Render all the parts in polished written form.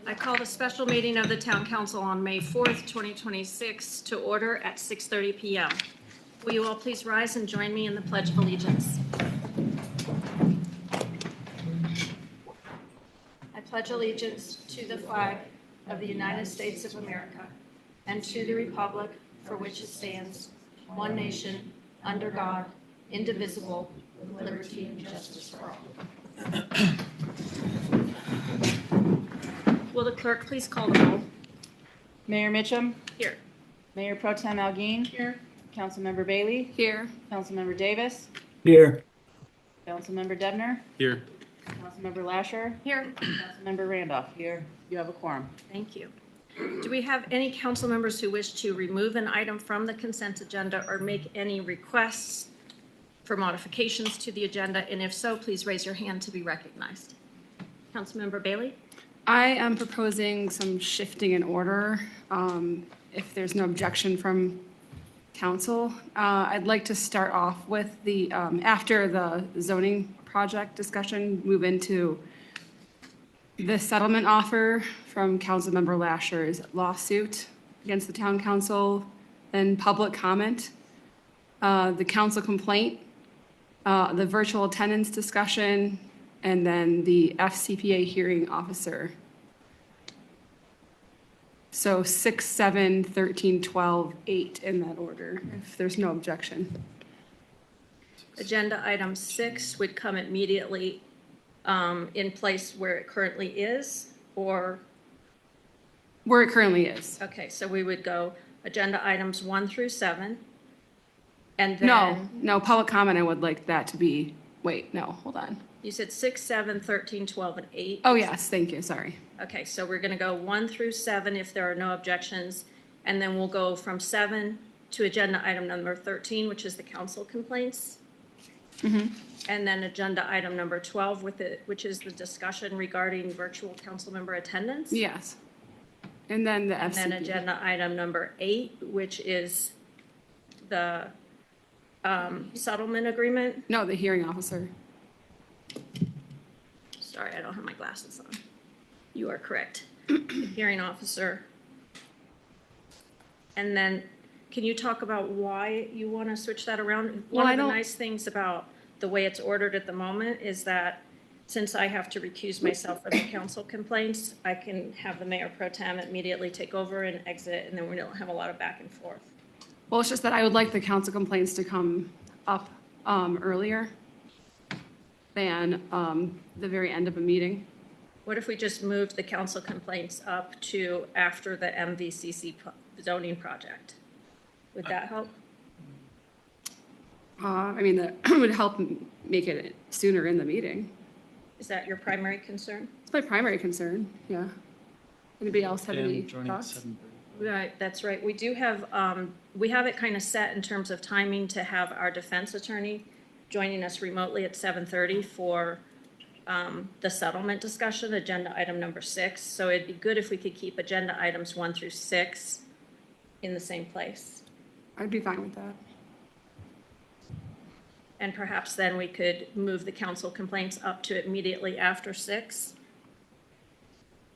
I call the special meeting of the Town Council on May 4th, 2026 to order at 6:30 p.m. Will you all please rise and join me in the Pledge of Allegiance? I pledge allegiance to the flag of the United States of America and to the republic for which it stands, one nation, under God, indivisible, with liberty and justice for all. Will the clerk please call the roll? Mayor Mitchum. Here. Mayor Pro Tem Algeen. Here. Councilmember Bailey. Here. Councilmember Davis. Here. Councilmember Debner. Here. Councilmember Loecher. Here. Councilmember Randolph. Here. You have a quorum. Thank you. Do we have any council members who wish to remove an item from the consent agenda or make any requests for modifications to the agenda? And if so, please raise your hand to be recognized. Councilmember Bailey? I am proposing some shifting in order, if there's no objection from council. I'd like to start off with the, after the zoning project discussion, move into the settlement offer from Councilmember Loecher's lawsuit against the town council, then public comment, the council complaint, the virtual attendance discussion, and then the FCPA hearing officer. So 6, 7, 13, 12, 8 in that order, if there's no objection. Agenda item 6 would come immediately in place where it currently is, or? Where it currently is. Okay, so we would go agenda items 1 through 7. And then. No, public comment, I would like that to be, wait, no, hold on. You said 6, 7, 13, 12, and 8. Oh, yes, thank you, sorry. Okay, so we're going to go 1 through 7 if there are no objections, and then we'll go from 7 to agenda item number 13, which is the council complaints. Mm-hmm. And then agenda item number 12, which is the discussion regarding virtual council member attendance. Yes. And then the FCPA. And then agenda item number 8, which is the settlement agreement. No, the hearing officer. Sorry, I don't have my glasses on. You are correct. Hearing officer. And then, can you talk about why you want to switch that around? One of the nice things about the way it's ordered at the moment is that since I have to recuse myself from the council complaints, I can have the mayor pro tem immediately take over and exit, and then we don't have a lot of back and forth. Well, it's just that I would like the council complaints to come up earlier than the very end of a meeting. What if we just moved the council complaints up to after the MVCC zoning project? Would that help? I mean, that would help make it sooner in the meeting. Is that your primary concern? It's my primary concern, yeah. Anybody else have any thoughts? Right, that's right. We do have, we have it kind of set in terms of timing to have our defense attorney joining us remotely at 7:30 for the settlement discussion, agenda item number 6. So it'd be good if we could keep agenda items 1 through 6 in the same place. I'd be fine with that. And perhaps then we could move the council complaints up to immediately after 6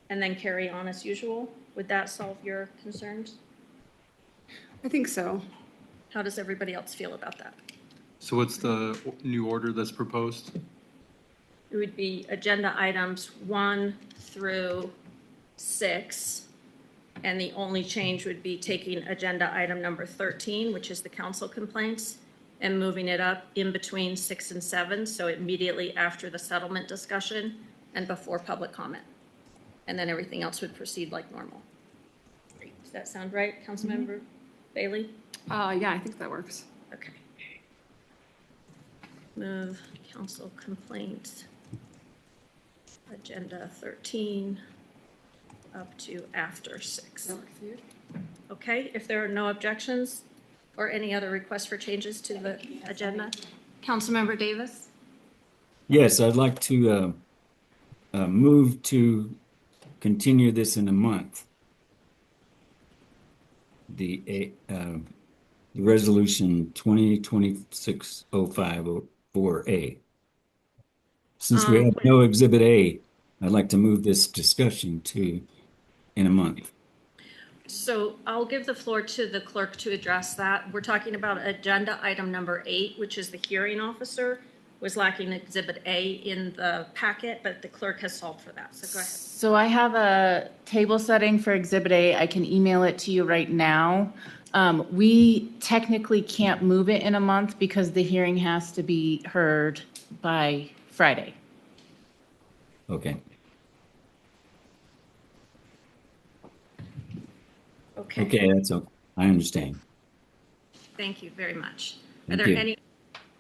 and then carry on as usual. Would that solve your concerns? I think so. How does everybody else feel about that? So what's the new order that's proposed? It would be agenda items 1 through 6. And the only change would be taking agenda item number 13, which is the council complaints, and moving it up in between 6 and 7, so immediately after the settlement discussion and before public comment. And then everything else would proceed like normal. Does that sound right, Councilmember Bailey? Yeah, I think that works. Okay. Move council complaints, agenda 13, up to after 6. That works for you? Okay, if there are no objections or any other requests for changes to the agenda, Councilmember Davis? Yes, I'd like to move to continue this in a month. The resolution 2026-0504A. Since we have no Exhibit A, I'd like to move this discussion to in a month. So I'll give the floor to the clerk to address that. We're talking about agenda item number 8, which is the hearing officer. Was lacking Exhibit A in the packet, but the clerk has solved for that. So go ahead. So I have a table setting for Exhibit A. I can email it to you right now. We technically can't move it in a month because the hearing has to be heard by Friday. Okay. Okay. Okay, that's okay. I understand. Thank you very much. Are Thank there you. any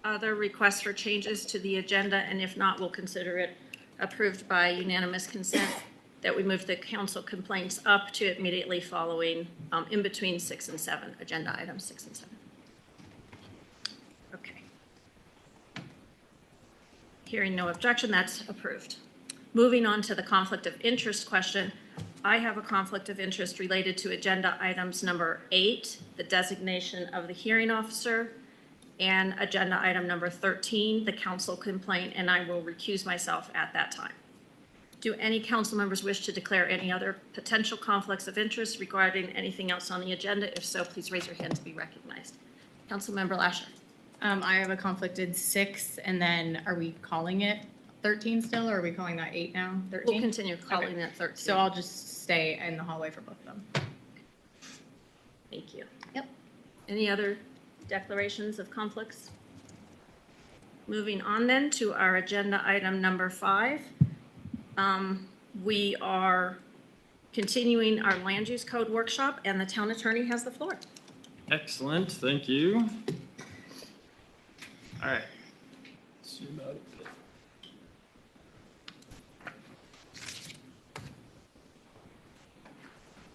other requests for changes to the agenda? And if not, we'll consider it approved by unanimous consent that we move the council complaints up to immediately following, in between 6 and 7, agenda items 6 and 7. Okay. Hearing no objection, that's approved. Moving on to the conflict of interest question, I have a conflict of interest related to agenda items number 8, the designation of the hearing officer, and agenda item number 13, the council complaint, and I will recuse myself at that time. Do any council members wish to declare any other potential conflicts of interest regarding anything else on the agenda? If so, please raise your hand to be recognized. Councilmember Loecher. I have a conflicted 6, and then are we calling it 13 still, or are we calling that 8 now? 13? We'll continue calling Okay. it 13. So I'll just stay in the hallway for both of them. Thank you. Yep. Any other declarations of conflicts? Moving on then to our agenda item number 5. We are continuing our land use code workshop, and the town attorney has the floor. Excellent, thank you. All right. Zoom out a bit.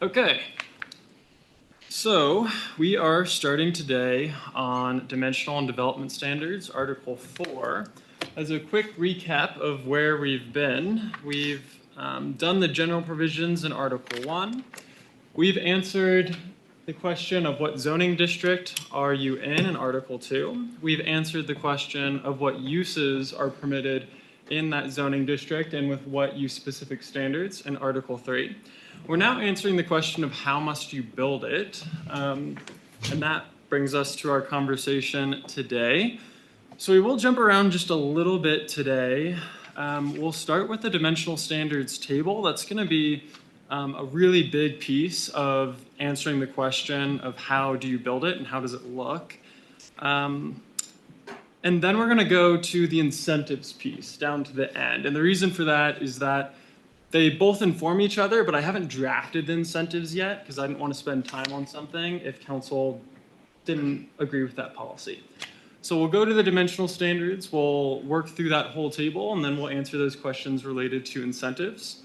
Okay. So we are starting today on Dimensional and Development Standards, Article 4. As a quick recap of where we've been, we've done the general provisions in Article 1. We've answered the question of what zoning district are you in Article 2. We've answered the question of what uses are permitted in that zoning district and with what use-specific standards in Article 3. We're now answering the question of how must you build it, and that brings us to our conversation today. So we will jump around just a little bit today. We'll start with the dimensional standards table. That's going to be a really big piece of answering the question of how do you build it and how does it look. And then we're going to go to the incentives piece down to the end. And the reason for that is that they both inform each other, but I haven't drafted the incentives yet because I didn't want to spend time on something if council didn't agree with that policy. So we'll go to the dimensional standards, we'll work through that whole table, and then we'll answer those questions related to incentives.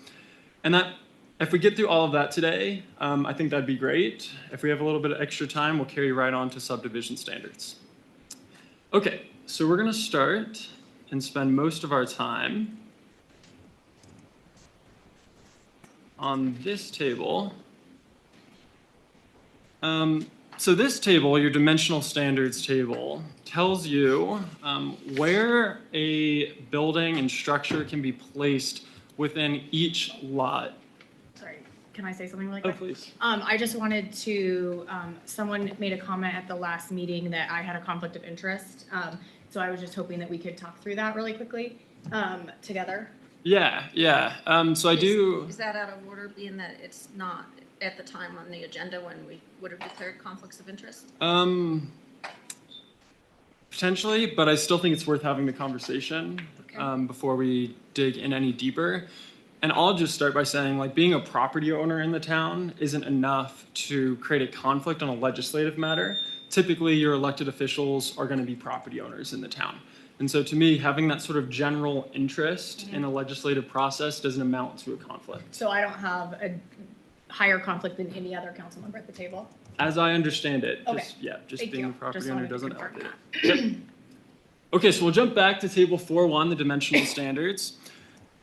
And that, if we get through all of that today, I think that'd be great. If we have a little bit of extra time, we'll carry right on to subdivision standards. Okay, so we're gonna start and spend most of our time on this table. So this table, your dimensional standards table, tells you where a building and structure can be placed within each lot. Sorry, can I say something really Oh, quick? please. I just wanted to, someone made a comment at the last meeting that I had a conflict of interest. So I was just hoping that we could talk through that really quickly together. Yeah. So I do. Is that out of order, being that it's not at the time on the agenda when we would have declared conflicts of interest? Potentially, but I still think it's worth having the conversation Okay. before we dig in any deeper. And I'll just start by saying, like, being a property owner in the town isn't enough to create a conflict on a legislative matter. Typically, your elected officials are going to be property owners in the town. And so to me, having that sort of general interest in a legislative process doesn't amount to a conflict. So I don't have a higher conflict than any other council member at the table. As I understand it, Okay. just Thank being you. a property Just owner wanted to doesn't confirm elevate it. Yep. Okay, so we'll jump back to table 4.1, the dimensional standards.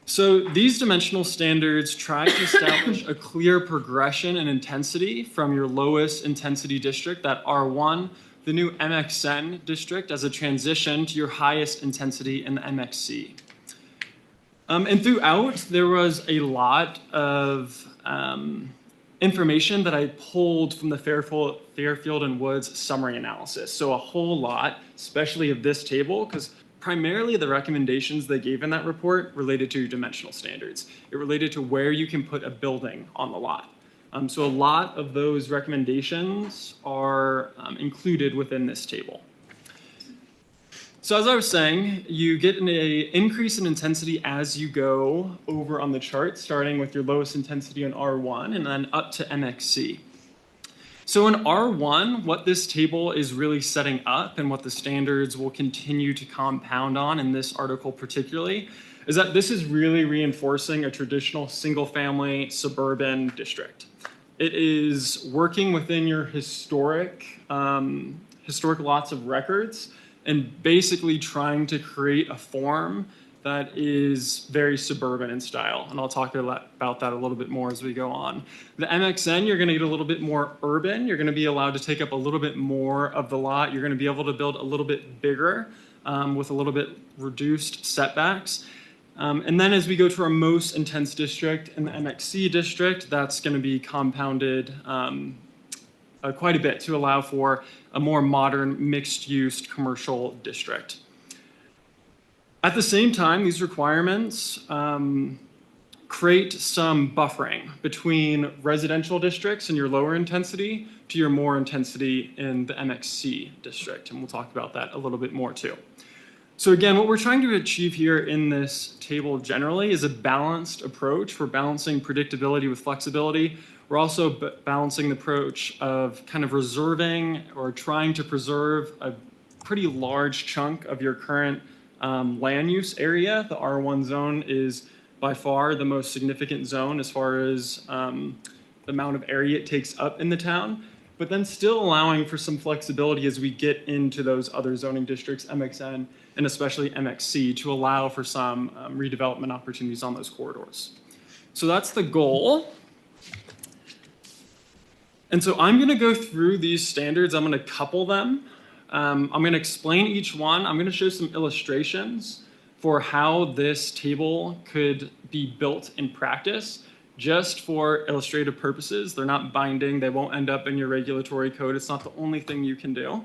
So these dimensional standards try to establish a clear progression in intensity from your lowest intensity district, that R1, the new MXN district, as a transition to your highest intensity in the MXC. And throughout, there was a lot of information that I pulled from the Fairfield and Woods summary analysis. So a whole lot, especially of this table, because primarily the recommendations they gave in that report related to dimensional standards. It related to where you can put a building on the lot. So a lot of those recommendations are included within this table. So as I was saying, you get an increase in intensity as you go over on the chart, starting with your lowest intensity in R1 and then up to MXC. So in R1, what this table is really setting up and what the standards will continue to compound on in this article particularly, is that this is really reinforcing a traditional single-family suburban district. It is working within your historic lots of records and basically trying to create a form that is very suburban in style. And I'll talk about that a little bit more as we go on. The MXN, you're gonna get a little bit more urban. You're gonna be allowed to take up a little bit more of the lot. You're gonna be able to build a little bit bigger with a little bit reduced setbacks. And then as we go to our most intense district in the MXC district, that's gonna be compounded quite a bit to allow for a more modern mixed-use commercial district. At the same time, these requirements create some buffering between residential districts and your lower intensity to your more intensity in the MXC district, and we'll talk about that a little bit more too. So again, what we're trying to achieve here in this table generally is a balanced approach. We're balancing predictability with flexibility. We're also balancing the approach of kind of reserving or trying to preserve a pretty large chunk of your current land use area. The R1 zone is by far the most significant zone as far as the amount of area it takes up in the town, but then still allowing for some flexibility as we get into those other zoning districts, MXN and especially MXC, to allow for some redevelopment opportunities on those corridors. So that's the goal. And so I'm going to go through these standards. I'm going to couple them. I'm going to explain each one. I'm going to show some illustrations for how this table could be built in practice, just for illustrative purposes. They're not binding. They won't end up in your regulatory code. It's not the only thing you can do.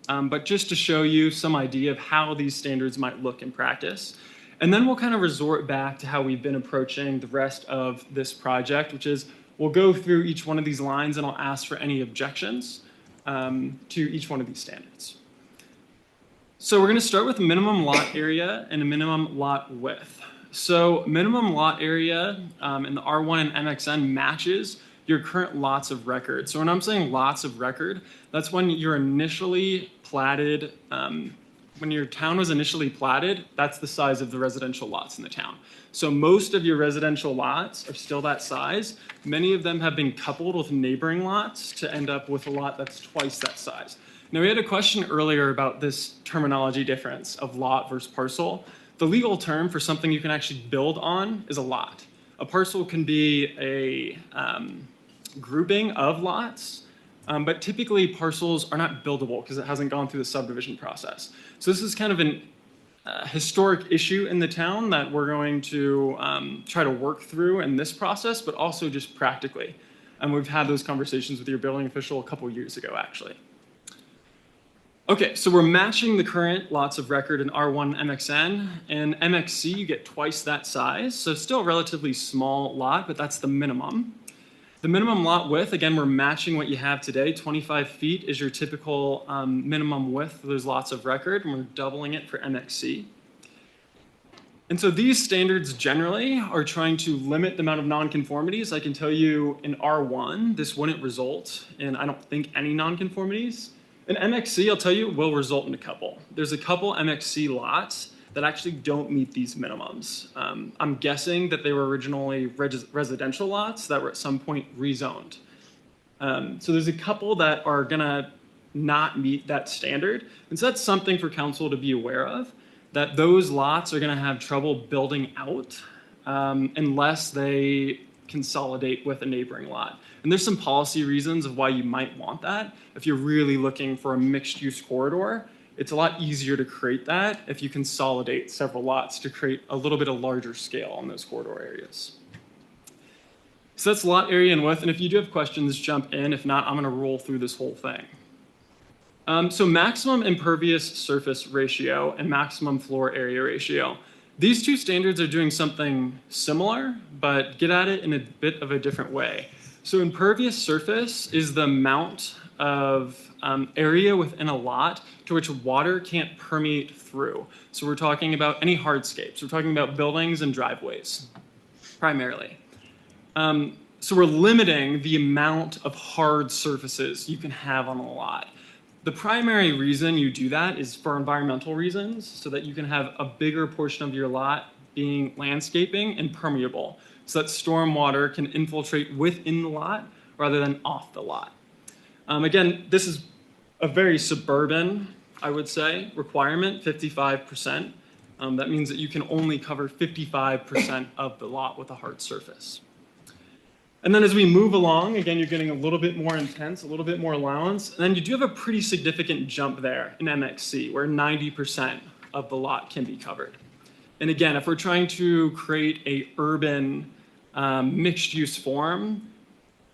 But just to show you some idea of how these standards might look in practice. And then we'll kind of resort back to how we've been approaching the rest of this project, which is we'll go through each one of these lines and I'll ask for any objections to each one of these standards. So we're going to start with a minimum lot area and a minimum lot width. So minimum lot area in the R1 and MXN matches your current lots of record. So when I'm saying lots of record, that's when you're initially platted, when your town was initially platted, that's the size of the residential lots in the town. So most of your residential lots are still that size. Many of them have been coupled with neighboring lots to end up with a lot that's twice that size. Now, we had a question earlier about this terminology difference of lot versus parcel. The legal term for something you can actually build on is a lot. A parcel can be a grouping of lots, but typically parcels are not buildable because it hasn't gone through the subdivision process. So this is kind of an historic issue in the town that we're going to try to work through in this process, but also just practically. And we've had those conversations with your building official a couple years ago, actually. Okay, so we're matching the current lots of record in R1 MXN, and MXC you get twice that size, so still a relatively small lot, but that's the minimum. The minimum lot width, again, we're matching what you have today. 25 feet is your typical minimum width for those lots of record, and we're doubling it for MXC. And so these standards generally are trying to limit the amount of nonconformities. I can tell you in R1, this wouldn't result in, I don't think, any nonconformities. In MXC, I'll tell you, will result in a couple. There's a couple MXC lots that actually don't meet these minimums. I'm guessing that they were originally residential lots that were at some point rezoned. So there's a couple that are gonna not meet that standard. And so that's something for council to be aware of, that those lots are gonna have trouble building out unless they consolidate with a neighboring lot. And there's some policy reasons of why you might want that. If you're really looking for a mixed use corridor, it's a lot easier to create that if you consolidate several lots to create a little bit of larger scale on those corridor areas. So that's lot area and width, and if you do have questions, jump in. If not, I'm gonna roll through this whole thing. So maximum impervious surface ratio and maximum floor area ratio. These two standards are doing something similar, but get at it in a bit of a different way. So impervious surface is the amount of area within a lot to which water can't permeate through. So we're talking about any hardscapes. We're talking about buildings and driveways, primarily. So we're limiting the amount of hard surfaces you can have on a lot. The primary reason you do that is for environmental reasons, so that you can have a bigger portion of your lot being landscaping and permeable, so that storm water can infiltrate within the lot rather than off the lot. Again, this is a very suburban, I would say, requirement, 55%. That means that you can only cover 55% of the lot with a hard surface. And then as we move along, again, you're getting a little bit more intense, a little bit more allowance. And then you do have a pretty significant jump there in MXC, where 90% of the lot can be covered. And again, if we're trying to create a urban mixed-use form,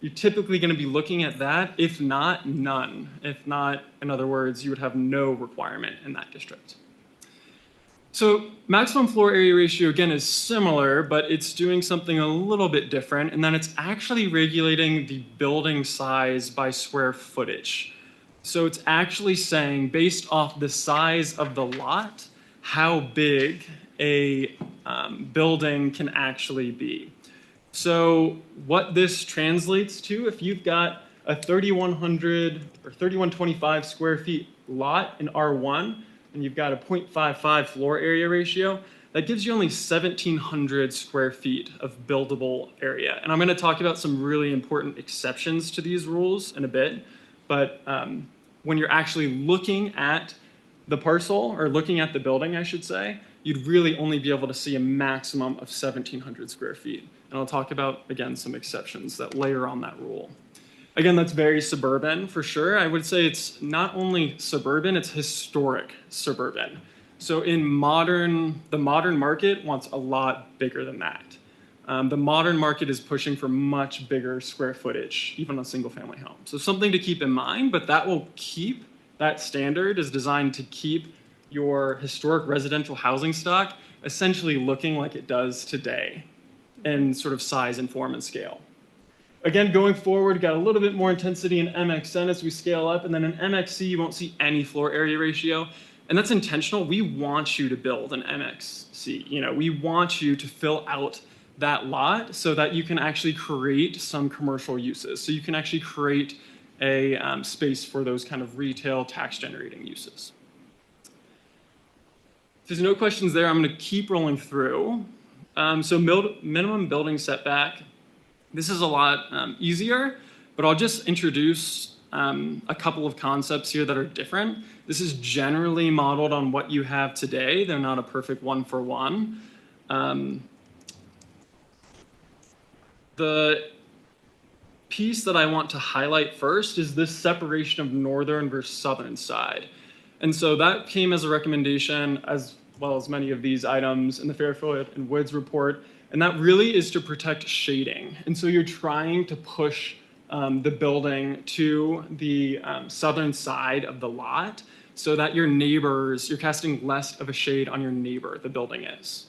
you're typically going to be looking at that, if not, none. If not, in other words, you would have no requirement in that district. So maximum floor area ratio, again, is similar, but it's doing something a little bit different, and then it's actually regulating the building size by square footage. So it's actually saying, based off the size of the lot, how big a building can actually be. So what this translates to, if you've got a 3,100 or 3,125 square feet lot in R1, and you've got a 0.55 floor area ratio, that gives you only 1,700 square feet of buildable area. And I'm going to talk about some really important exceptions to these rules in a bit, but when you're actually looking at the parcel, or looking at the building, I should say, you'd really only be able to see a maximum of 1,700 square feet. And I'll talk about, again, some exceptions that layer on that rule. Again, that's very suburban for sure. I would say it's not only suburban, it's historic suburban. So in the modern market wants a lot bigger than that. The modern market is pushing for much bigger square footage, even on a single family home. So something to keep in mind, but that standard is designed to keep your historic residential housing stock essentially looking like it does today in sort of size and form and scale. Again, going forward, got a little bit more intensity in MXN as we scale up, and then in MXC, you won't see any floor area ratio, and that's intentional. We want you to build an MXC. We want you to fill out that lot so that you can actually create some commercial uses. So you can actually create a space for those kind of retail tax-generating uses. If there's no questions there, I'm going to keep rolling through. So minimum building setback. This is a lot easier, but I'll just introduce a couple of concepts here that are different. This is generally modeled on what you have today. They're not a perfect one-for-one. The piece that I want to highlight first is this separation of northern versus southern side. And so that came as a recommendation, as well as many of these items in the Fairfield and Woods report. And that really is to protect shading. And so you're trying to push the building to the southern side of the lot so that you're casting less of a shade on your neighbor, the building is.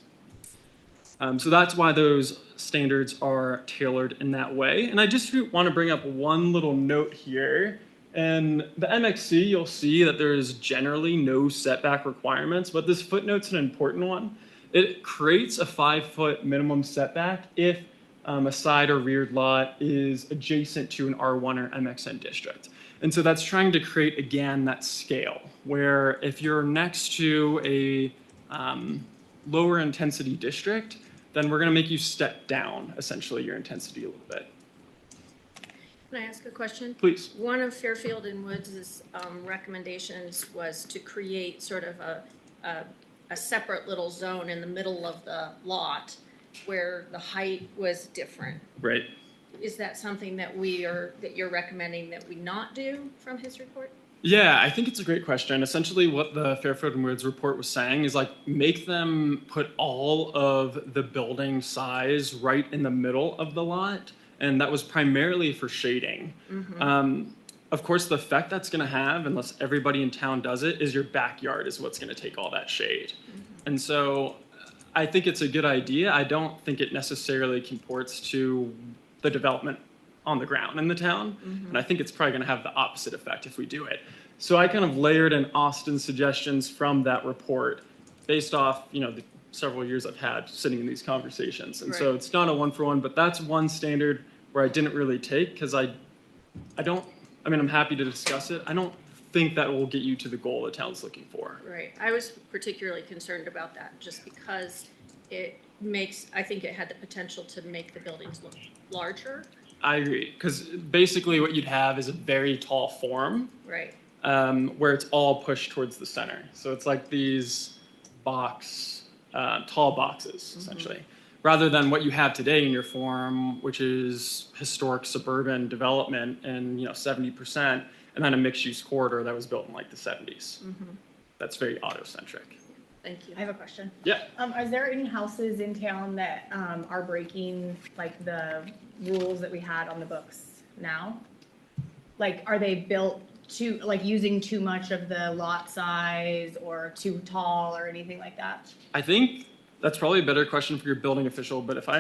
So that's why those standards are tailored in that way. And I just want to bring up one little note here. In the MXC, you'll see that there's generally no setback requirements, but this footnote's an important one. It creates a 5-foot minimum setback if a side or reared lot is adjacent to an R1 or MXN district. And so that's trying to create, again, that scale, where if you're next to a lower intensity district, then we're going to make you step down, essentially, your intensity a little bit. Can I ask a question? Please. One of Fairfield and Woods' recommendations was to create sort of a separate little zone in the middle of the lot where the height was different. Right. Is that something that you're recommending that we not do from his report? Yeah, I think it's a great question. Essentially, what the Fairfield and Woods report was saying is make them put all of the building size right in the middle of the lot, and that was primarily for shading. Of course, the effect that's going to have, unless everybody in town does it, is your backyard is what's going to take all that shade. And so I think it's a good idea. I don't think it necessarily comports to the development on the ground in the town. And I think it's probably going to have the opposite effect if we do it. So I kind of layered in Austin's suggestions from that report based off, the several years I've had sitting in these conversations. And so Right. it's not a one-for-one, but that's one standard where I didn't really take because I'm happy to discuss it. I don't think that will get you to the goal the town's looking for. Right. I was particularly concerned about that just because I think it had the potential to make the buildings look larger. I agree, because basically what you'd have is a very tall form Right. where it's all pushed towards the center. So it's like these tall boxes, essentially, rather than what you have today in your form, which is historic suburban development and 70%, and then a mixed-use corridor that was built in like the 70s. That's very auto-centric. Thank you. I have a question. Yeah. Are there any houses in town that are breaking like the rules that we had on the books now? Like, are they built using too much of the lot size or too tall or anything like that? I think that's probably a better question for your building official, but if I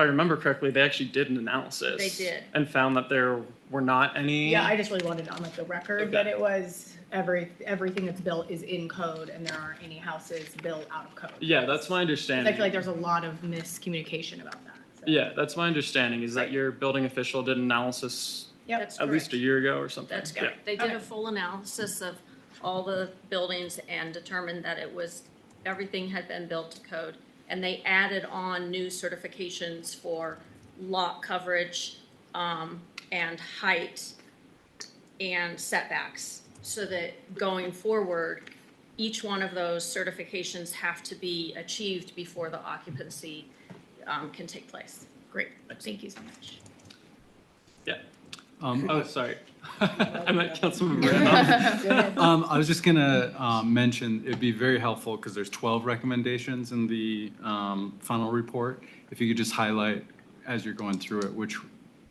remember correctly, they actually did an analysis. They did. And found that there were not any. Yeah, I just really wanted on like the record Okay. that it was everything that's built is in code and there aren't any houses built out of code. Yeah, that's my 'Cause understanding. I feel like there's a lot of miscommunication about that. So. Yeah, that's my understanding is that Right. your building official did an analysis Yep. That's at least a correct. year ago or something. That's Yeah. correct. They did Okay. a full analysis of all the buildings and determined that everything had been built to code. And they added on new certifications for lot coverage, and height and setbacks. So that going forward, each one of those certifications have to be achieved before the occupancy, can take place. Great. Thank you so much. Yeah. Oh, sorry. I meant Councilmember Randolph. I was just gonna mention, it'd be very helpful, because there's 12 recommendations in the final report. If you could just highlight, as you're going through it,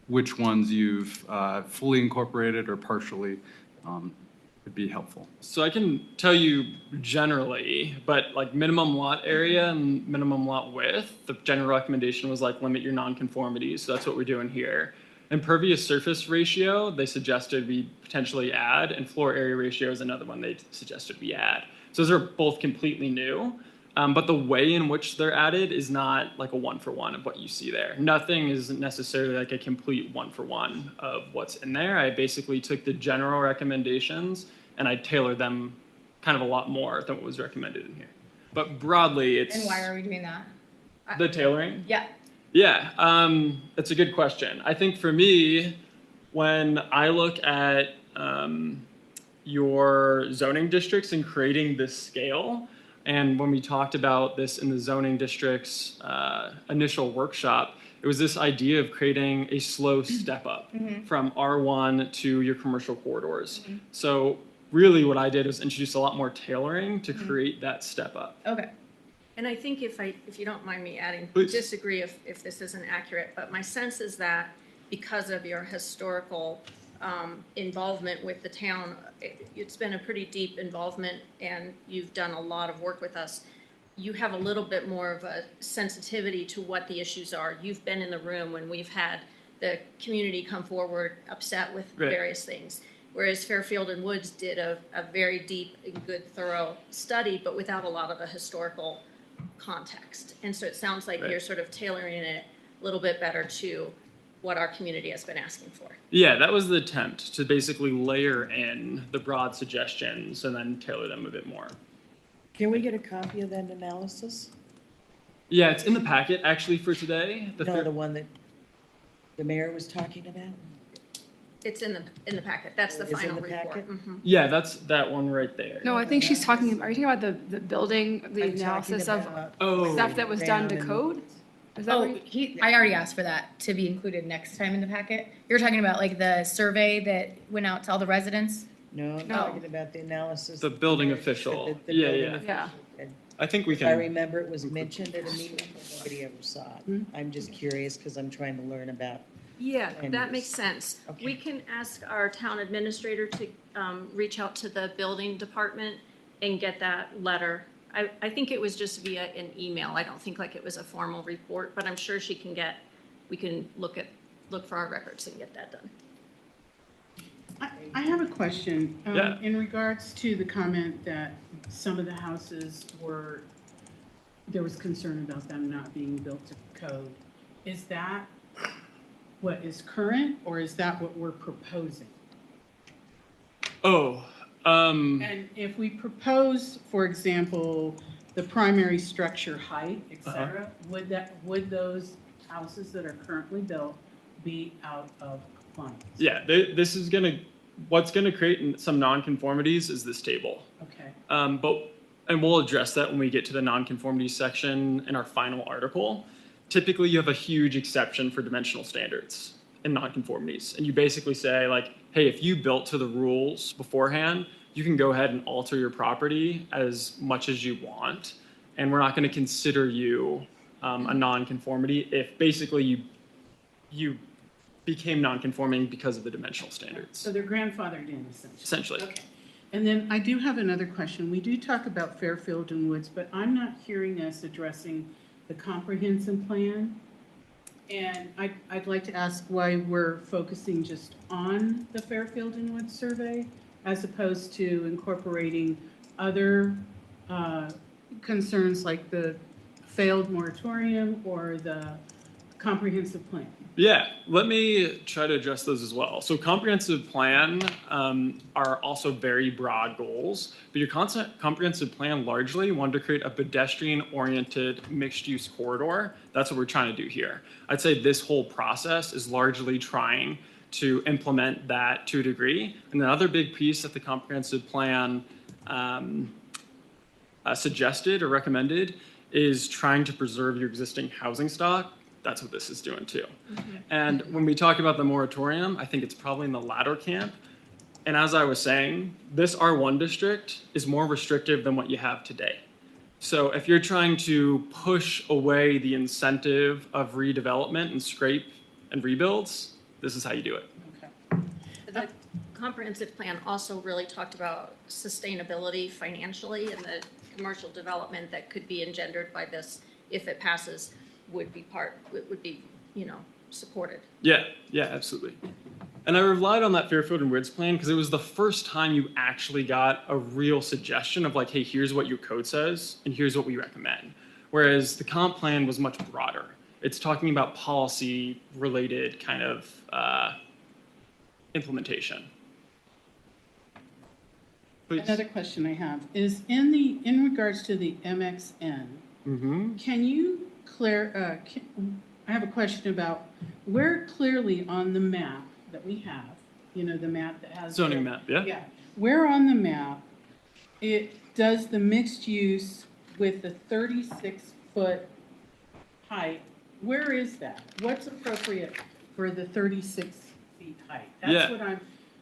which ones you've fully incorporated or partially, would be helpful. So I can tell you generally, but like minimum lot area and minimum lot width, the general recommendation was like limit your nonconformities. So that's what we're doing here. Impervious surface ratio, they suggested we potentially add, and floor area ratio is another one they suggested we add. So those are both completely new, but the way in which they're added is not like a one-for-one of what you see there. Nothing is necessarily like a complete one-for-one of what's in there. I basically took the general recommendations and I tailored them kind of a lot more than what was recommended in here. But broadly, it's And why are we doing that? the tailoring. Yeah. Yeah, that's a good question. I think for me, when I look at your zoning districts and creating this scale, and when we talked about this in the zoning district's initial workshop, it was this idea of creating a slow step up from R1 to your commercial corridors. So really what I did was introduce a lot more tailoring to create that step up. Okay. And I think if you don't mind me adding, Please. disagree if this isn't accurate, but my sense is that because of your historical involvement with the town, it's been a pretty deep involvement and you've done a lot of work with us. You have a little bit more of a sensitivity to what the issues are. You've been in the room when we've had the community come forward upset with Right. various things. Whereas Fairfield and Woods did a very deep and good, thorough study, but without a lot of the historical context. And so it sounds like Right. you're sort of tailoring it a little bit better to what our community has been asking for. Yeah, that was the attempt to basically layer in the broad suggestions and then tailor them a bit more. Can we get a copy of that analysis? Yeah, it's in the packet actually for today. No, the one that the mayor was talking about? It's in the packet. That's the It's in final the report. packet? Mhm. Yeah, that's that one right there. No, I think she's talking, are you talking about the building, the I'm talking analysis of about Oh. stuff that was done to Brown and- code? Is that Oh, right? I already asked for that to be included next time in the packet. You're talking about like the survey that went out to all the residents? No, I'm No. talking about the analysis. The building official. The Yeah, building yeah. official. Yeah. And I think we if I can. remember, it was mentioned at a meeting, but nobody ever saw it. I'm just curious because I'm trying to learn about Yeah, Land that use. makes sense. We Okay. can ask our town administrator to reach out to the building department and get that letter. I think it was just via an email. I don't think like it was a formal report, but I'm sure we can look for our records and get that done. I have a question. Yeah. In regards to the comment that some of the houses there was concern about them not being built to code. Is that what is current, or is that what we're proposing? Oh, And if we propose, for example, the primary structure height, et cetera, would those houses that are currently built be out of compliance? yeah, what's gonna create some nonconformities is this table. Okay. And we'll address that when we get to the nonconformity section in our final article. Typically, you have a huge exception for dimensional standards and nonconformities. And you basically say like, hey, if you built to the rules beforehand, you can go ahead and alter your property as much as you want. And we're not gonna consider you a nonconformity if basically you became nonconforming because of the dimensional standards, So they're grandfathered in, essentially. essentially. Okay. And then I do have another question. We do talk about Fairfield and Woods, but I'm not hearing us addressing the comprehensive plan. And I'd like to ask why we're focusing just on the Fairfield and Woods survey as opposed to incorporating other concerns like the failed moratorium or the comprehensive plan. Yeah, let me try to address those as well. So comprehensive plan are also very broad goals, but your comprehensive plan largely wanted to create a pedestrian-oriented mixed-use corridor. That's what we're trying to do here. I'd say this whole process is largely trying to implement that to a degree. And another big piece that the comprehensive plan suggested or recommended is trying to preserve your existing housing stock. That's what this is doing too. And when we talk about the moratorium, I think it's probably in the latter camp. And as I was saying, this R1 district is more restrictive than what you have today. So if you're trying to push away the incentive of redevelopment and scrape and rebuilds, this is how you do it. Okay. The comprehensive plan also really talked about sustainability financially and the commercial development that could be engendered by this, if it passes, would be supported. Yeah, absolutely. And I relied on that Fairfield and Woods plan because it was the first time you actually got a real suggestion of like, hey, here's what your code says and here's what we recommend. Whereas the comp plan was much broader. It's talking about policy related kind of implementation. Please. Another question I have is in regards to the MXN, can you I have a question about where clearly on the map that we have, the map that has. Zoning map, yeah? Yeah, where on the map it does the mixed use with the 36-foot height, where is that? What's appropriate for the 36 feet height? Yeah. That's what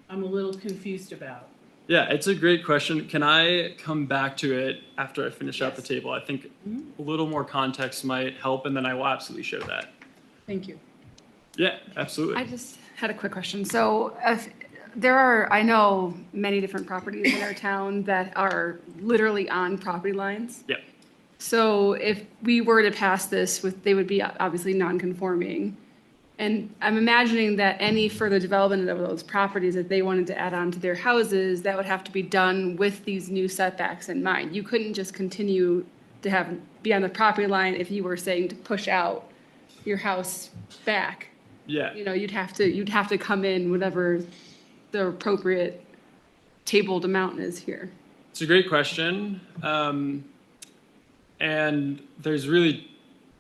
I'm a little confused about. Yeah, it's a great question. Can I come back to it after I finish out the Yes. table? I think a little more context might help, and then I will absolutely show that. Thank you. Yeah, absolutely. I just had a quick question. So if I know many different properties in our town that are literally on property lines. Yep. So if we were to pass this they would be obviously non-conforming. And I'm imagining that any further development of those properties that they wanted to add on to their houses, that would have to be done with these new setbacks in mind. You couldn't just continue to be on the property line if you were saying to push out your house back. Yeah. You'd have to come in whatever the appropriate tabled amount is here. It's a great question. And there's really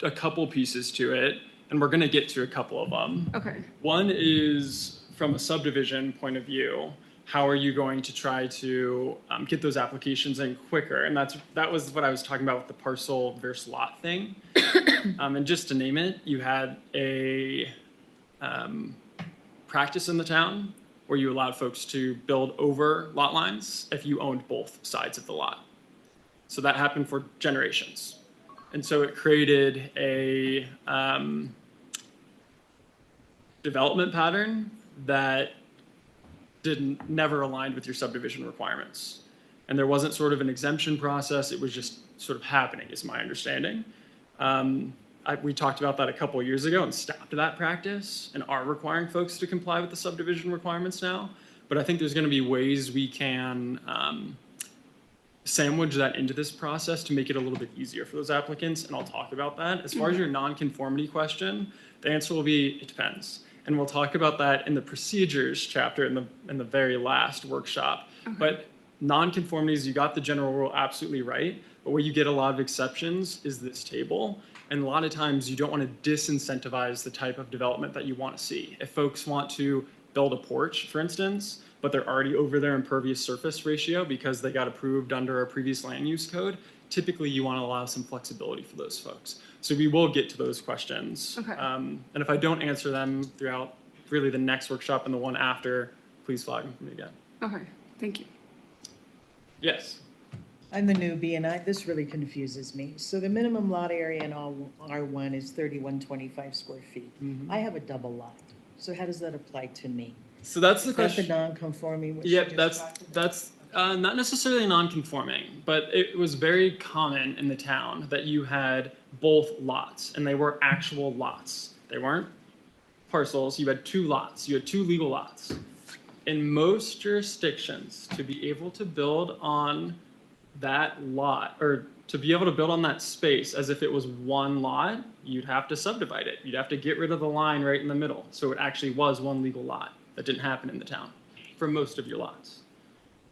a couple pieces to it, and we're going to get to a couple of them. Okay. One is from a subdivision point of view. How are you going to try to get those applications in quicker? And that was what I was talking about with the parcel versus lot thing. And just to name it, you had a practice in the town where you allowed folks to build over lot lines if you owned both sides of the lot. So that happened for generations. And so it created a development pattern that never aligned with your subdivision requirements. And there wasn't sort of an exemption process, it was just sort of happening, is my understanding. We talked about that a couple of years ago and stopped that practice and are requiring folks to comply with the subdivision requirements now. But I think there's going to be ways we can sandwich that into this process to make it a little bit easier for those applicants, and I'll talk about that. As far as your nonconformity question, the answer will be, it depends. And we'll talk about that in the procedures chapter in the very last workshop. Okay. But nonconformities, you got the general rule absolutely right, but where you get a lot of exceptions is this table. And a lot of times you don't want to disincentivize the type of development that you want to see. If folks want to build a porch, for instance, but they're already over their impervious surface ratio because they got approved under a previous land use code, typically you want to allow some flexibility for those folks. So we will get to those questions. Okay. And if I don't answer them throughout really the next workshop and the one after, please flag them for me again. Okay, thank you. Yes. I'm the newbie and this really confuses me. So the minimum lot area in all R1 is 3125 square feet. I have a double lot. So how does that apply to me? So that's the Is that the question. non-conforming? which you Yep, just talked about? that's not necessarily non-conforming, but it was very common in the town that you had both lots, and they were actual lots. They weren't parcels. You had two lots. You had two legal lots. In most jurisdictions, to be able to build on that lot, or to be able to build on that space as if it was one lot, you'd have to subdivide it. You'd have to get rid of the line right in the middle. So it actually was one legal lot. That didn't happen in the town for most of your lots.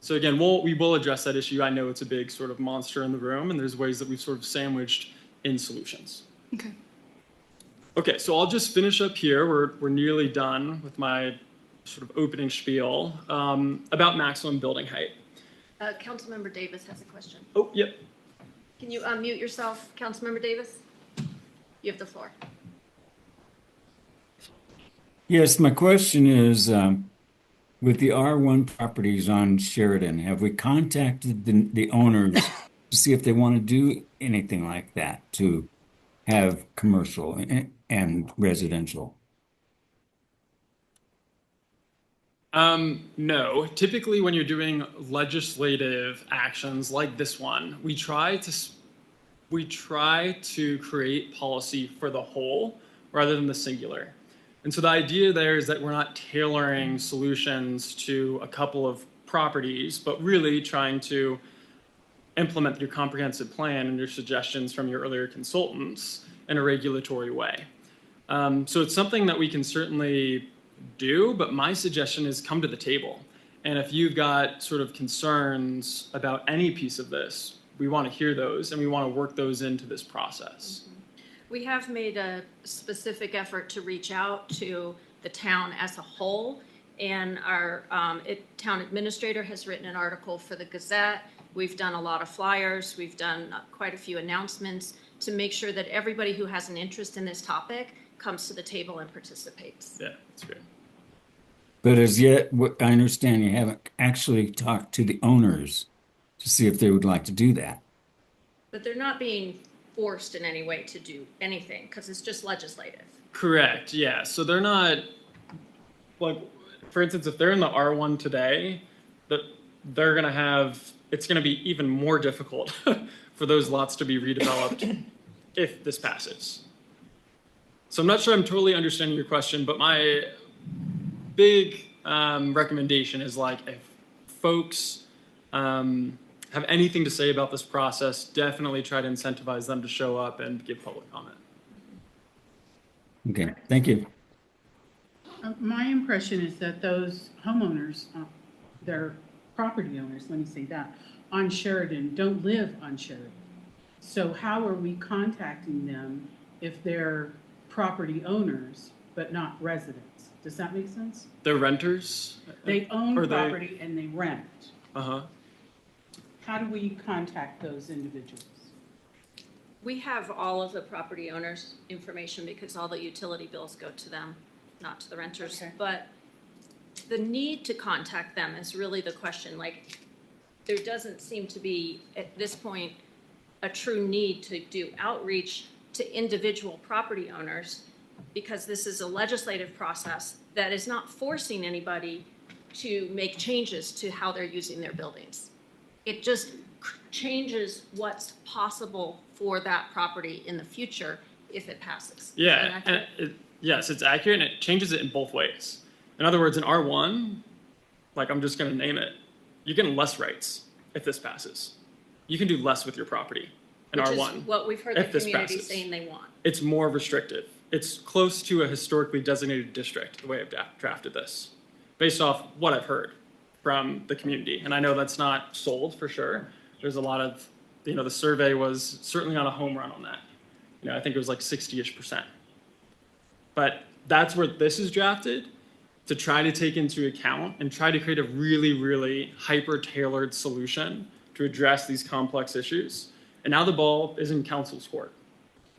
So again, we will address that issue. I know it's a big sort of monster in the room, and there's ways that we've sort of sandwiched in solutions. Okay. Okay, so I'll just finish up here. We're nearly done with my sort of opening spiel about maximum building height. Councilmember Davis has a question. Oh, yep. Can you unmute yourself, Councilmember Davis? You have the floor. Yes, my question is, with the R1 properties on Sheridan, have we contacted the owners to see if they want to do anything like that to have commercial and residential? No. Typically, when you're doing legislative actions like this one, we try to create policy for the whole rather than the singular. And so the idea there is that we're not tailoring solutions to a couple of properties, but really trying to implement your comprehensive plan and your suggestions from your earlier consultants in a regulatory way. So it's something that we can certainly do, but my suggestion is come to the table. And if you've got sort of concerns about any piece of this, we want to hear those and we want to work those into this process. We have made a specific effort to reach out to the town as a whole, and our town administrator has written an article for the Gazette. We've done a lot of flyers. We've done quite a few announcements to make sure that everybody who has an interest in this topic comes to the table and participates. Yeah, that's great. But as yet, I understand you haven't actually talked to the owners to see if they would like to do that. But they're not being forced in any way to do anything because it's just legislative. Correct, yeah. So they're not, like, for instance, if they're in the R1 today, they're going to have, it's going to be even more difficult for those lots to be redeveloped if this passes. So I'm not sure I'm totally understanding your question, but my big recommendation is, like, if folks have anything to say about this process, definitely try to incentivize them to show up and give public comment. Okay, thank you. My impression is that those homeowners, they're property owners, let me say that, on Sheridan, don't live on Sheridan. So how are we contacting them if they're property owners but not residents? Does that make sense? They're renters? They own Or they- property and they rent. Uh-huh. How do we contact those individuals? We have all of the property owners' information because all the utility bills go to them, not to the renters. Okay. But the need to contact them is really the question. Like, there doesn't seem to be, at this point, a true need to do outreach to individual property owners because this is a legislative process that is not forcing anybody to make changes to how they're using their buildings. It just changes what's possible for that property in the future if it passes. Is that Yeah, accurate? and yes, it's accurate, and it changes it in both ways. In other words, in R1, like I'm just going to name it, you're getting less rights if this passes. You can do less with your property in Which R1. is what we've heard if the this community passes. saying they want. It's more restrictive. It's close to a historically designated district, the way I've drafted this, based off what I've heard from the community. And I know that's not sold for sure. There's a lot of, the survey was certainly not a home run on that. I think it was like 60-ish%. But that's where this is drafted, to try to take into account and try to create a really, really hyper-tailored solution to address these complex issues. And now the ball is in council's court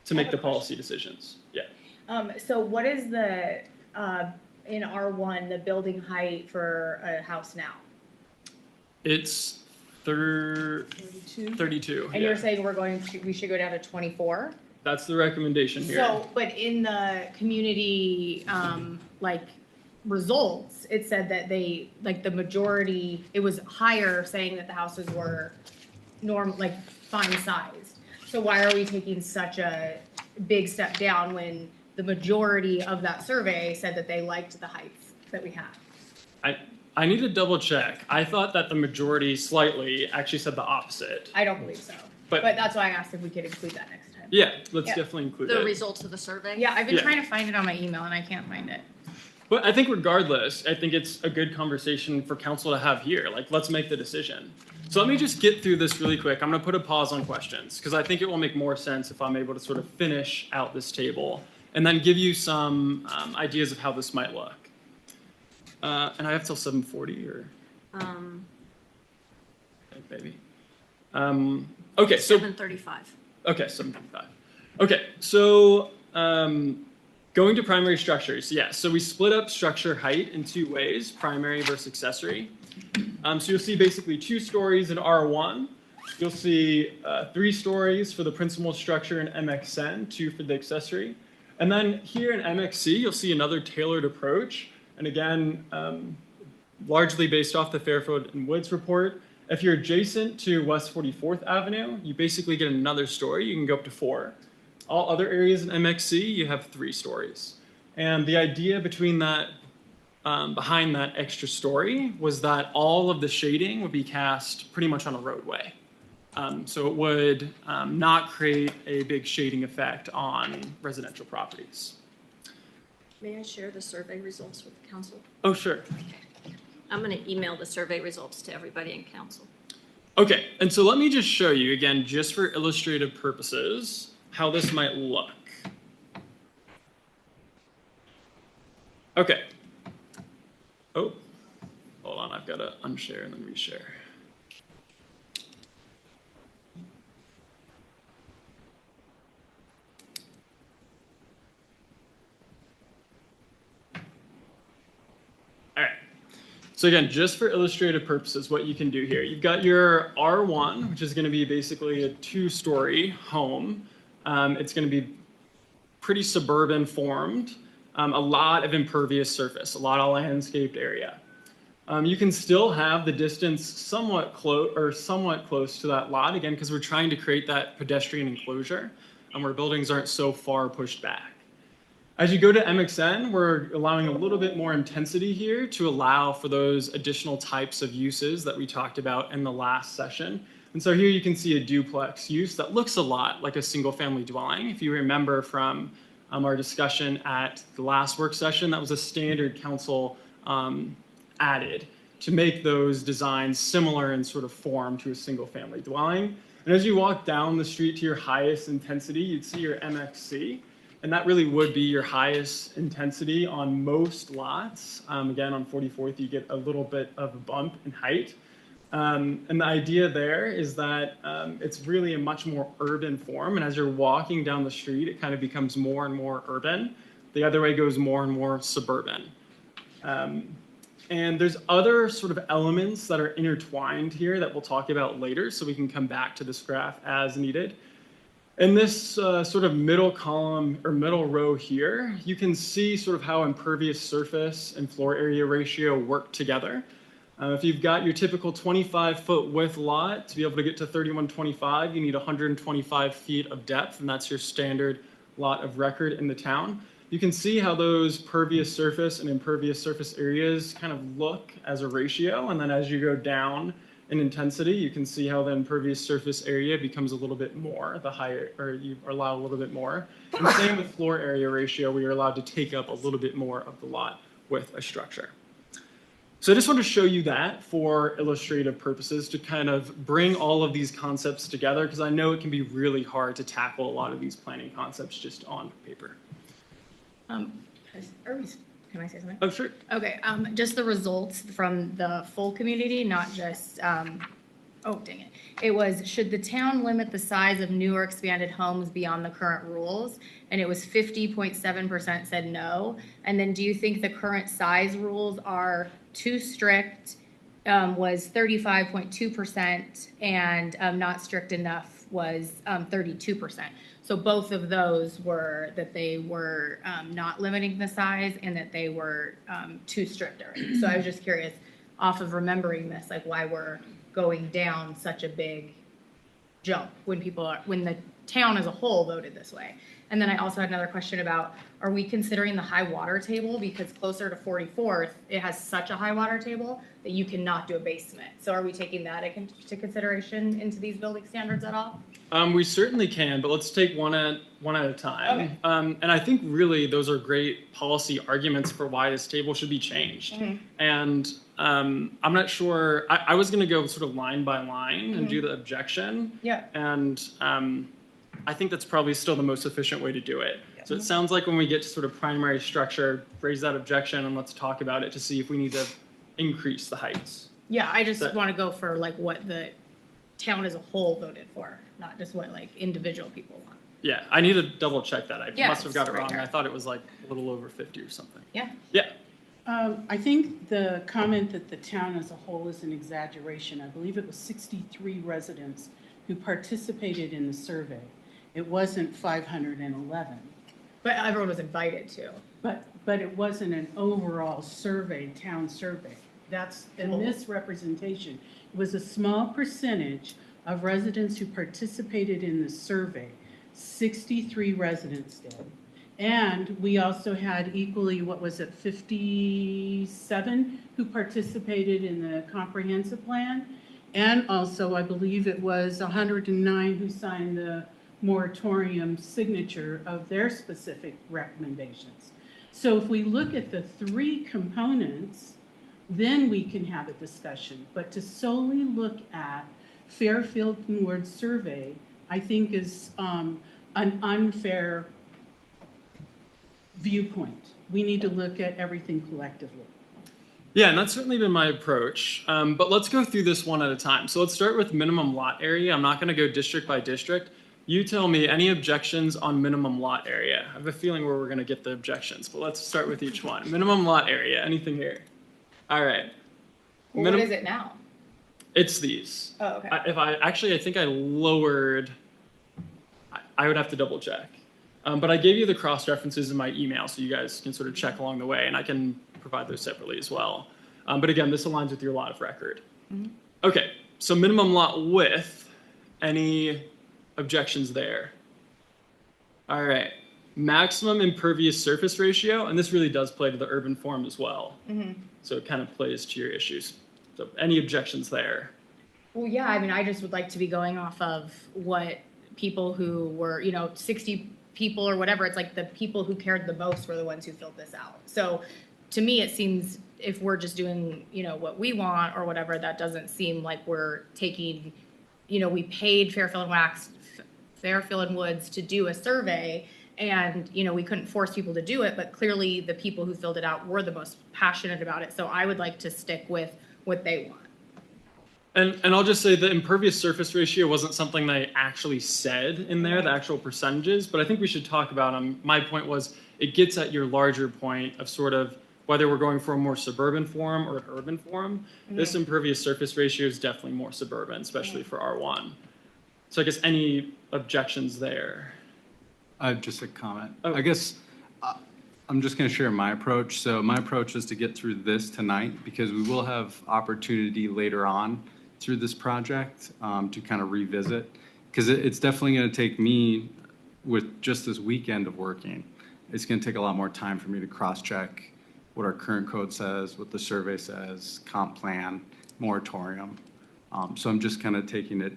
to make the policy decisions. Yeah. So what is the, in R1, the building height for a house now? It's 32. And yeah. you're saying we should go down to 24? That's the recommendation here. So, but in the community, results, it said that the majority, it was higher, saying that the houses were fine sized. So why are we taking such a big step down when the majority of that survey said that they liked the heights that we had? I need to double check. I thought that the majority slightly actually said the opposite. I don't believe so. But- But that's why I asked if we could include that next time. Yeah, let's Yeah. definitely include The it. results of the survey? Yeah, I've been Yeah. trying to find it on my email and I can't find it. But I think regardless, I think it's a good conversation for council to have here. Let's make the decision. So let me just get through this really quick. I'm going to put a pause on questions because I think it will make more sense if I'm able to sort of finish out this table and then give you some ideas of how this might look. And I have till 7:40 or maybe. Okay, so 7:35. Okay, 7:35. Okay, so going to primary structures, yeah. So we split up structure height in two ways, primary versus accessory. So you'll see basically 2 stories in R1. You'll see 3 stories for the principal structure in MXN, 2 for the accessory. And then here in MXC, you'll see another tailored approach. And again, largely based off the Fairfield and Woods report. If you're adjacent to West 44th Avenue, you basically get another story. You can go up to 4. All other areas in MXC, you have 3 stories. And the idea between that, behind that extra story was that all of the shading would be cast pretty much on a roadway. So it would not create a big shading effect on residential properties. May I share the survey results with the council? Oh, sure. I'm going to email the survey results to everybody in council. Okay, and so let me just show you again, just for illustrative purposes, how this might look. Okay. Oh, hold on, I've got to unshare and then reshare. All right. So again, just for illustrative purposes, what you can do here, you've got your R1, which is going to be basically a 2-story home. It's going to be pretty suburban formed, a lot of impervious surface, a lot of landscaped area. You can still have the distance somewhat close to that lot, again, because we're trying to create that pedestrian enclosure where buildings aren't so far pushed back. As you go to MXN, we're allowing a little bit more intensity here to allow for those additional types of uses that we talked about in the last session. And so here you can see a duplex use that looks a lot like a single-family dwelling. If you remember from our discussion at the last work session, that was a standard council added to make those designs similar in sort of form to a single-family dwelling. And as you walk down the street to your highest intensity, you'd see your MXC. And that really would be your highest intensity on most lots. Again, on 44th, you get a little bit of a bump in height. And the idea there is that it's really a much more urban form. And as you're walking down the street, it kind of becomes more and more urban. The other way goes more and more suburban. And there's other sort of elements that are intertwined here that we'll talk about later, so we can come back to this graph as needed. In this sort of middle column or middle row here, you can see sort of how impervious surface and floor area ratio work together. If you've got your typical 25-foot width lot, to be able to get to 3125, you need 125 feet of depth, and that's your standard lot of record in the town. You can see how those pervious surface and impervious surface areas kind of look as a ratio, and then as you go down in intensity, you can see how the impervious surface area becomes a little bit more, the higher, or you allow a little bit more. And same with floor area ratio, we are allowed to take up a little bit more of the lot with a structure. So I just want to show you that for illustrative purposes to kind of bring all of these concepts together, because I know it can be really hard to tackle a lot of these planning concepts just on paper. Can I say something? Oh, sure. Okay, just the results from the full community, not just, oh, dang it. It was, should the town limit the size of new or expanded homes beyond the current rules? And it was 50.7% said no. And then do you think the current size rules are too strict, was 35.2%, and not strict enough was 32%. So both of those were that they were not limiting the size and that they were too strict already. So I was just curious, off of remembering this, like why we're going down such a big jump when the town as a whole voted this way. And then I also had another question about, are we considering the high water table? Because closer to 44th, it has such a high water table that you cannot do a basement. So are we taking that into consideration into these building standards at all? We certainly can, but let's take one at a time. Okay. And I think really those are great policy arguments for why this table should be changed. Mm-hmm. And I'm not sure, I was going to go sort of line by line and do the objection. Yeah. And I think that's probably still the most efficient way to do it. So it sounds like when we get to sort of primary structure, raise that objection and let's talk about it to see if we need to increase the heights. Yeah, I just That- want to go for like what the town as a whole voted for, not just what like individual people want. Yeah, I need to double check that. I Yeah, must have got it it's right wrong. here. I thought it was like a little over 50 or something. Yeah. Yeah. I think the comment that the town as a whole is an exaggeration. I believe it was 63 residents who participated in the survey. It wasn't 511. But everyone was invited to. But it wasn't an overall survey, town survey. That's a misrepresentation. It was a small percentage of residents who participated in the survey. 63 residents did. And we also had equally, 57 who participated in the comprehensive plan. And also, I believe it was 109 who signed the moratorium signature of their specific recommendations. So if we look at the three components, then we can have a discussion. But to solely look at Fairfield and Woods survey, I think is an unfair viewpoint. We need to look at everything collectively. Yeah, and that's certainly been my approach. But let's go through this one at a time. So let's start with minimum lot area. I'm not going to go district by district. You tell me any objections on minimum lot area. I have a feeling where we're going to get the objections, but let's start with each one. Minimum lot area, anything here? All right. Well, what is it now? It's these. Oh, okay. I think I lowered, I would have to double check. But I gave you the cross references in my email so you guys can sort of check along the way, and I can provide those separately as well. But again, this aligns with your lot of record. Mm-hmm. Okay, so minimum lot width, any objections there? All right, maximum impervious surface ratio, and this really does play to the urban form as well. Mm-hmm. So it kind of plays to your issues. So any objections there? Well, yeah, I mean, I just would like to be going off of what people who were, 60 people or whatever, it's like the people who cared the most were the ones who filled this out. So to me, it seems if we're just doing, what we want or whatever, that doesn't seem like we're taking, we paid Fairfield and Woods to do a survey and, we couldn't force people to do it, but clearly the people who filled it out were the most passionate about it. So I would like to stick with what they want. And I'll just say the impervious surface ratio wasn't something they actually said in there, the actual percentages, but I think we should talk about them. My point was it gets at your larger point of sort of whether we're going for a more suburban form or an urban form. This impervious surface ratio is definitely more suburban, especially for R1. So I guess any objections there? I have just a comment. Oh. I guess I'm just going to share my approach. So my approach is to get through this tonight because we will have opportunity later on through this project to kind of revisit. Because it's definitely going to take me, with just this weekend of working, it's going to take a lot more time for me to cross-check what our current code says, what the survey says, comp plan, moratorium. So I'm just kind of taking it,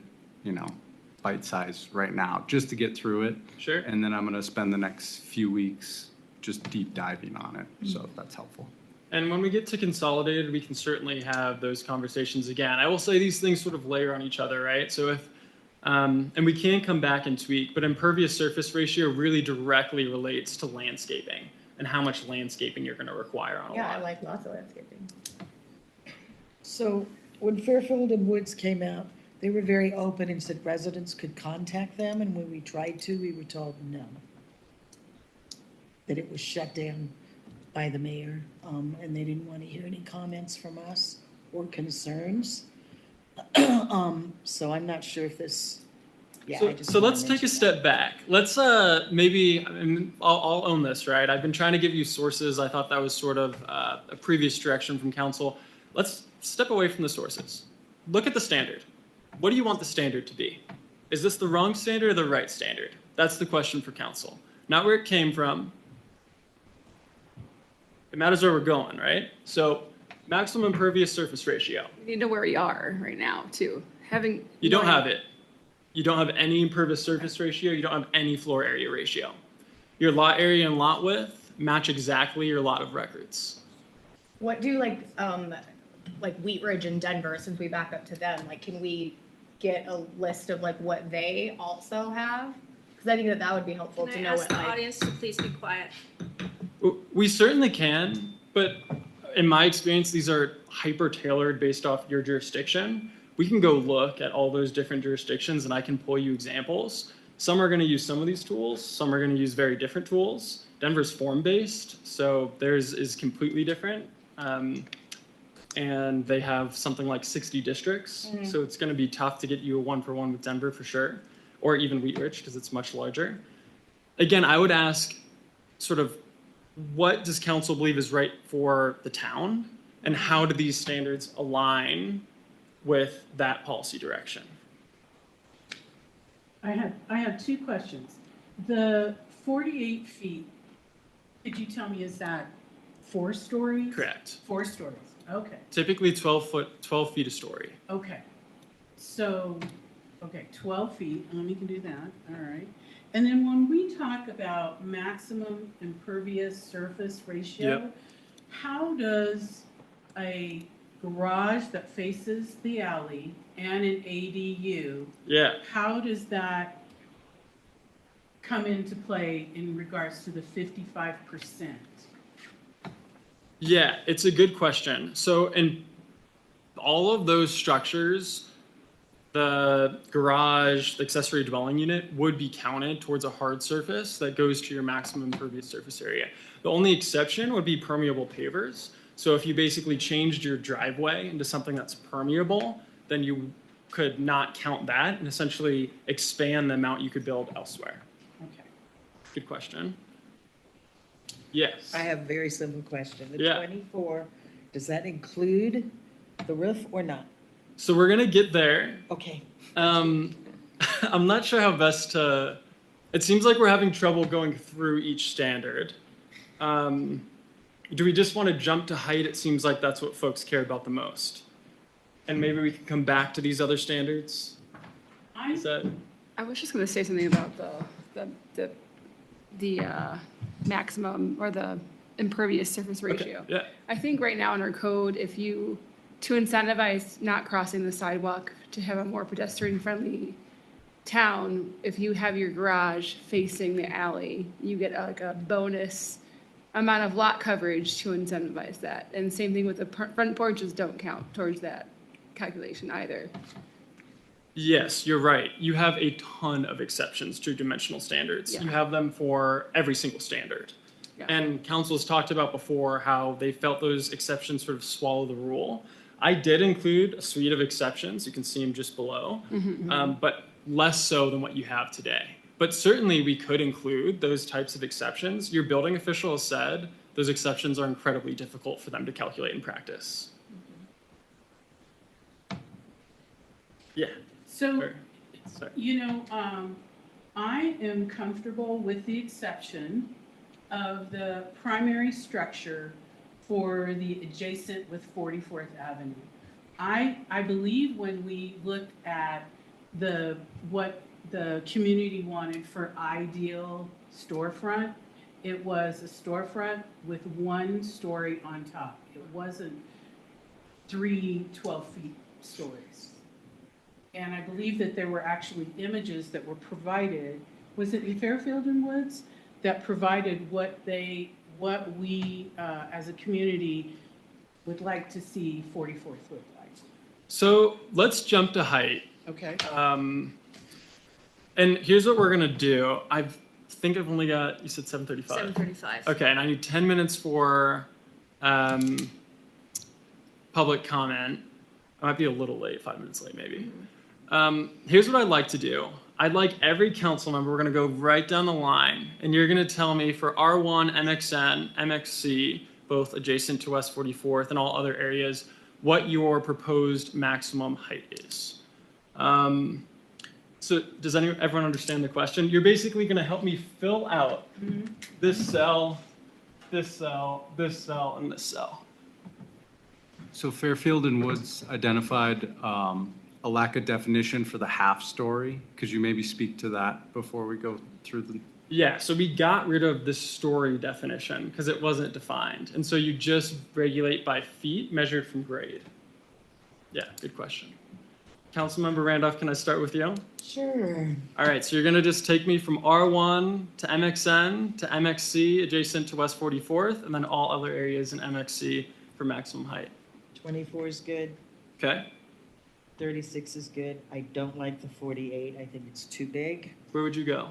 bite size right now, just to get through it. Sure. And then I'm going to spend the next few weeks just deep diving on it. So if that's helpful. And when we get to consolidated, we can certainly have those conversations again. I will say these things sort of layer on each other, right? So if, and we can come back and tweak, but impervious surface ratio really directly relates to landscaping and how much landscaping you're going to require on a Yeah, I lot. like lots of landscaping. So when Fairfield and Woods came out, they were very open and said residents could contact them, and when we tried to, we were told no. That it was shut down by the mayor, and they didn't want to hear any comments from us or concerns. So I'm not sure if this, yeah. I just So wanna let's take a mention step back. Let's maybe, I'll own this, right? I've been trying to give you sources. I thought that was sort of a previous direction from council. Let's step away from the sources. Look at the standard. What do you want the standard to be? Is this the wrong standard or the right standard? That's the question for council. Not where it came from. It matters where we're going, right? So maximum impervious surface ratio. We need to know where we are right now, too. You don't have it. You don't have any impervious surface ratio. You don't have any floor area ratio. Your lot area and lot width match exactly your lot of records. What do like Wheat Ridge and Denver, since we back up to them, like, can we get a list of like what they also have? Because I think that would be helpful Can to I know ask what the like. audience to please be quiet? We certainly can, but in my experience, these are hyper tailored based off your jurisdiction. We can go look at all those different jurisdictions and I can pull you examples. Some are going to use some of these tools. Some are going to use very different tools. Denver's form-based, so theirs is completely different. And they have something like 60 districts. So it's going to be tough to get you a one-for-one with Denver for sure, or even Wheat Ridge because it's much larger. Again, I would ask sort of what does council believe is right for the town and how do these standards align with that policy direction? I have two questions. The 48 feet, could you tell me, is that 4 stories? Correct. 4 stories, okay, Typically 12 feet a story. okay. So, 12 feet, we can do that, all right. And then when we talk about maximum impervious surface ratio, Yep. how does a garage that faces the alley and an ADU, Yeah. how does that come into play in regards to the 55%? Yeah, it's a good question. So in all of those structures, the garage, the accessory dwelling unit would be counted towards a hard surface that goes to your maximum impervious surface area. The only exception would be permeable pavers. So if you basically changed your driveway into something that's permeable, then you could not count that and essentially expand the amount you could build elsewhere. Okay. Good question. Yes. I have a very simple question. The Yeah. 24, does that include the roof or not? So we're gonna get there. Okay. I'm not sure how best to. It seems like we're having trouble going through each standard. Do we just want to jump to height? It seems like that's what folks care about the most. And maybe we can come back to these other standards. Is that? I was just going to say something about the maximum or the impervious surface ratio. Okay, yeah. I think right now in our code, to incentivize not crossing the sidewalk, to have a more pedestrian-friendly town, if you have your garage facing the alley, you get like a bonus amount of lot coverage to incentivize that. And same thing with the front porches don't count towards that calculation either. Yes, you're right. You have a ton of exceptions to dimensional standards. Yeah. You have them for every single standard. Yeah. And council has talked about before how they felt those exceptions sort of swallow the rule. I did include a suite of exceptions. You can see them just below. But less so than what you have today. But certainly we could include those types of exceptions. Your building official has said those exceptions are incredibly difficult for them to calculate in practice. Yeah. So, Or- sorry. I am comfortable with the exception of the primary structure for the adjacent with 44th Avenue. I believe when we looked at what the community wanted for ideal storefront, it was a storefront with 1 story on top. It wasn't 3 12-feet stories. And I believe that there were actually images that were provided, was it in Fairfield and Woods, that provided what we as a community would like to see 44th look like. So let's jump to height. Okay. And here's what we're gonna do. I think I've only got, you said 7:35. 7:35. Okay, and I need 10 minutes for public comment. I might be a little late, 5 minutes late maybe. Here's what I'd like to do. I'd like every council member, we're gonna go right down the line, and you're gonna tell me for R1, MXN, MXC, both adjacent to West 44th and all other areas, what your proposed maximum height is. So does everyone understand the question? You're basically gonna help me fill out this cell, this cell, this cell, and this cell. So Fairfield and Woods identified a lack of definition for the half story. Could you maybe speak to that before we go through the? Yeah, so we got rid of the story definition because it wasn't defined. And so you just regulate by feet measured from grade. Yeah, good question. Councilmember Randolph, can I start with you? Sure. All right, so you're gonna just take me from R1 to MXN to MXC adjacent to West 44th, and then all other areas in MXC for maximum height. 24 is good, Okay, 36 is good. I don't like the 48. I think it's too big. where would you go?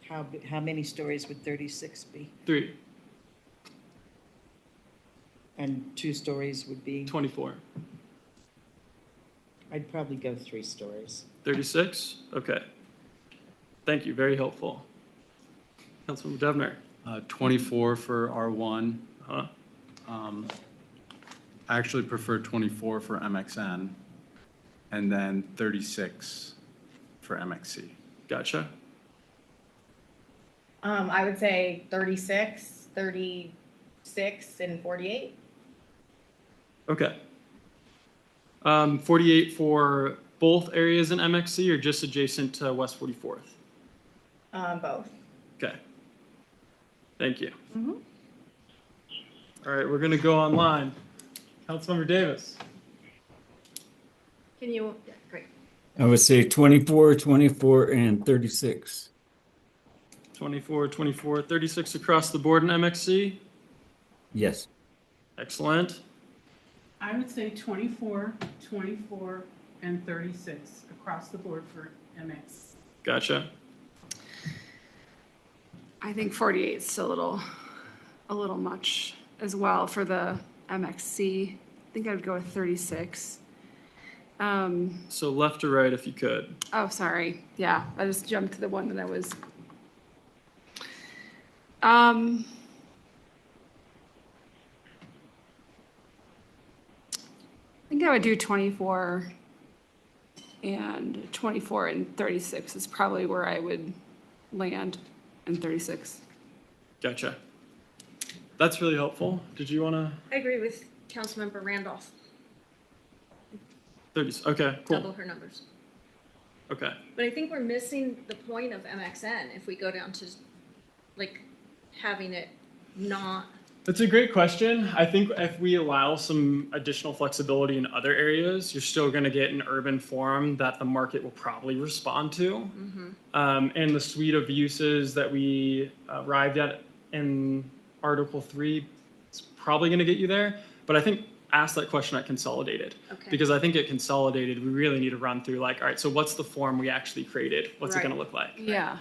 How many stories would 36 be? 3, And 2 stories would be? 24, I'd probably go 3 stories. 36, okay. Thank you, very helpful. Councilmember Devner. 24 for R1. Huh? I actually prefer 24 for MXN, and then 36 for MXC. Gotcha. I would say 36, 36, and 48. Okay. 48 for both areas in MXC or just adjacent to West 44th? Both. Okay. Thank you. All right, we're going to go online. Councilmember Davis. Can you, yeah, great. I would say 24, 24, and 36. 24, 24, 36 across the board in MXC. Yes. Excellent. I would say 24, 24, and 36 across the board for MX. Gotcha. I think 48 is still a little much as well for the MXC. I think I would go with 36. So left or right if you could. Oh, sorry. Yeah, I just jumped to the one that I was. I think I would do 24 and 24 and 36 is probably where I would land in 36. Gotcha. That's really helpful. Did you want to? I agree with Councilmember Randolph. 30. Okay, cool. Double her numbers. Okay. But I think we're missing the point of MXN if we go down to like having it not. That's a great question. I think if we allow some additional flexibility in other areas, you're still going to get an urban form that the market will probably respond to. And the suite of uses that we arrived at in Article 3 is probably going to get you there. But I think ask that question at Consolidated. Okay. Because I think at Consolidated, we really need to run through like, all right, so what's the form we actually created? What's it going to look like? Yeah.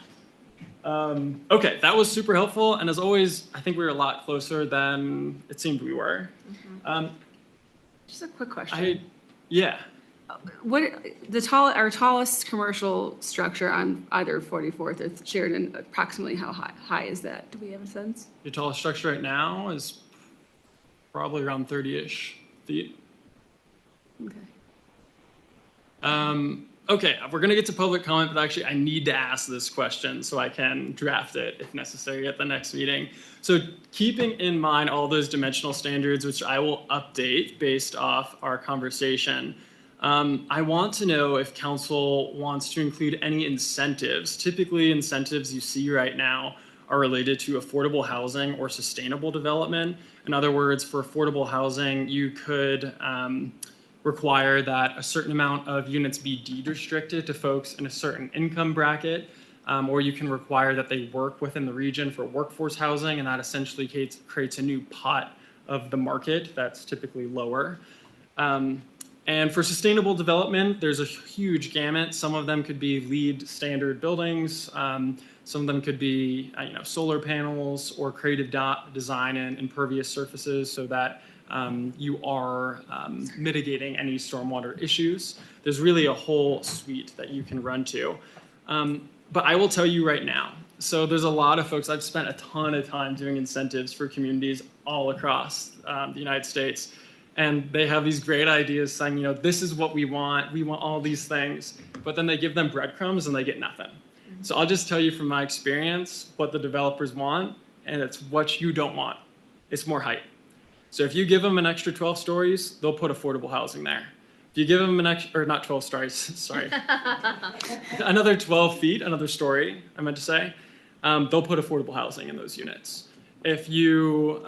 Okay, that was super helpful. And as always, I think we were a lot closer than it seemed we were. Just a quick question. Yeah. our tallest commercial structure on either 44th or Sheridan, approximately how high is that? Do we have a sense? Your tallest structure right now is probably around 30-ish feet. Okay. Okay, we're gonna get to public comment, but actually I need to ask this question so I can draft it if necessary at the next meeting. So keeping in mind all those dimensional standards, which I will update based off our conversation, I want to know if council wants to include any incentives. Typically, incentives you see right now are related to affordable housing or sustainable development. In other words, for affordable housing, you could require that a certain amount of units be deed restricted to folks in a certain income bracket, or you can require that they work within the region for workforce housing, and that essentially creates a new pot of the market that's typically lower. And for sustainable development, there's a huge gamut. Some of them could be LEED standard buildings. Some of them could be solar panels or creative design and impervious surfaces so that you are mitigating any stormwater issues. There's really a whole suite that you can run to. But I will tell you right now, so there's a lot of folks, I've spent a ton of time doing incentives for communities all across the United States. And they have these great ideas saying, this is what we want all these things, but then they give them breadcrumbs and they get nothing. So I'll just tell you from my experience what the developers want, and it's what you don't want. It's more height. So if you give them an extra 12 stories, they'll put affordable housing there. If you give them an extra, or not 12 stories, sorry. Another 12 feet, another story, I meant to say, they'll put affordable housing in those units. If you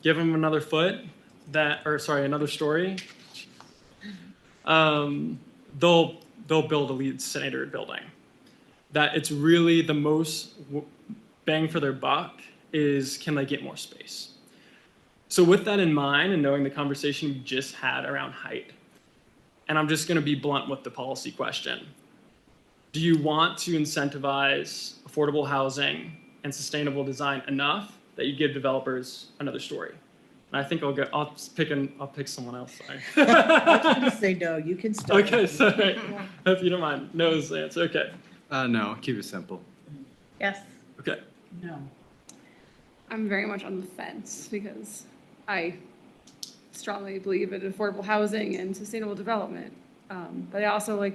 give them another foot, another story, they'll build a LEED standard building. That it's really the most bang for their buck is, can they get more space? So with that in mind and knowing the conversation we just had around height, and I'm just gonna be blunt with the policy question. Do you want to incentivize affordable housing and sustainable design enough that you give developers another story? And I think I'll pick someone else, sorry. I tend to say no, you can start. Okay, sorry, if you don't mind, no is the answer, okay. No, keep it simple. Yes. Okay. No. I'm very much on the fence because I strongly believe in affordable housing and sustainable development. But I also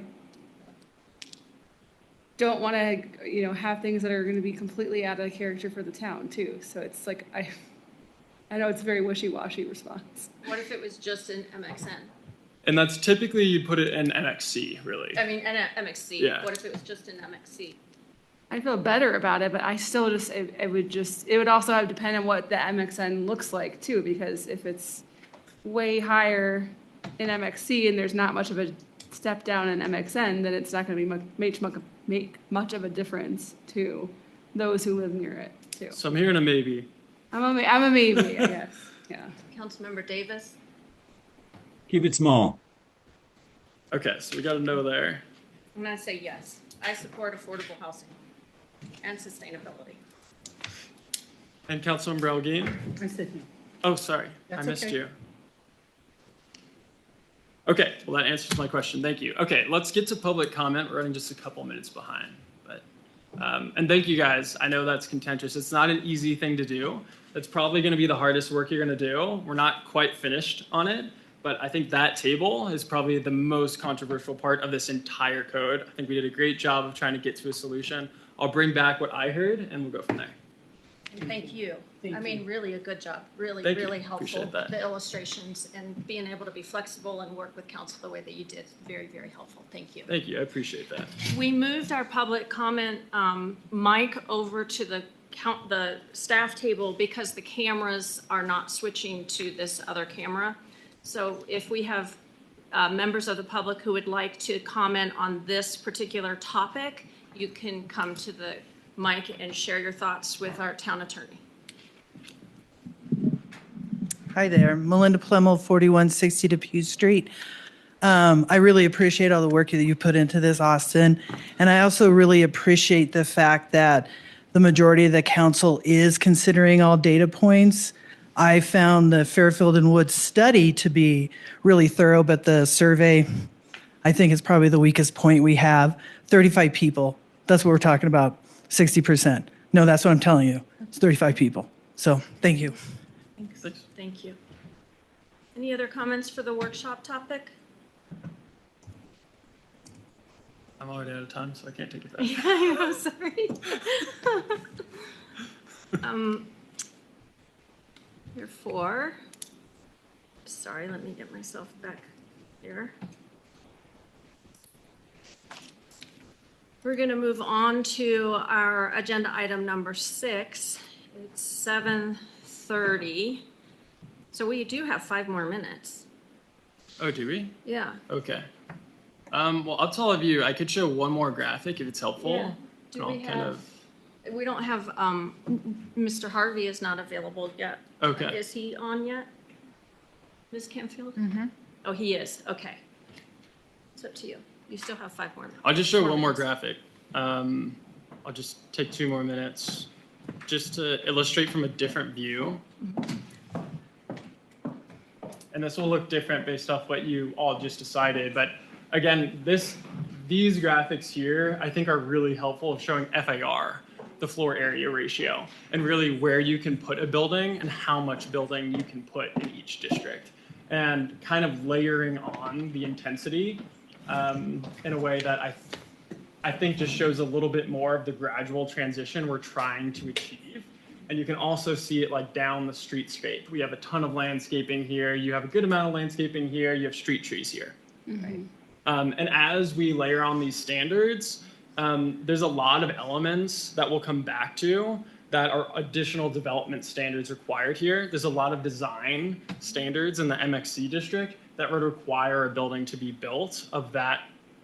don't want to, have things that are going to be completely out of character for the town too. So it's I know it's a very wishy-washy response. What if it was just in MXN? And that's typically you'd put it in MXC, really. I mean, MXC. Yeah. What if it was just in MXC? I feel better about it, but I still it would also depend on what the MXN looks like too, because if it's way higher in MXC and there's not much of a step down in MXN, then it's not going to be make much of a difference to those who live near it too. So I'm hearing a maybe. I'm a maybe, I guess. Yeah. Councilmember Davis? Keep it small. Okay, so we got a no there. I'm going to say yes. I support affordable housing and sustainability. And Councilmember Elgin? I said no. Oh, sorry, I That's missed okay. you. Okay, well, that answers my question. Thank you. Okay, let's get to public comment. We're running just a couple minutes behind. But and thank you guys. I know that's contentious. It's not an easy thing to do. It's probably going to be the hardest work you're going to do. We're not quite finished on it, but I think that table is probably the most controversial part of this entire code. I think we did a great job of trying to get to a solution. I'll bring back what I heard, and we'll go from there. Thank you. Thank I mean, really a good job. Really, Thank you. really helpful. Appreciate that. The illustrations and being able to be flexible and work with council the way that you did. Very, very helpful. Thank you. Thank you. I appreciate that. We moved our public comment mic over to the staff table because the cameras are not switching to this other camera. So if we have members of the public who would like to comment on this particular topic, you can come to the mic and share your thoughts with our town attorney. Hi there, Melinda Plemmel, 4160 Depew Street. I really appreciate all the work that you put into this, Austin. And I also really appreciate the fact that the majority of the council is considering all data points. I found the Fairfield and Woods study to be really thorough, but the survey, I think it's probably the weakest point we have. 35 people. That's what we're talking about. 60%. No, that's what I'm telling you. It's 35 people. So thank you. Thanks. Thank you. Any other comments for the workshop topic? I'm already out of time, so I can't take it back. I'm sorry. Here for, sorry, let me get myself back here. We're going to move on to our agenda item number 6. It's 7:30. So we do have 5 more minutes. Oh, do we? Yeah. Okay. Well, up to all of you, I could show one more graphic if it's helpful. Yeah. Do And we I'll kind have, we don't have, Mr. Harvey is not available yet. Okay. Is he on yet? Ms. Campfield? Oh, he is. Okay. It's up to you. You still have 5 more minutes. I'll just show 4 one more minutes. graphic. I'll just take 2 more minutes just to illustrate from a different view. And this will look different based off what you all just decided. But again, these graphics here, I think are really helpful of showing FAR, the floor area ratio, and really where you can put a building and how much building you can put in each district. And kind of layering on the intensity in a way that I think just shows a little bit more of the gradual transition we're trying to achieve. And you can also see it like down the streetscape. We have a ton of landscaping here. You have a good amount of landscaping here. You have street trees here. And as we layer on these standards, there's a lot of elements that we'll come back to that are additional development standards required here. There's a lot of design standards in the MXC district that would require a building to be built of that,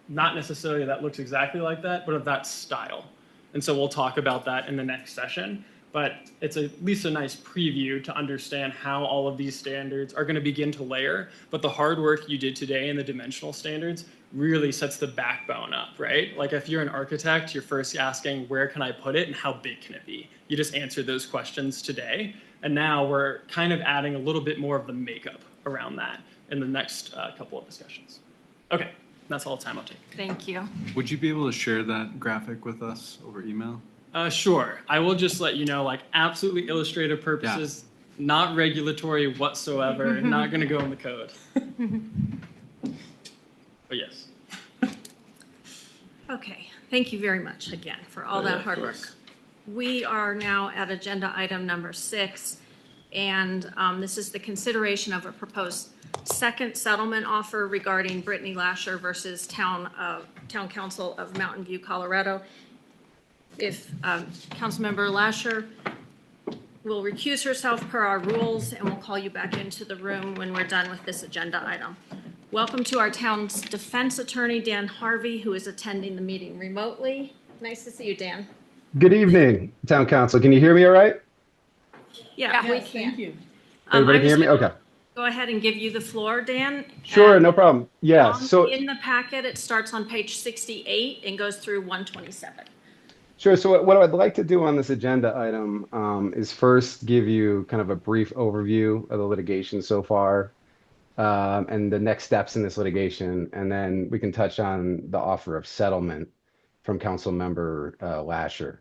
not necessarily that looks exactly like that, but of that style. And so we'll talk about that in the next session. But it's at least a nice preview to understand how all of these standards are going to begin to layer. But the hard work you did today in the dimensional standards really sets the backbone up, right? Like if you're an architect, you're first asking, where can I put it and how big can it be? You just answered those questions today. And now we're kind of adding a little bit more of the makeup around that in the next couple of discussions. Okay, that's all the time I'll take. Thank you. Would you be able to share that graphic with us over email? Sure. I will just let you know, like absolutely illustrative purposes, not regulatory whatsoever, not going to go in the code. But yes. Okay, thank you very much again for all Oh, yeah, that of hard work. course. We are now at agenda item number 6, and this is the consideration of a proposed second settlement offer regarding Brittany Loecher versus Town Council of Mountain View, Colorado. If Councilmember Loecher will recuse herself per our rules, and we'll call you back into the room when we're done with this agenda item. Welcome to our town's defense attorney, Dan Harvey, who is attending the meeting remotely. Nice to see you, Dan. Good evening, Town Council. Can you hear me all right? Yeah, we Yes, can. thank you. Everybody I'm can hear just me? gonna Okay. Go ahead and give you the floor, Dan. Sure, And no problem. Yeah, on- so in the packet, it starts on page 68 and goes through 127. sure. So what I'd like to do on this agenda item is first give you kind of a brief overview of the litigation so far and the next steps in this litigation, and then we can touch on the offer of settlement from Council Member Loecher.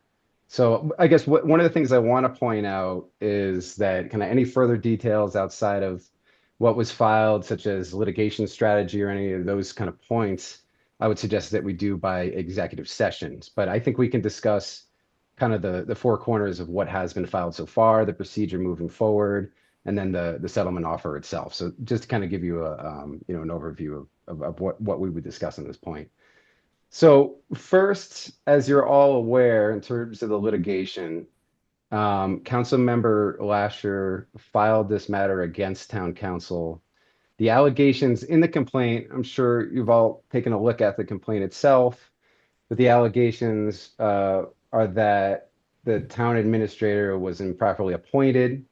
So I guess one of the things I want to point out is that kind of any further details outside of what was filed, such as litigation strategy or any of those kind of points, I would suggest that we do by executive sessions. But I think we can discuss kind of the 4 corners of what has been filed so far, the procedure moving forward, and then the settlement offer itself. So just to kind of give you a an overview of what we would discuss on this point. So first, as you're all aware, in terms of the litigation, Council Member Loecher filed this matter against Town Council. The allegations in the complaint, I'm sure you've all taken a look at the complaint itself, but the allegations are that the town administrator was improperly appointed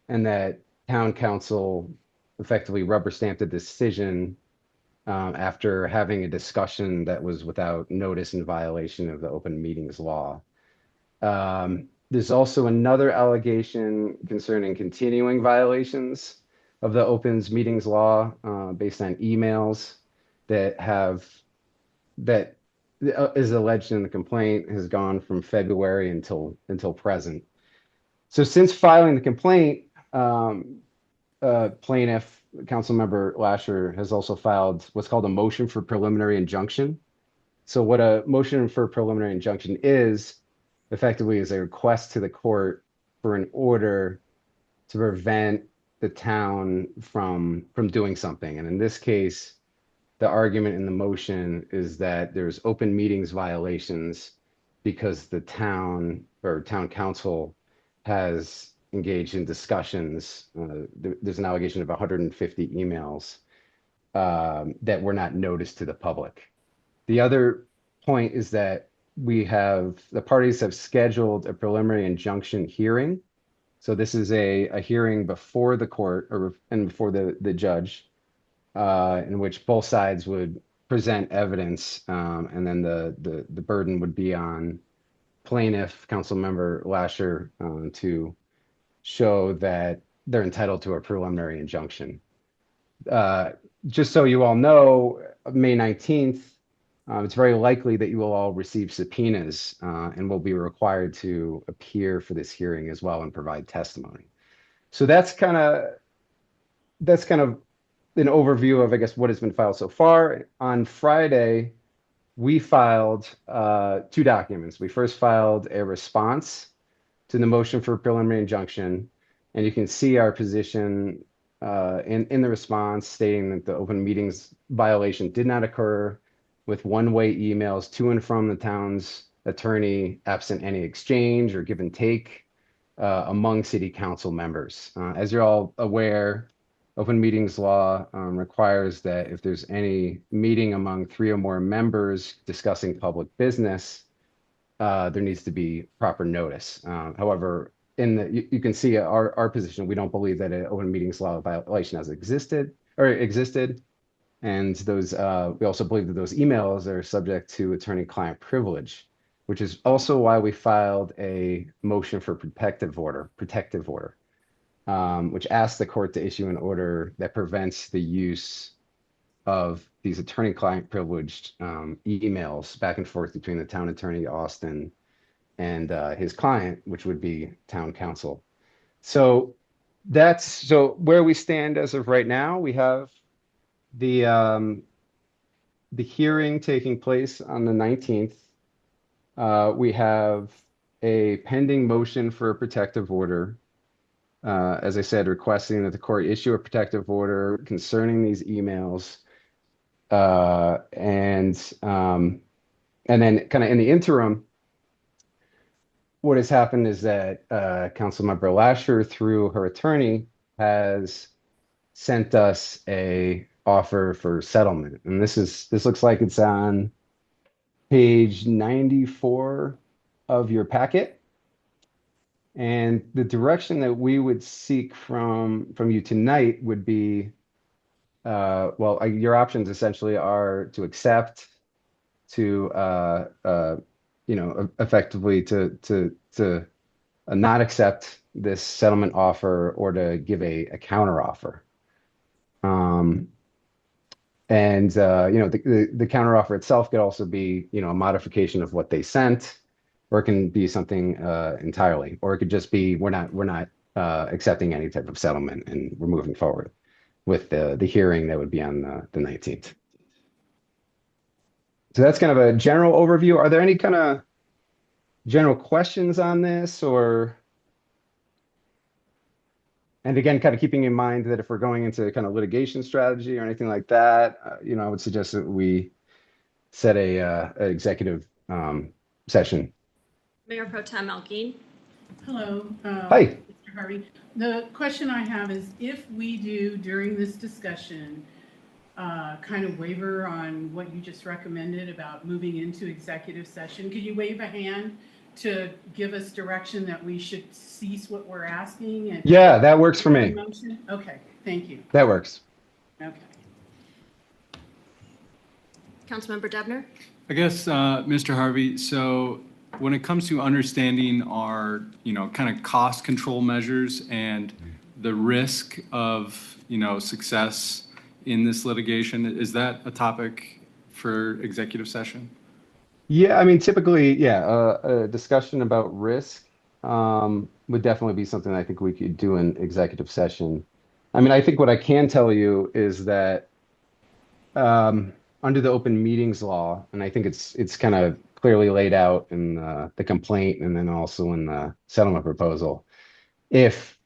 and that Town Council effectively rubber stamped a decision after having a discussion that was without notice in violation of the open meetings law. There's also another allegation concerning continuing violations of the open meetings law based on emails that is alleged in the complaint has gone from February until present. So since filing the complaint, plaintiff, Councilmember Loecher, has also filed what's called a motion for preliminary injunction. So what a motion for preliminary injunction is, effectively, is a request to the court for an order to prevent the town from doing something. And in this case, the argument in the motion is that there's open meetings violations because the town or town council has engaged in discussions. There's an allegation of 150 emails that were not noticed to the public. The other point is that the parties have scheduled a preliminary injunction hearing. So this is a hearing before the court and before the judge, in which both sides would present evidence, and then the burden would be on plaintiff, Councilmember Loecher, to show that they're entitled to a preliminary injunction. Just so you all know, May 19th, it's very likely that you will all receive subpoenas and will be required to appear for this hearing as well and provide testimony. So that's kind of an overview of, I guess, what has been filed so far. On Friday, we filed 2 documents. We first filed a response to the motion for preliminary injunction, and you can see our position in the response, stating that the open meetings violation did not occur with one-way emails to and from the town's attorney, absent any exchange or give and take among city council members. As you're all aware, open meetings law requires that if there's any meeting among 3 or more members discussing public business, there needs to be proper notice. However, you can see our position. We don't believe that an open meetings law violation has existed. And we also believe that those emails are subject to attorney-client privilege, which is also why we filed a motion for protective order, which asks the court to issue an order that prevents the use of these attorney-client privileged emails back and forth between the town attorney, Austin, and his client, which would be town council. So that's where we stand as of right now. We have the hearing taking place on the 19th. We have a pending motion for a protective order. As I said, requesting that the court issue a protective order concerning these emails. And then kind of in the interim, what has happened is that Councilmember Loecher, through her attorney, has sent us a offer for settlement. And this looks like it's on page 94 of your packet. And the direction that we would seek from you tonight would be, your options essentially are to accept, to effectively to not accept this settlement offer, or to give a counter offer. The counter offer itself could also be, a modification of what they sent, or it can be something entirely, or it could just be we're not accepting any type of settlement, and we're moving forward with the hearing that would be on the 19th. So that's kind of a general overview. Are there any kind of general questions on this, and again, kind of keeping in mind that if we're going into kind of litigation strategy or anything like that, I would suggest that we set an executive session. Mayor Pro Tem Elgin. Hello. Hi. Mr. Harvey. The question I have is, if we do during this discussion kind of waiver on what you just recommended about moving into executive session, could you wave a hand to give us direction that we should cease what we're asking? And yeah, that works for me. motion? Okay, thank you. That works. Okay. Councilmember Debner. I guess, Mr. Harvey, so when it comes to understanding our, kind of cost control measures and the risk of, success in this litigation. Is that a topic for executive session? Yeah, I mean, typically, yeah, a discussion about risk would definitely be something I think we could do in executive session. I mean, I think what I can tell you is that under the open meetings law, and I think it's kind of clearly laid out in the complaint and then also in the settlement proposal. If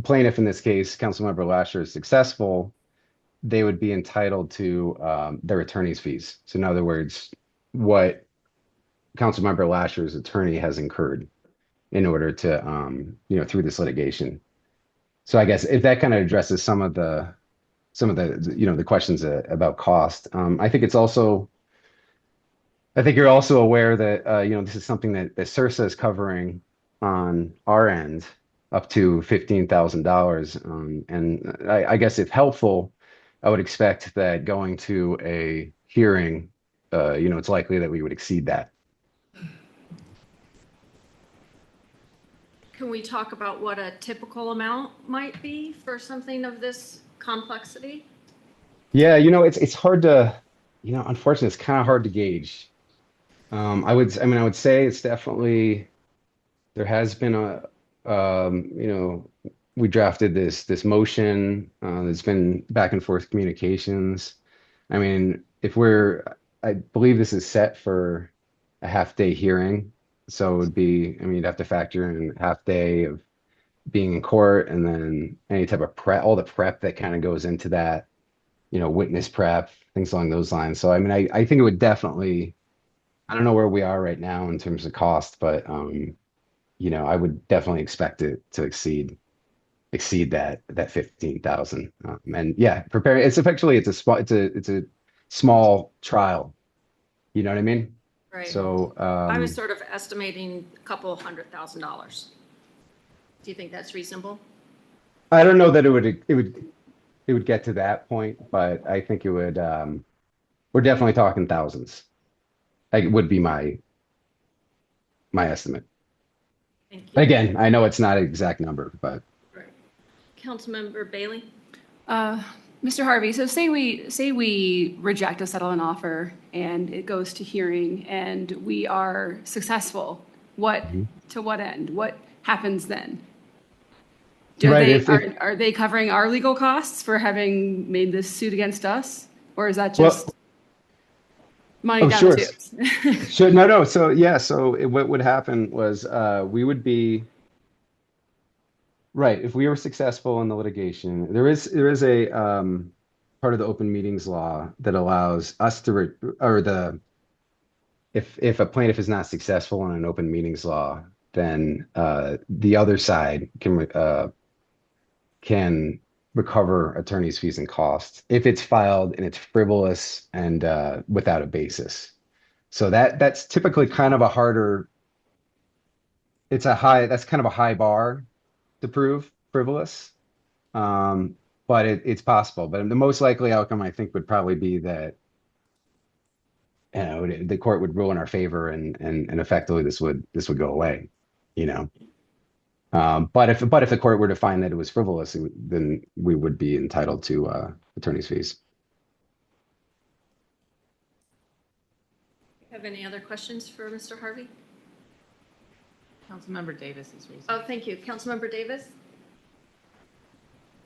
plaintiff in this case, Councilmember Lasher, is successful, they would be entitled to their attorney's fees. So in other words, what Councilmember Lasher's attorney has incurred in order to through this litigation. So I guess if that kind of addresses some of the the questions about cost. I think you're also aware that this is something that CIRSA is covering on our end up to $15,000. And I guess if helpful, I would expect that going to a hearing, it's likely that we would exceed that. Can we talk about what a typical amount might be for something of this complexity? Yeah, it's hard to, unfortunately, it's kind of hard to gauge. I would say it's definitely, there has been we drafted this motion. There's been back and forth communications. I mean, I believe this is set for a half-day hearing. So it would be, you'd have to factor in a half day of being in court and then any type of prep, all the prep that kind of goes into that, witness prep, things along those lines. So, I think it would definitely, I don't know where we are right now in terms of cost, but, I would definitely expect it to exceed that 15,000. And yeah, it's effectively, it's a small trial. You know what I mean? Right. So, I was sort of estimating a couple $100,000. Do you think that's reasonable? I don't know that it would get to that point, but I think it would, we're definitely talking thousands. Like, would be my estimate. Thank you. Again, I know it's not an exact number, but Right. Councilmember Bailey? Mr. Harvey, so say we reject a settlement offer and it goes to hearing and we are successful. To what end? What happens then? Are they covering our legal costs for having made this suit against us? Or is that just money down sure. the tubes? Sure. No. So yeah. What would happen was we would be right if we were successful in the litigation. There is a part of the open meetings law that allows us to if a plaintiff is not successful in an open meetings law, then the other side can recover attorney's fees and costs if it's filed and it's frivolous and without a basis. So that's typically kind of a harder. That's kind of a high bar to prove frivolous, but it's possible. But the most likely outcome, I think, would probably be that the court would rule in our favor and effectively this would go away. But if the court were to find that it was frivolous, then we would be entitled to attorney's fees. Have any other questions for Mr. Harvey? Councilmember Davis is raising. Oh, thank you. Councilmember Davis?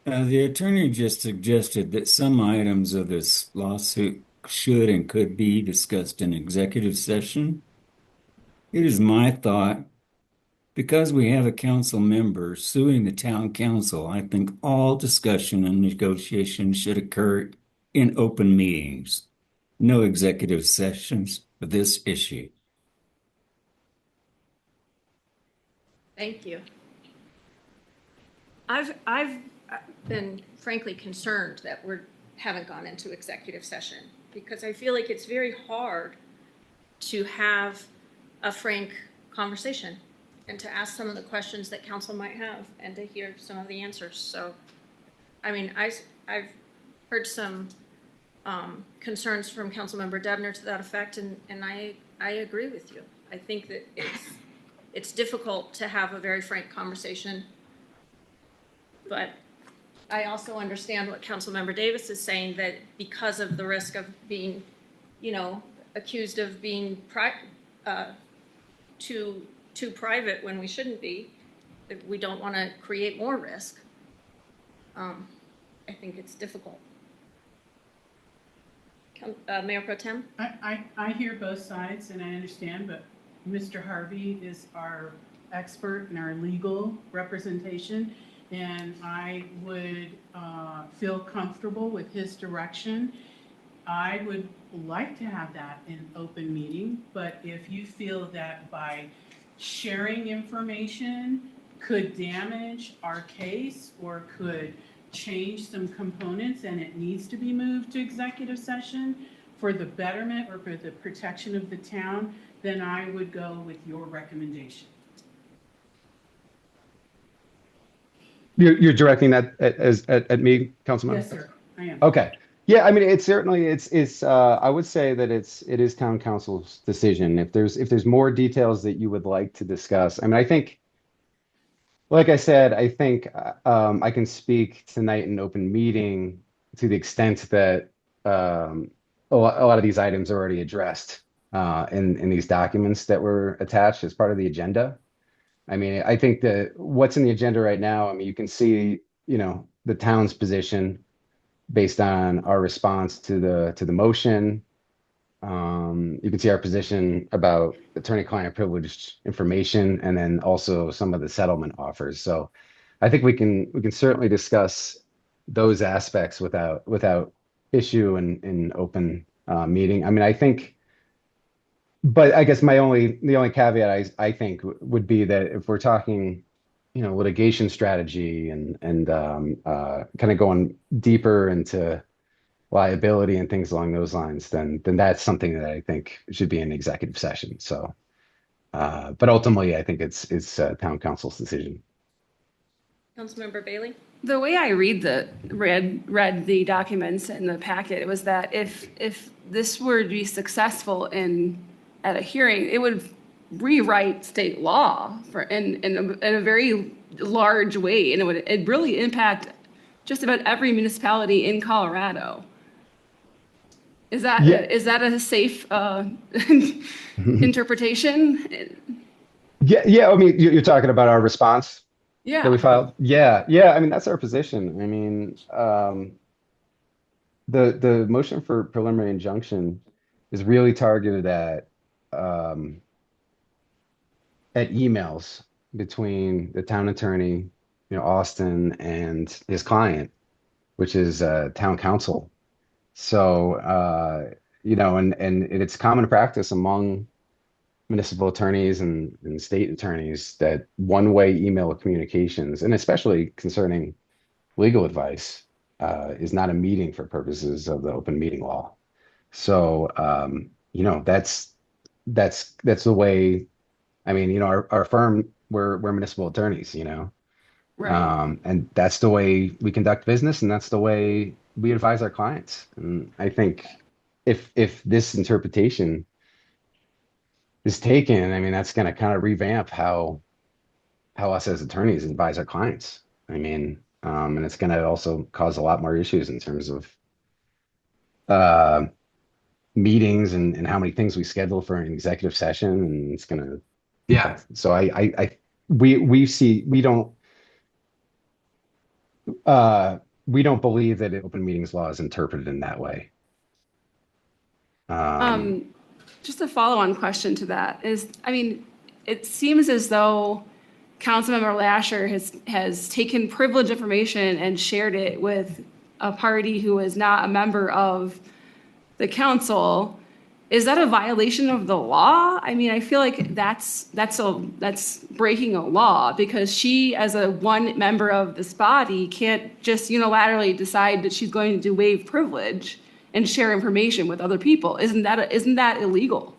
The attorney just suggested that some items of this lawsuit should and could be discussed in executive session. It is my thought, because we have a council member suing the town council, I think all discussion and negotiation should occur in open meetings, no executive sessions for this issue. Thank you. I've been frankly concerned that we haven't gone into executive session because I feel like it's very hard to have a frank conversation and to ask some of the questions that council might have and to hear some of the answers. So, I've heard some concerns from Councilmember Debner to that effect, and I agree with you. I think that it's difficult to have a very frank conversation, but I also understand what Councilmember Davis is saying, that because of the risk of being, accused of being too private when we shouldn't be, that we don't want to create more risk. I think it's difficult. Mayor Pro Tem? I hear both sides and I understand, but Mr. Harvey is our expert in our legal representation, and I would feel comfortable with his direction. I would like to have that in open meeting, but if you feel that by sharing information could damage our case or could change some components and it needs to be moved to executive session for the betterment or for the protection of the town, then I would go with your recommendation. You're directing that at me, Councilmember? Yes, sir, I am. Okay. Yeah, I mean, it's certainly, I would say that it is town council's decision. If there's more details that you would like to discuss, I mean, I think, like I said, I think I can speak tonight in open meeting to the extent that a lot of these items are already addressed in these documents that were attached as part of the agenda. I mean, I think that what's in the agenda right now, I mean, you can see, the town's position based on our response to the motion. You can see our position about attorney-client privileged information, and then also some of the settlement offers. So I think we can certainly discuss those aspects without issue in open meeting. I mean, I think, but I guess the only caveat I think would be that if we're talking, litigation strategy and kind of going deeper into liability and things along those lines, then that's something that I think should be an executive session. So, but ultimately, I think it's town council's decision. Councilmember Bailey? The way I read the documents in the packet, it was that if this were to be successful at a hearing, it would rewrite state law in a very large way, and it'd really impact just about every municipality in Colorado. Is that a safe interpretation? Yeah. I mean, you're talking about our response that we Yeah. filed. Yeah. I mean, that's our position. I mean, the motion for preliminary injunction is really targeted at emails between the town attorney, Austin, and his client, which is town council. So, and it's common practice among municipal attorneys and state attorneys that one-way email communications, and especially concerning legal advice, is not a meeting for purposes of the open meeting law. So, that's the way. I mean, our firm, we're municipal attorneys, Right. and that's the way we conduct business, and that's the way we advise our clients. And I think if this interpretation is taken, I mean, that's going to kind of revamp how us as attorneys advise our clients. I mean, and it's going to also cause a lot more issues in terms of meetings and how many things we schedule for an executive session, and it's going to, yeah. So we don't believe that open meetings law is interpreted in that way. Just a follow-on question to that is, I mean, it seems as though Councilmember Loecher has taken privileged information and shared it with a party who is not a member of the council. Is that a violation of the law? I mean, I feel like that's breaking a law, because she, as a one member of this body, can't just unilaterally decide that she's going to waive privilege and share information with other people. Isn't that illegal?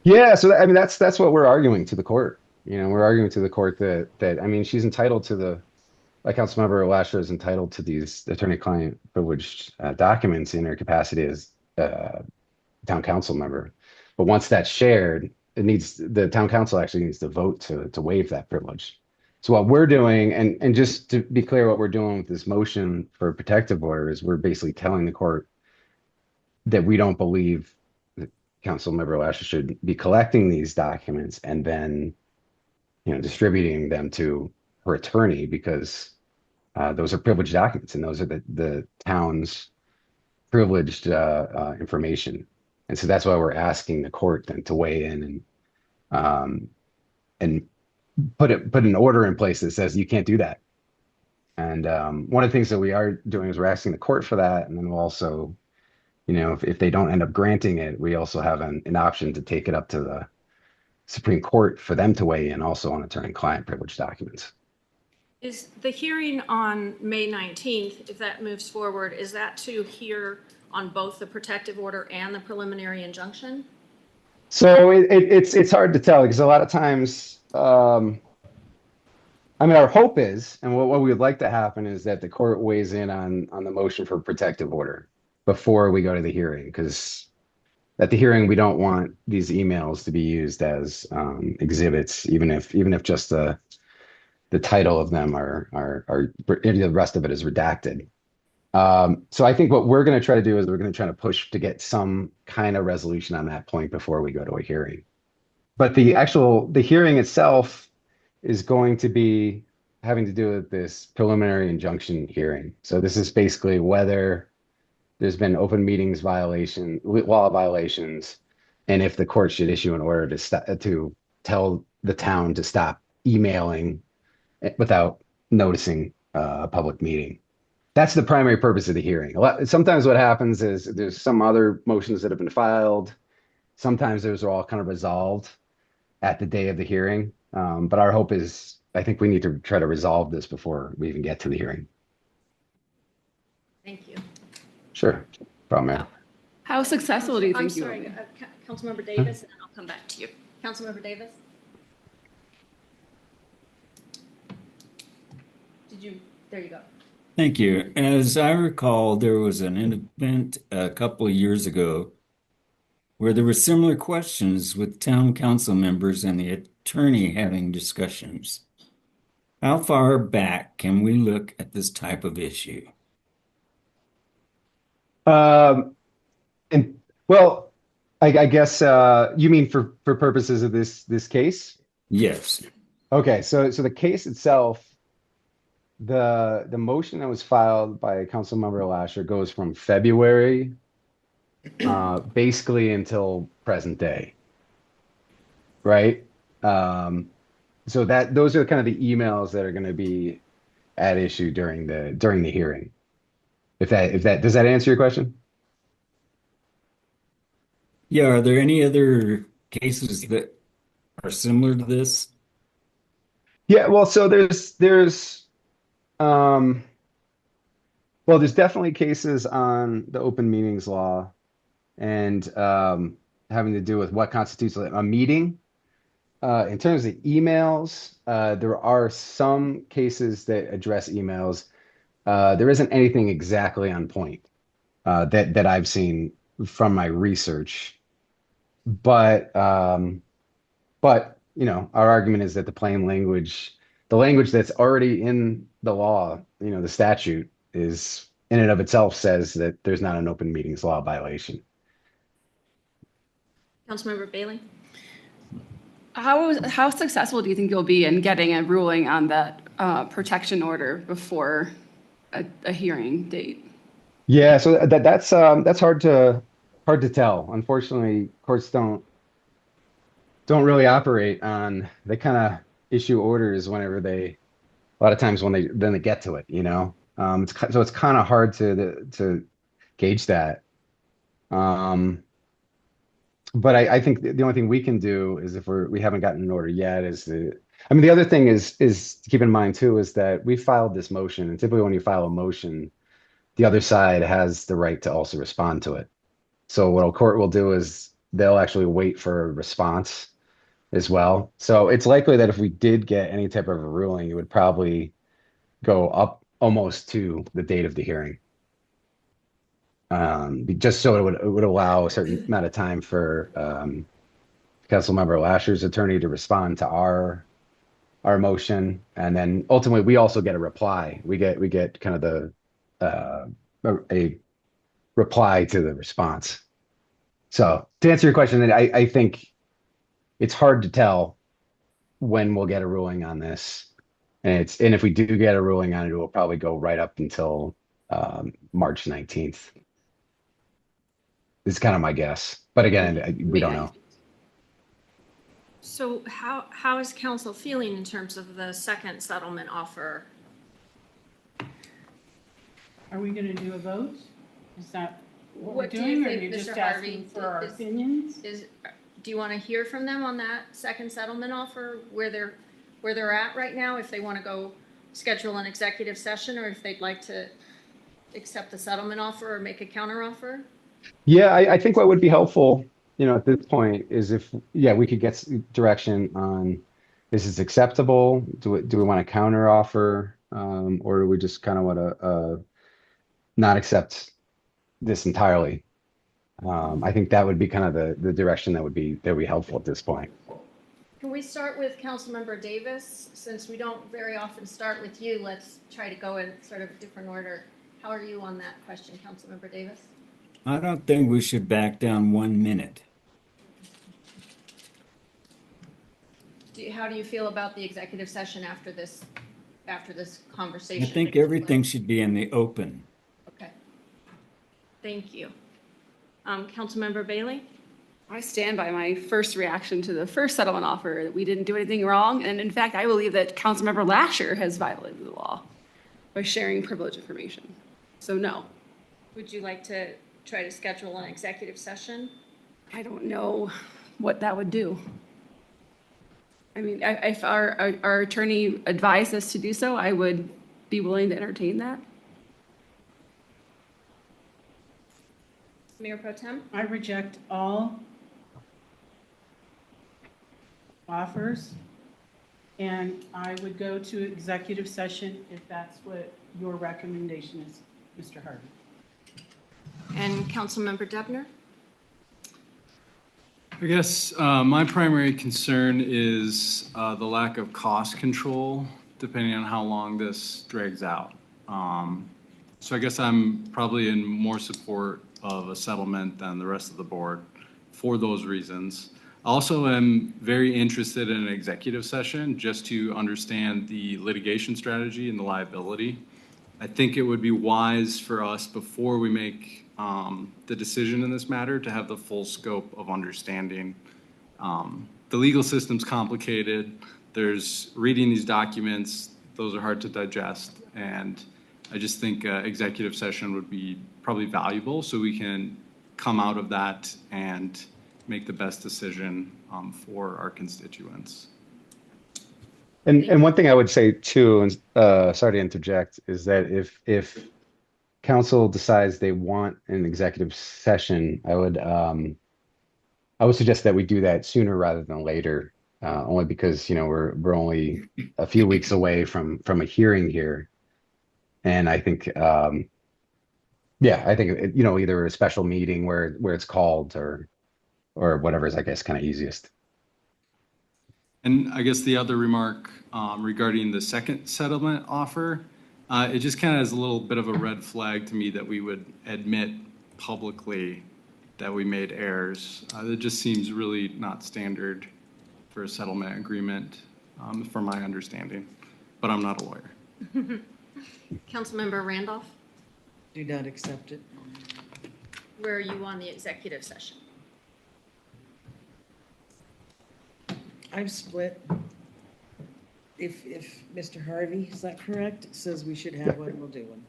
Yeah, so I mean, that's what we're arguing to the court. We're arguing to the court that I mean, she's entitled to like Councilmember Loecher is entitled to these attorney-client privileged documents in her capacity as town council member. But once that's shared, the town council actually needs to vote to waive that privilege. So what we're doing, and just to be clear, what we're doing with this motion for protective order is we're basically telling the court that we don't believe that Councilmember Lasher should be collecting these documents and then, distributing them to her attorney because those are privileged documents and those are the town's privileged information. And so that's why we're asking the court then to weigh in and put an order in place that says you can't do that. And one of the things that we are doing is we're asking the court for that, and then we'll also, if they don't end up granting it, we also have an option to take it up to the Supreme Court for them to weigh in also on attorney-client privilege documents. Is the hearing on May 19th, if that moves forward, is that to hear on both the protective order and the preliminary injunction? So it's hard to tell because a lot of times, our hope is, and what we would like to happen is that the court weighs in on the motion for protective order before we go to the hearing, because at the hearing, we don't want these emails to be used as exhibits, even if just the title of them are the rest of it is redacted. So I think what we're going to try to do is we're going to try to push to get some kind of resolution on that point before we go to a hearing. But the hearing itself is going to be having to do with this preliminary injunction hearing. So this is basically whether there's been open meetings law violations, and if the court should issue an order to tell the town to stop emailing without noticing a public meeting. That's the primary purpose of the hearing. Sometimes what happens is there's some other motions that have been filed. Sometimes those are all kind of resolved at the day of the hearing. But our hope is, I think we need to try to resolve this before we even get to the hearing. Thank you. Sure. Problem, man. How successful do you I'm think you will sorry, be? Councilmember Davis, and then I'll come back to you. Councilmember Davis? There you go. Thank you. As I recall, there was an event a couple of years ago where there were similar questions with town council members and the attorney having discussions. How far back can we look at this type of issue? I guess you mean for purposes of this case? Yes. Okay, so the case itself, the motion that was filed by Councilmember Lasher goes from February basically until present day, right? So those are kind of the emails that are going to be at issue during the hearing. If that does that answer your question? Yeah, are there any other cases that are similar to this? Yeah, well, so there's definitely cases on the open meetings law and having to do with what constitutes a meeting. In terms of emails, there are some cases that address emails. There isn't anything exactly on point that I've seen from my research. But our argument is that the language that's already in the law, the statute is in and of itself says that there's not an open meetings law violation. Councilmember Bailey? How successful do you think you'll be in getting a ruling on that protection order before a hearing date? Yeah, so that's hard to tell. Unfortunately, courts don't really operate on, they kind of issue orders whenever a lot of times when they get to it, so it's kind of hard to gauge that. But I think the only thing we can do is if we haven't gotten an order yet the other thing is to keep in mind too, is that we filed this motion, and typically when you file a motion, the other side has the right to also respond to it. So what a court will do is they'll actually wait for a response as well. So it's likely that if we did get any type of a ruling, it would probably go up almost to the date of the hearing. Just so it would allow a certain amount of time for Councilmember Lasher's attorney to respond to our our motion, and then ultimately we also get a reply. We get kind of a reply to the response. So to answer your question, I think it's hard to tell when we'll get a ruling on this. And if we do get a ruling on it, it will probably go right up until March 19th. Is kind of my guess. But again, we don't know. So how is council feeling in terms of the second settlement offer? Are we going to do a vote? Is that what we're What do you doing, or are think, you just Mr. asking Harvey? for our Is- opinions? Do you want to hear from them on that second settlement offer, where they're at right now, if they want to go schedule an executive session, or if they'd like to accept the settlement offer or make a counter offer? Yeah, I think what would be helpful, at this point is if, we could get direction on this is acceptable. Do we want a counter offer, or do we just kind of want to not accept this entirely? I think that would be kind of the direction that would be helpful at this point. Can we start with Councilmember Davis? Since we don't very often start with you, let's try to go in sort of a different order. How are you on that question, Councilmember Davis? I don't think we should back down 1 minute. How do you feel about the executive session after this I conversation? think everything should be in the open. Okay. Thank you. Councilmember Bailey? I stand by my first reaction to the first settlement offer, that we didn't do anything wrong. And in fact, I believe that Councilmember Loecher has violated the law by sharing privileged information. So no, Would you like to try to schedule an executive session? I don't know what that would do. I mean, if our attorney advised us to do so, I would be willing to entertain that. Mayor Pro Tem? I reject all offers, and I would go to executive session if that's what your recommendation is, Mr. Harvey. And Councilmember Debner? I guess my primary concern is the lack of cost control, depending on how long this drags out. So I guess I'm probably in more support of a settlement than the rest of the board for those reasons. Also, am very interested in an executive session just to understand the litigation strategy and the liability. I think it would be wise for us, before we make the decision in this matter, to have the full scope of understanding. The legal system's complicated. There's reading these documents. Those are hard to digest. And I just think executive session would be probably valuable, so we can come out of that and make the best decision for our constituents. And one thing I would say too, and sorry to interject, is that if council decides they want an executive session, I would suggest that we do that sooner rather than later, only because we're only a few weeks away from a hearing here, and I think either a special meeting where it's called or whatever is, I guess, kind of easiest. And I guess the other remark regarding the second settlement offer, it just kind of is a little bit of a red flag to me that we would admit publicly that we made errors. It just seems really not standard for a settlement agreement, from my understanding, but I'm not a lawyer. Councilmember Randolph? Do not accept it. Where are you on the executive session? I'm split. If Mr. Harvey, is that correct, says we should have one, we'll do one.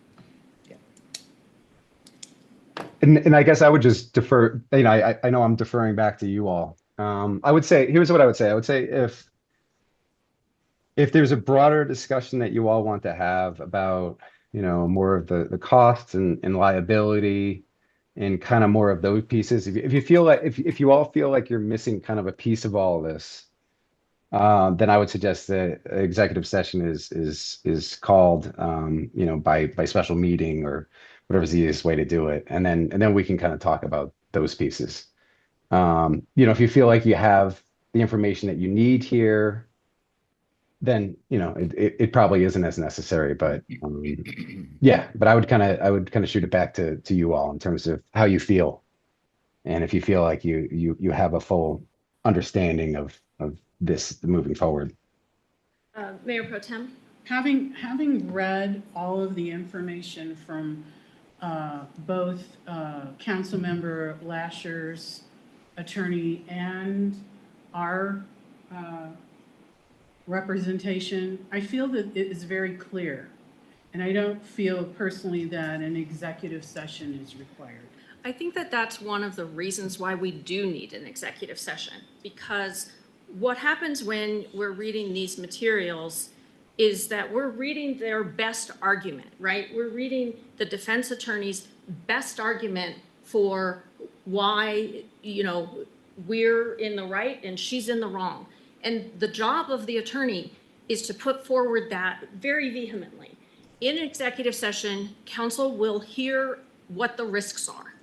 And I guess I would just defer, I know I'm deferring back to you all. I would say, here's what I would say. I would say if there's a broader discussion that you all want to have about, more of the costs and liability and kind of more of those pieces, if you feel like, if you all feel like you're missing kind of a piece of all of this, then I would suggest that executive session is called, by special meeting or whatever's the easiest way to do it, and then we can kind of talk about those pieces. If you feel like you have the information that you need here, then, it probably isn't as necessary, but, yeah, but I would kind of shoot it back to you all in terms of how you feel. And if you feel like you have a full understanding of this moving forward. Mayor Pro Tem? Having read all of the information from both Councilmember Lasher's attorney and our representation, I feel that it is very clear. And I don't feel personally that an executive session is required. I think that that's one of the reasons why we do need an executive session, because what happens when we're reading these materials is that we're reading their best argument, right? We're reading the defense attorney's best argument for why, we're in the right and she's in the wrong. And the job of the attorney is to put forward that very vehemently. In executive session, counsel will hear what the risks are.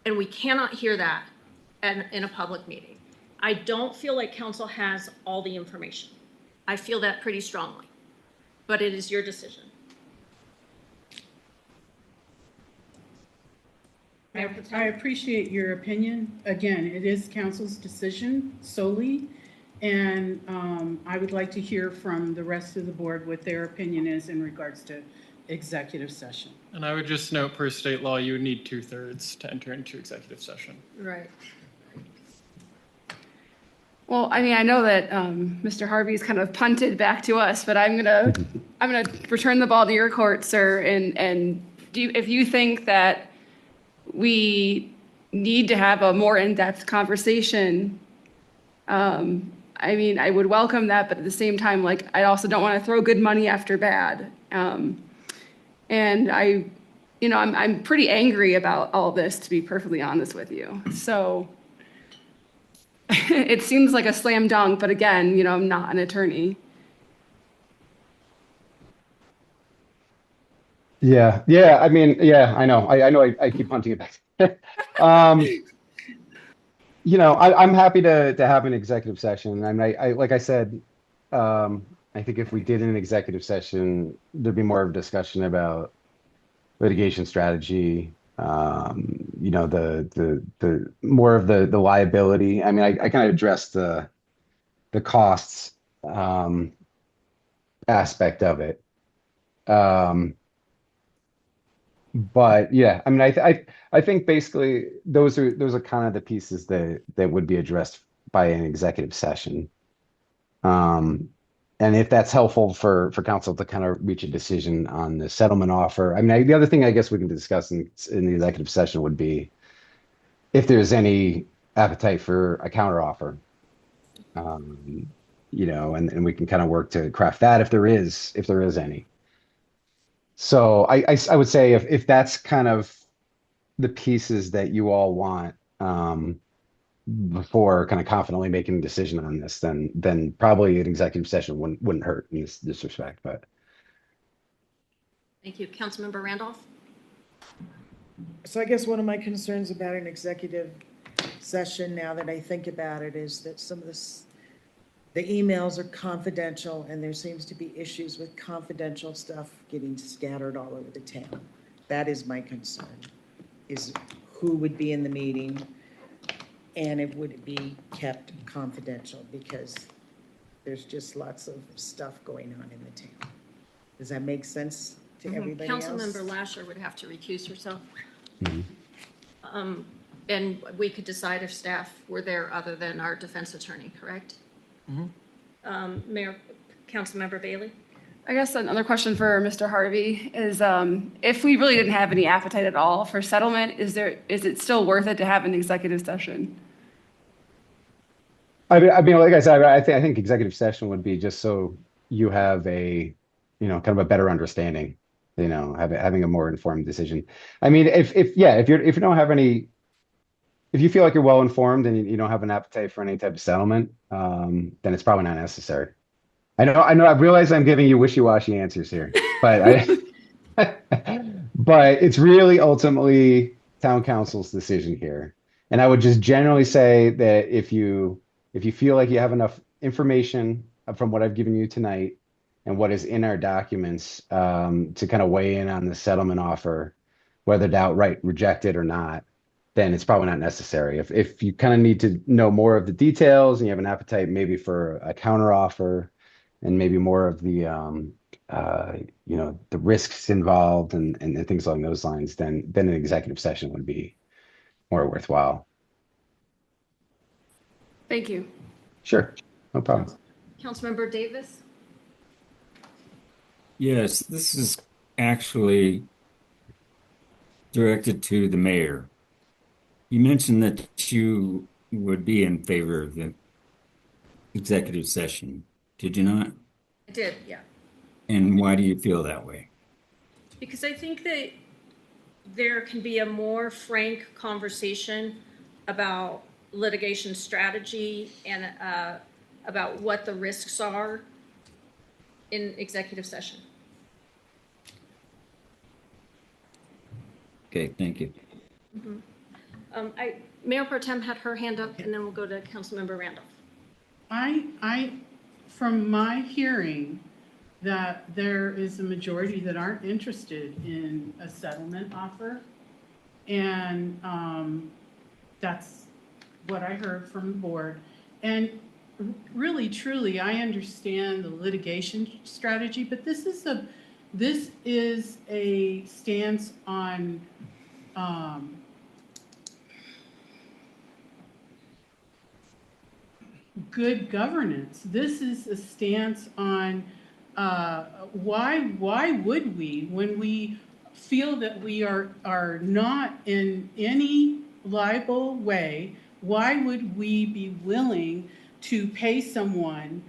And we cannot hear that in a public meeting. I don't feel like counsel has all the information. I feel that pretty strongly, but it is your decision. I appreciate your opinion. Again, it is council's decision solely. And I would like to hear from the rest of the board what their opinion is in regards to executive session. And I would just note, per state law, you would need 2/3 to enter into executive session. Right. Well, I mean, I know that Mr. Harvey's kind of punted back to us, but I'm gonna return the ball to your court, sir. And if you think that we need to have a more in-depth conversation, I mean, I would welcome that, but at the same time, like, I also don't want to throw good money after bad. And I'm pretty angry about all this, to be perfectly honest with you. So it seems like a slam dunk, but again, I'm not an attorney. Yeah. I mean, yeah, I know. I know I keep punting it back. I'm happy to have an executive session. I mean, like I said, I think if we did an executive session, there'd be more of a discussion about litigation strategy, the more of the liability. I mean, I kind of addressed the costs aspect of it. But yeah, I mean, I think basically those are kind of the pieces that would be addressed by an executive session. And if that's helpful for counsel to kind of reach a decision on the settlement offer. I mean, the other thing I guess we can discuss in the executive session would be if there's any appetite for a counter offer. And we can kind of work to craft that if there is any. So I would say if that's kind of the pieces that you all want before kind of confidently making a decision on this, then probably an executive session wouldn't hurt in this respect. But Thank you. Councilmember Randolph? So I guess one of my concerns about an executive session, now that I think about it, is that some of the emails are confidential, and there seems to be issues with confidential stuff getting scattered all over the town. That is my concern, is who would be in the meeting, and it would be kept confidential, because there's just lots of stuff going on in the town. Does that make sense to everybody else? Councilmember Lasher would have to recuse herself. And we could decide if staff were there other than our defense attorney, correct? Councilmember Bailey? I guess another question for Mr. Harvey is, if we really didn't have any appetite at all for settlement, is it still worth it to have an executive session? I mean, like I said, I think executive session would be just so you have a, kind of a better understanding, having a more informed decision. I mean, if you don't have any, if you feel like you're well informed and you don't have an appetite for any type of settlement, then it's probably not necessary. I know. I realize I'm giving you wishy-washy answers here, but but it's really ultimately town council's decision here. And I would just generally say that if you feel like you have enough information from what I've given you tonight and what is in our documents, to kind of weigh in on the settlement offer, whether to outright reject it or not, then it's probably not necessary. If you kind of need to know more of the details and you have an appetite maybe for a counter offer and maybe more of the the risks involved and things along those lines, then an executive session would be more worthwhile. Thank you. Sure, no problem. Councilmember Davis? Yes, this is actually directed to the mayor. You mentioned that you would be in favor of the executive session, did you not? I did, yeah. And why do you feel that way? Because I think that there can be a more frank conversation about litigation strategy and about what the risks are in executive session. Okay, thank you. Mayor Pro Tem had her hand up, and then we'll go to Councilmember Randolph. From my hearing, that there is a majority that aren't interested in a settlement offer. And that's what I heard from the board. And really, truly, I understand the litigation strategy, but this is a stance on good governance. This is a stance on why would we, when we feel that we are not in any liable way, why would we be willing to pay someone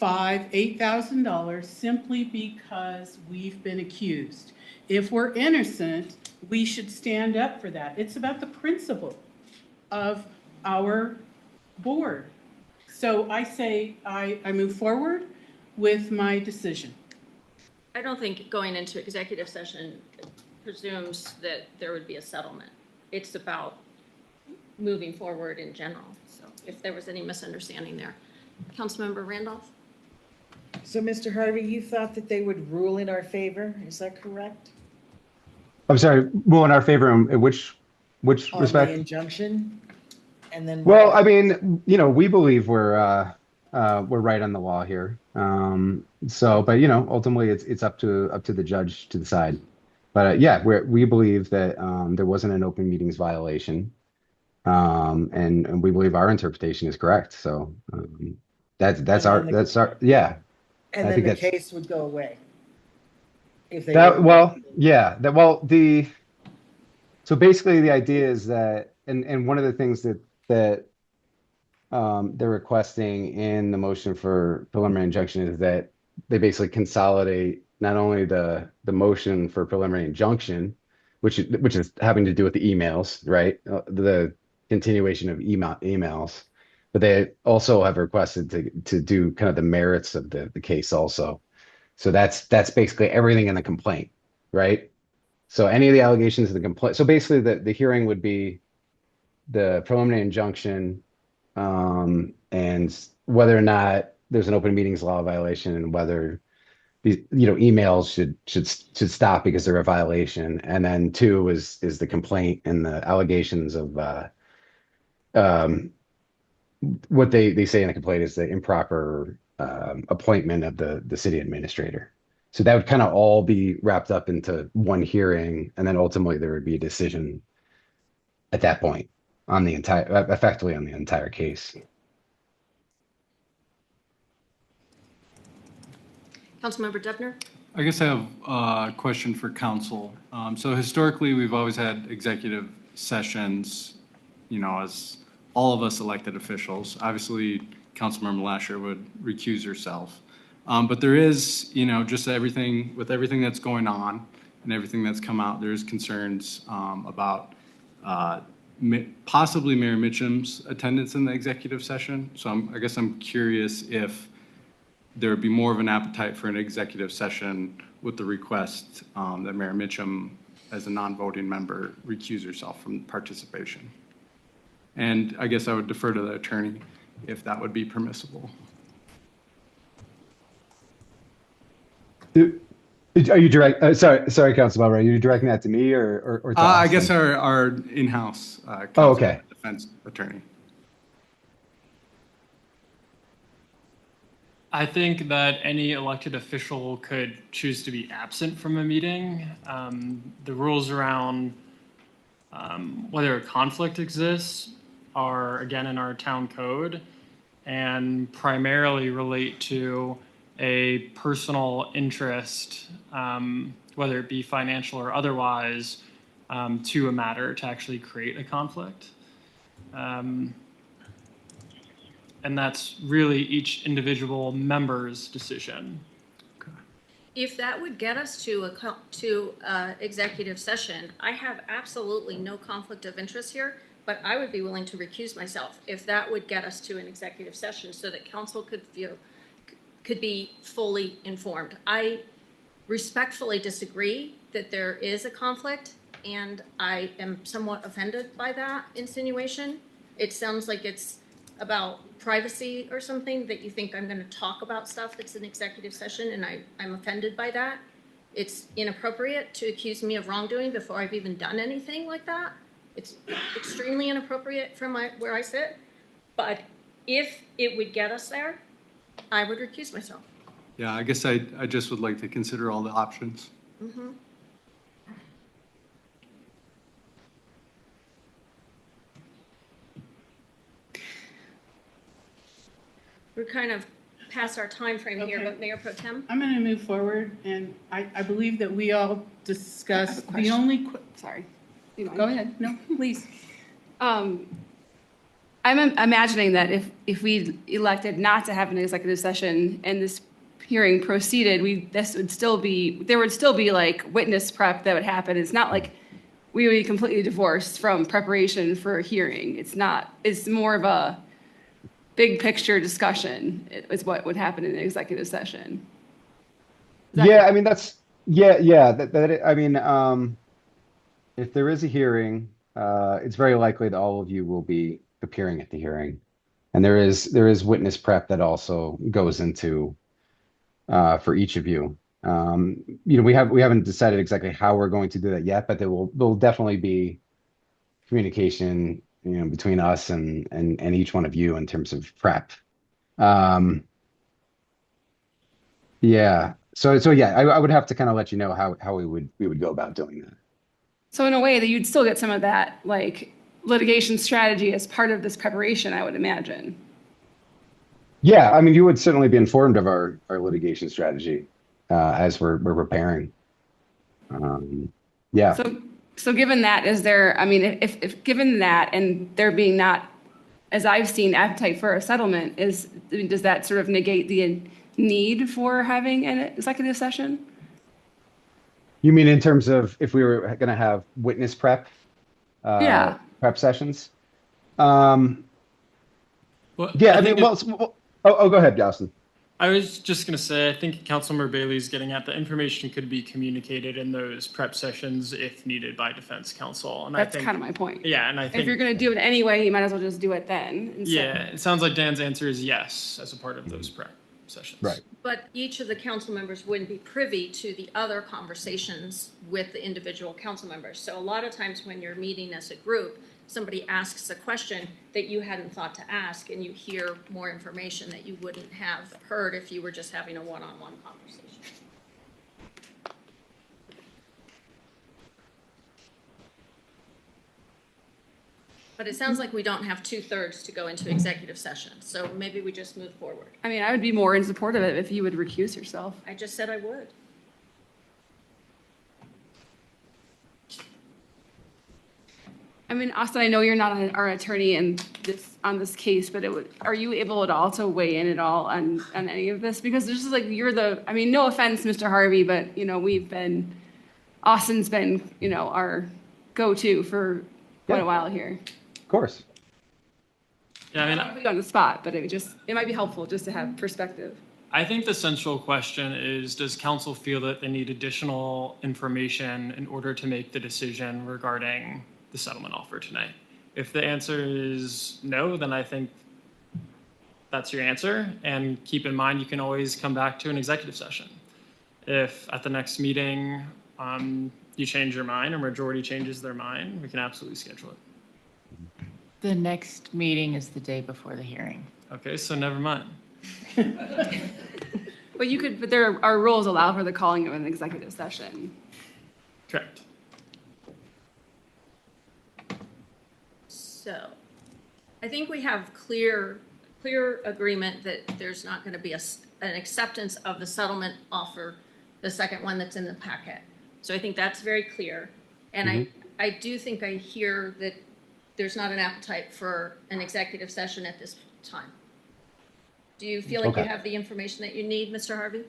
$8,000 simply because we've been accused? If we're innocent, we should stand up for that. It's about the principle of our board. So I say I move forward with my decision. I don't think going into executive session presumes that there would be a settlement. It's about moving forward in general. So if there was any misunderstanding there. Councilmember Randolph? So, Mr. Harvey, you thought that they would rule in our favor, is that correct? I'm sorry, rule in our favor in which On respect? the injunction? And then. Well, I mean, we believe we're right on the law here. But ultimately it's up to the judge to decide. But yeah, we believe that there wasn't an open meetings violation, and we believe our interpretation is correct. So that's our yeah. And I then think the that's case would go away. If they. that. Well, yeah. So basically the idea is that, and one of the things that they're requesting in the motion for preliminary injunction is that they basically consolidate not only the motion for preliminary injunction, which is having to do with the emails, right? The continuation of emails, but they also have requested to do kind of the merits of the case also. So that's basically everything in the complaint, right? So any of the allegations in the complaint. So basically the hearing would be the preliminary injunction, and whether or not there's an open meetings law violation and whether these emails should stop because they're a violation. And then 2 is the complaint and the allegations of what they say in the complaint is the improper appointment of the city administrator. So that would kind of all be wrapped up into one hearing, and then ultimately there would be a decision at that point on effectively on the entire case. Councilmember Dubner? I guess I have a question for council. So historically, we've always had executive sessions, as all of us elected officials. Obviously, Councilmember Loecher would recuse herself. But there is, just with everything that's going on and everything that's come out, there's concerns about possibly Mayor Mitchum's attendance in the executive session. So I guess I'm curious if there would be more of an appetite for an executive session with the request that Mayor Mitchum, as a non-voting member, recuse herself from participation. And I guess I would defer to the attorney if that would be permissible. Are you sorry, Councilmember, are you directing that to me or to I guess Austin? our in-house Oh, counsel, okay. defense attorney. I think that any elected official could choose to be absent from a meeting. The rules around whether a conflict exists are, again, in our town code and primarily relate to a personal interest, whether it be financial or otherwise, to a matter to actually create a conflict. And that's really each individual member's decision. If that would get us to executive session, I have absolutely no conflict of interest here, but I would be willing to recuse myself if that would get us to an executive session so that council could be fully informed. I respectfully disagree that there is a conflict, and I am somewhat offended by that insinuation. It sounds like it's about privacy or something, that you think I'm going to talk about stuff that's in executive session, and I'm offended by that. It's inappropriate to accuse me of wrongdoing before I've even done anything like that. It's extremely inappropriate from where I sit. But if it would get us there, I would recuse myself. Yeah, I guess I just would like to consider all the options. Mm-hmm. We're kind of past our time frame here, Okay. but Mayor Pro Tem? I'm going to move forward, and I believe that we all discussed, the question. only, Sorry. You mind? go ahead, no, please. I'm imagining that if we elected not to have an executive session and this hearing proceeded, there would still be like witness prep that would happen. It's not like we would be completely divorced from preparation for a hearing. It's more of a big picture discussion is what would happen in an executive session. Yeah, I mean, I mean, if there is a hearing, it's very likely that all of you will be appearing at the hearing. And there is witness prep that also goes into for each of you. You know, we haven't decided exactly how we're going to do that yet, but there'll definitely be communication, you know, between us and each one of you in terms of prep. Yeah. So yeah, I would have to kind of let you know how we would go about doing that. So in a way that you'd still get some of that like litigation strategy as part of this preparation, I would imagine. Yeah, I mean, you would certainly be informed of our litigation strategy as we're preparing. Yeah. So given that, if given that and there being not, as I've seen, appetite for a settlement, does that sort of negate the need for having an executive session? You mean in terms of if we were going to have witness prep Yeah. prep sessions? Well, Yeah, I think mean, go ahead, Justin. I was just going to say, I think Councilmember Bailey's getting at the information could be communicated in those prep sessions if needed by defense counsel. And That's I think, kind of my point. yeah, and I think If you're going to do it anyway, you might as well just do it then. yeah, it sounds like Dan's answer is yes as a part of those prep sessions. Right. But each of the council members wouldn't be privy to the other conversations with the individual council members. So a lot of times when you're meeting as a group, somebody asks a question that you hadn't thought to ask, and you hear more information that you wouldn't have heard if you were just having a one-on-one conversation. But it sounds like we don't have 2/3 to go into executive session, so maybe we just move forward. I mean, I would be more in support of it if you would recuse yourself. I just said I would. I mean, Austin, I know you're not our attorney on this case, but are you able at all to weigh in at all on any of this? Because this is like, I mean, no offense, Mr. Harvey, but, you know, Austin's been, you know, our go-to for quite a while here. Of course. Yeah, I mean, I don't put you on the spot, but it might be helpful just to have perspective. I think the central question is, does council feel that they need additional information in order to make the decision regarding the settlement offer tonight? If the answer is no, then I think that's your answer. And keep in mind, you can always come back to an executive session. If at the next meeting, you change your mind or majority changes their mind, we can absolutely schedule it. The next meeting is the day before the hearing. Okay, so never mind. But you could, but our rules allow for the calling of an executive session. Correct. So I think we have clear agreement that there's not going to be an acceptance of the settlement offer, the second one that's in the packet. So I think that's very clear. And I do think I hear that there's not an appetite for an executive session at this time. Do you feel like you Okay. have the information that you need, Mr. Harvey?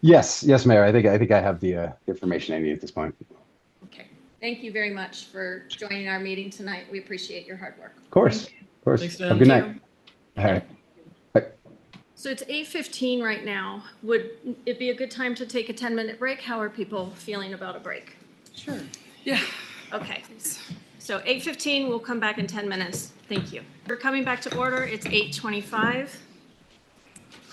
Yes, Mayor. I think I have the information I need at this point. Okay. Thank you very much for joining our meeting tonight. We appreciate your hard work. Of course, of course. Thanks, Have Dan. a good night. All right. Bye. So it's 8:15 right now. Would it be a good time to take a 10-minute break? How are people feeling about a break? Sure. Yeah. Okay. So 8:15, we'll come back in 10 minutes. Thank you. We're coming back to order. It's 8:25.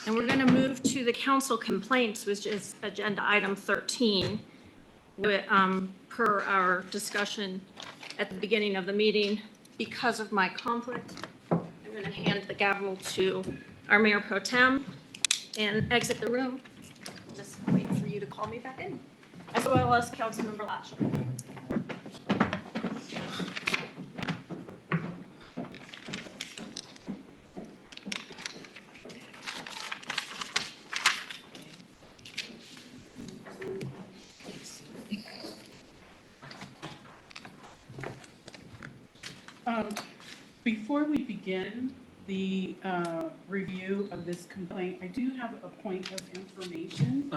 And we're going to move to the council complaints, which is agenda item 13. Per our discussion at the beginning of the meeting, because of my conflict, I'm going to hand the gavel to our Mayor Pro Tem and exit the room. Just wait for you to call me back in, as well as Councilmember Loecher. Before we begin the review of this complaint, I do have a point of information.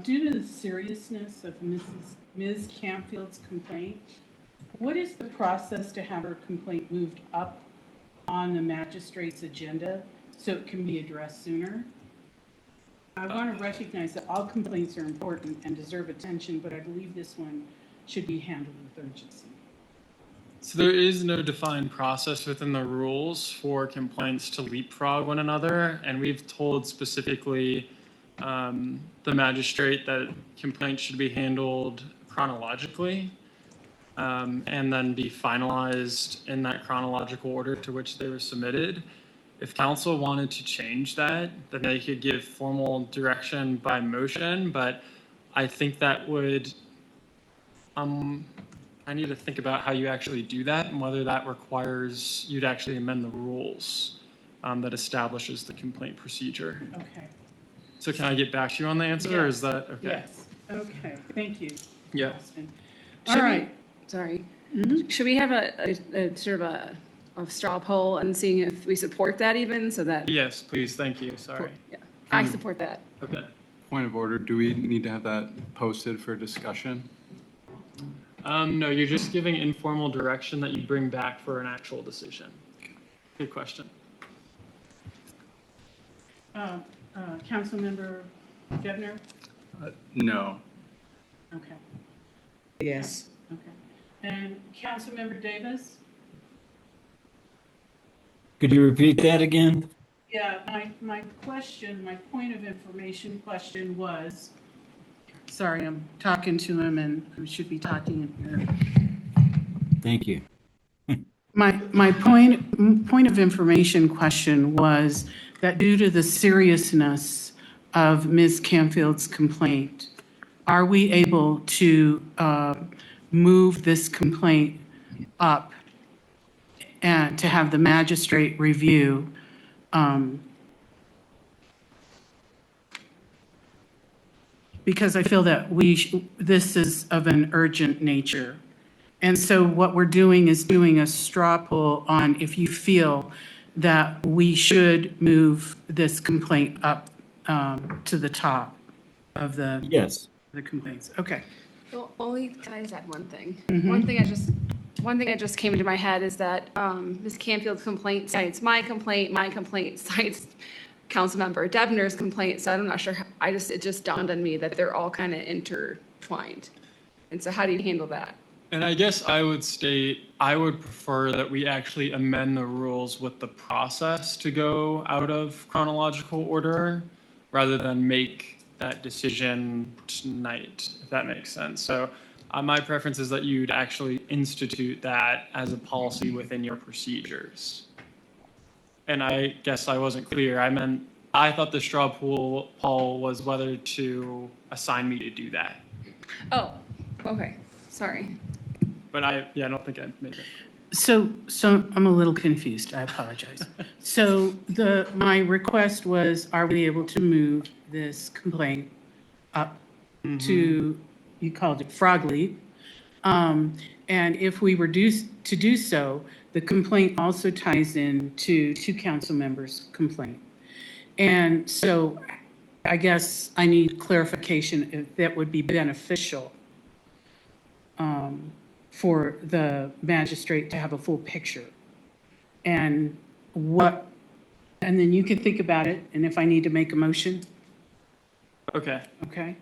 Due to the seriousness of Ms. Campfield's complaint, what is the process to have her complaint moved up on the magistrate's agenda so it can be addressed sooner? I want to recognize that all complaints are important and deserve attention, but I believe this one should be handled with urgency. So there is no defined process within the rules for complaints to leapfrog one another, and we've told specifically the magistrate that complaints should be handled chronologically and then be finalized in that chronological order to which they were submitted. If council wanted to change that, then they could give formal direction by motion, but I think that would I need to think about how you actually do that and whether that requires you to actually amend the rules that establishes the complaint procedure. Okay. So can I get back to you on the answer, or is Yes. that okay? Yes, okay, thank you. Yeah. Austin. Should All we- right, Sorry. Mhm. Should we have a sort of a straw poll and seeing if we support that even so that? Yes, please. Thank you. Sorry. Yeah, I support that. Okay. Point of order, do we need to have that posted for discussion? No, you're just giving informal direction that you bring back for an actual decision. Good question. Councilmember Gebner? No. Okay, Yes. okay. And Councilmember Davis? Could you repeat that again? Yeah, my question, my point of information question was, sorry, I'm talking to him and we should be talking in here. Thank you. My point of information question was that due to the seriousness of Ms. Campfield's complaint, are we able to move this complaint up and to have the magistrate review? Because I feel that this is of an urgent nature. And so what we're doing is doing a straw poll on if you feel that we should move this complaint up to the top of the Yes. complaints. Okay. Well, only, can I just add one thing? Mhm. One thing that just came into my head is that Ms. Campfield's complaint cites my complaint cites Councilmember Devner's complaint, so I'm not sure, it just dawned on me that they're all kind of intertwined. And so how do you handle that? And I guess I would state, I would prefer that we actually amend the rules with the process to go out of chronological order. rather than make that decision tonight, if that makes sense. So my preference is that you'd actually institute that as a policy within your procedures. And I guess I wasn't clear. I thought the straw poll was whether to assign me to do that. Oh, okay, sorry. But I don't think I made it. So I'm a little confused. I apologize. So my request was, are we able to move this complaint up to, you called it Frog Leap? And if we were to do so, the complaint also ties in to two council members' complaint. And so I guess I need clarification if that would be beneficial for the magistrate to have a full picture. And then you can think about it, and if I need to make a motion, Okay. okay?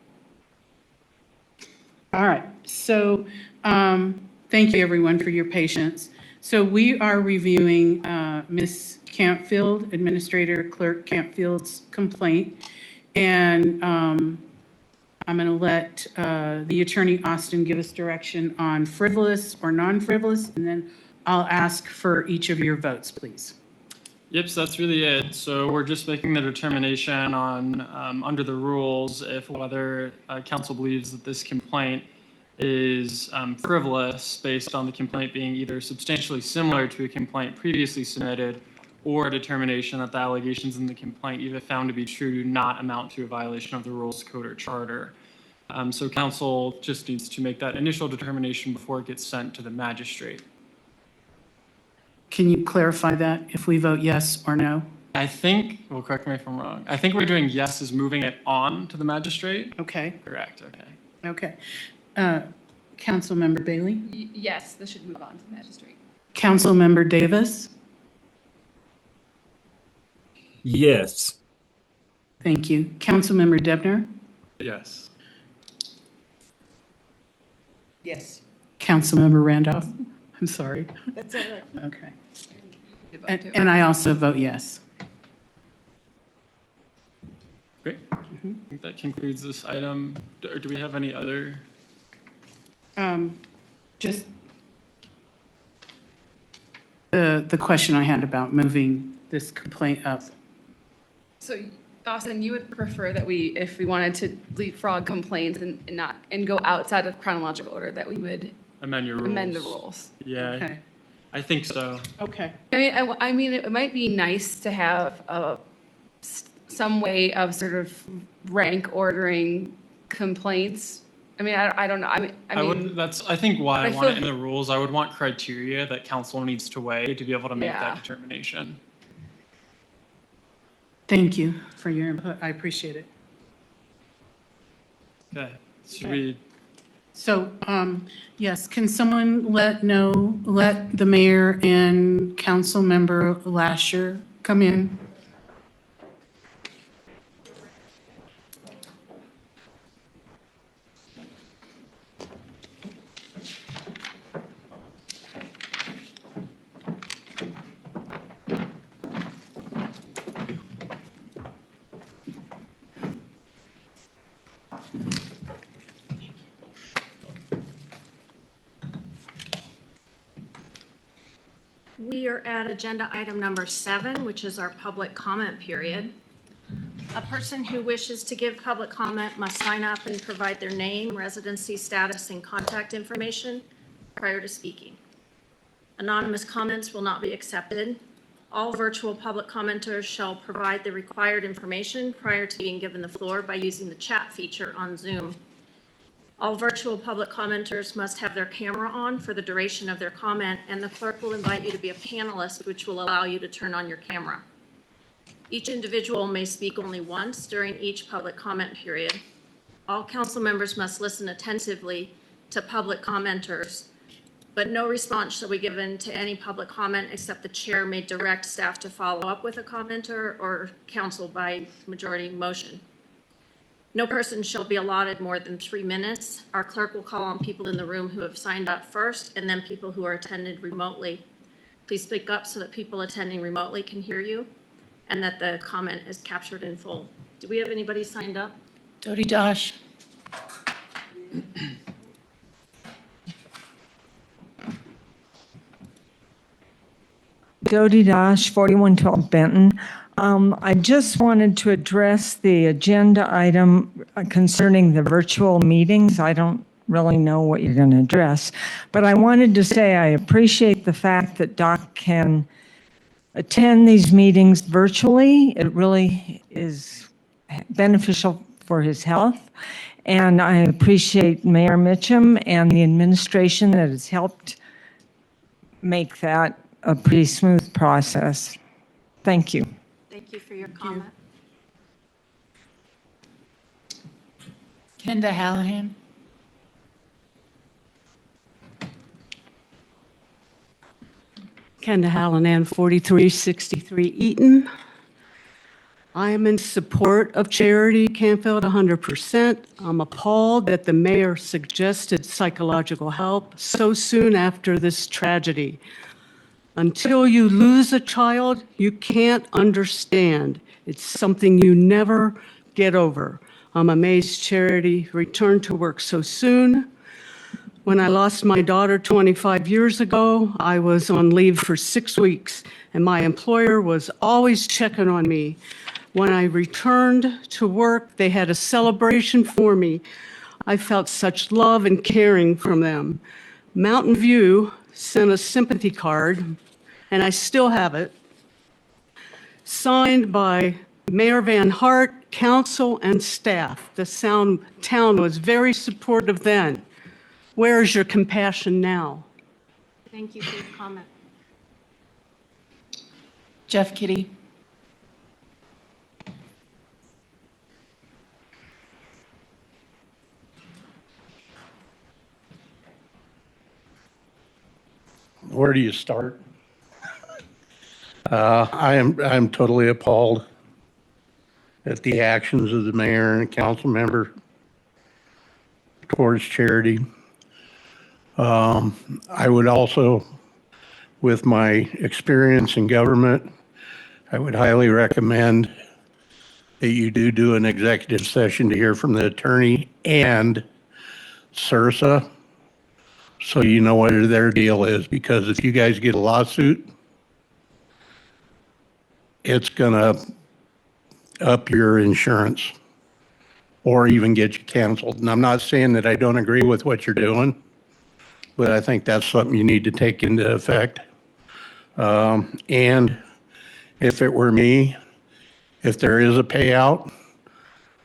All right, so thank you, everyone, for your patience. So we are reviewing Ms. Campfield, Administrator Clerk Campfield's complaint, and I'm going to let the Attorney Austin give us direction on frivolous or non-frivolous, and then I'll ask for each of your votes, please. Yep, so that's really it. So we're just making the determination on, under the rules, if whether council believes that this complaint is frivolous based on the complaint being either substantially similar to a complaint previously submitted, or a determination that the allegations in the complaint, even found to be true, do not amount to a violation of the rules, code, or charter. So council just needs to make that initial determination before it gets sent to the magistrate. Can you clarify that, if we vote yes or no? I think, well, correct me if I'm wrong, I think we're doing yes is moving it on to the magistrate? Okay, Correct, okay. okay. Councilmember Bailey? Yes, this should move on to the magistrate. Councilmember Davis? Yes. Thank you. Councilmember Debner? Yes. Yes. Councilmember Randolph? I'm sorry. That's all right. Okay. You vote too. And I also vote yes. Great. I think that concludes this item. Or do we have any other? Just the question I had about moving this complaint up. So, Austin, you would prefer that if we wanted to leapfrog complaints and go outside of chronological order, that we would Amend your rules. amend the rules? Yeah, Okay. I think so. Okay. I mean, it might be nice to have some way of sort of rank ordering complaints. I mean, I don't know. I think why I I want it in feel- the rules, I would want criteria that council needs to weigh to be able to make Yeah. that determination. Thank you for your input. I appreciate it. Okay, should we, So, yes, can someone let the mayor and Councilmember Loecher come in? We are at agenda item number 7, which is our public comment period. A person who wishes to give public comment must sign up and provide their name, residency status, and contact information prior to speaking. Anonymous comments will not be accepted. All virtual public commenters shall provide the required information prior to being given the floor by using the chat feature on Zoom. All virtual public commenters must have their camera on for the duration of their comment, and the clerk will invite you to be a panelist, which will allow you to turn on your camera. Each individual may speak only once during each public comment period. All council members must listen attentively to public commenters, but no response shall be given to any public comment except the chair may direct staff to follow up with a commenter or council by majority motion. No person shall be allotted more than 3 minutes. Our clerk will call on people in the room who have signed up first, and then people who are attended remotely. Please speak up so that people attending remotely can hear you and that the comment is captured in full. Do we have anybody signed up? Jody Dosh. Jody Dash, 4112 Benton. I just wanted to address the agenda item concerning the virtual meetings. I don't really know what you're going to address, but I wanted to say I appreciate the fact that Doc can attend these meetings virtually. It really is beneficial for his health. And I appreciate Mayor Mitchum and the administration that has helped make that a pretty smooth process. Thank you. Thank you for your comment. Kenda Hallahan. Kenda Hallahan, 4363 Eaton. I am in support of charity Campfield 100%. I'm appalled that the mayor suggested psychological help so soon after this tragedy. Until you lose a child, you can't understand. It's something you never get over. I'm amazed charity returned to work so soon. When I lost my daughter 25 years ago, I was on leave for 6 weeks, and my employer was always checking on me. When I returned to work, they had a celebration for me. I felt such love and caring from them. Mountain View sent a sympathy card, and I still have it, signed by Mayor Van Hart, council, and staff. The town was very supportive then. Where is your compassion now? Thank you for your comment. Jeff Kitty. Where do you start? I'm totally appalled at the actions of the mayor and council member towards charity. I would also, with my experience in government, I would highly recommend that you do an executive session to hear from the attorney and CIRSA, so you know what their deal is, because if you guys get a lawsuit, it's gonna up your insurance or even get you canceled. And I'm not saying that I don't agree with what you're doing, but I think that's something you need to take into effect. And if it were me, if there is a payout,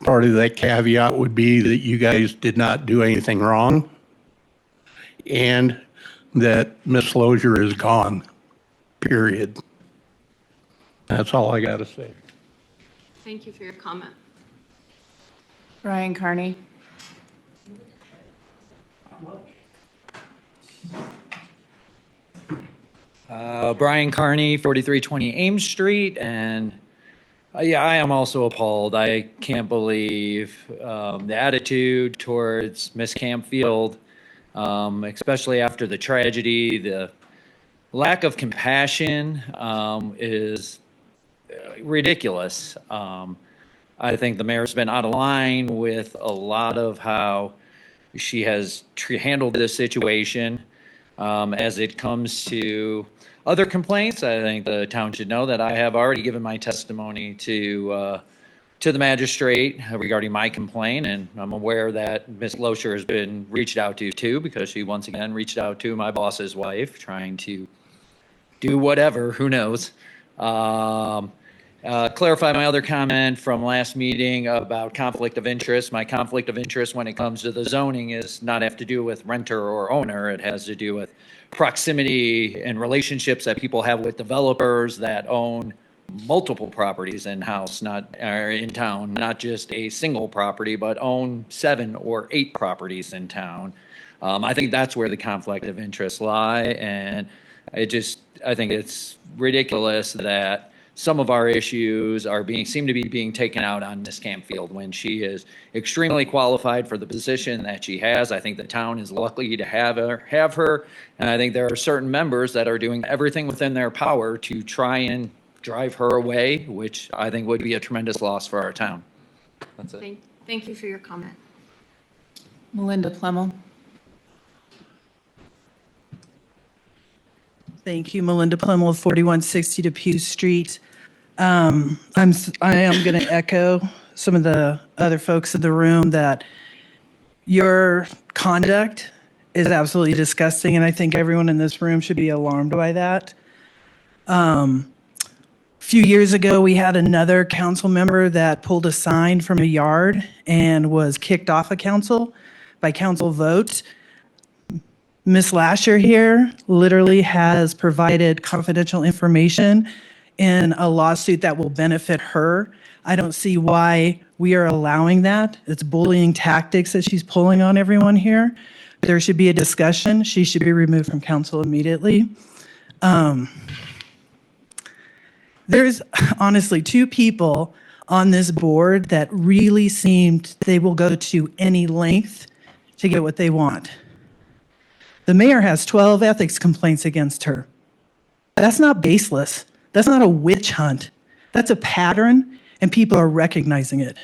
part of that caveat would be that you guys did not do anything wrong and that Miss Loecher is gone, period. That's all I got to say. Thank you for your comment. Brian Carney. Brian Carney, 4320 Ames Street, and yeah, I am also appalled. I can't believe the attitude towards Miss Campfield, especially after the tragedy. The lack of compassion is ridiculous. I think the mayor's been out of line with a lot of how she has handled this situation. As it comes to other complaints, I think the town should know that I have already given my testimony to the magistrate regarding my complaint, and I'm aware that Ms. Loecher has been reached out to too, because she once again reached out to my boss's wife, trying to do whatever, who knows. Clarify my other comment from last meeting about conflict of interest. My conflict of interest when it comes to the zoning is not have to do with renter or owner. It has to do with proximity and relationships that people have with developers that own multiple properties in-house, in town, not just a single property, but own 7 or 8 properties in town. I think that's where the conflict of interest lie, and I think it's ridiculous that some of our issues seem to be being taken out on Ms. Campfield when she is extremely qualified for the position that she has. I think the town is lucky to have her, and I think there are certain members that are doing everything within their power to try and drive her away, which I think would be a tremendous loss for our town. That's it. Thank you for your comment. Melinda Plemmel. Thank you, Melinda Plemmel, 4160 Depew Street. I am going to echo some of the other folks in the room that your conduct is absolutely disgusting, and I think everyone in this room should be alarmed by that. A few years ago, we had another council member that pulled a sign from a yard and was kicked off of council by council vote. Ms. Lasher here literally has provided confidential information in a lawsuit that will benefit her. I don't see why we are allowing that. It's bullying tactics that she's pulling on everyone here. There should be a discussion. She should be removed from council immediately. There's honestly two people on this board that really seemed they will go to any length to get what they want. The mayor has 12 ethics complaints against her. That's not baseless. That's not a witch hunt. That's a pattern, and people are recognizing it.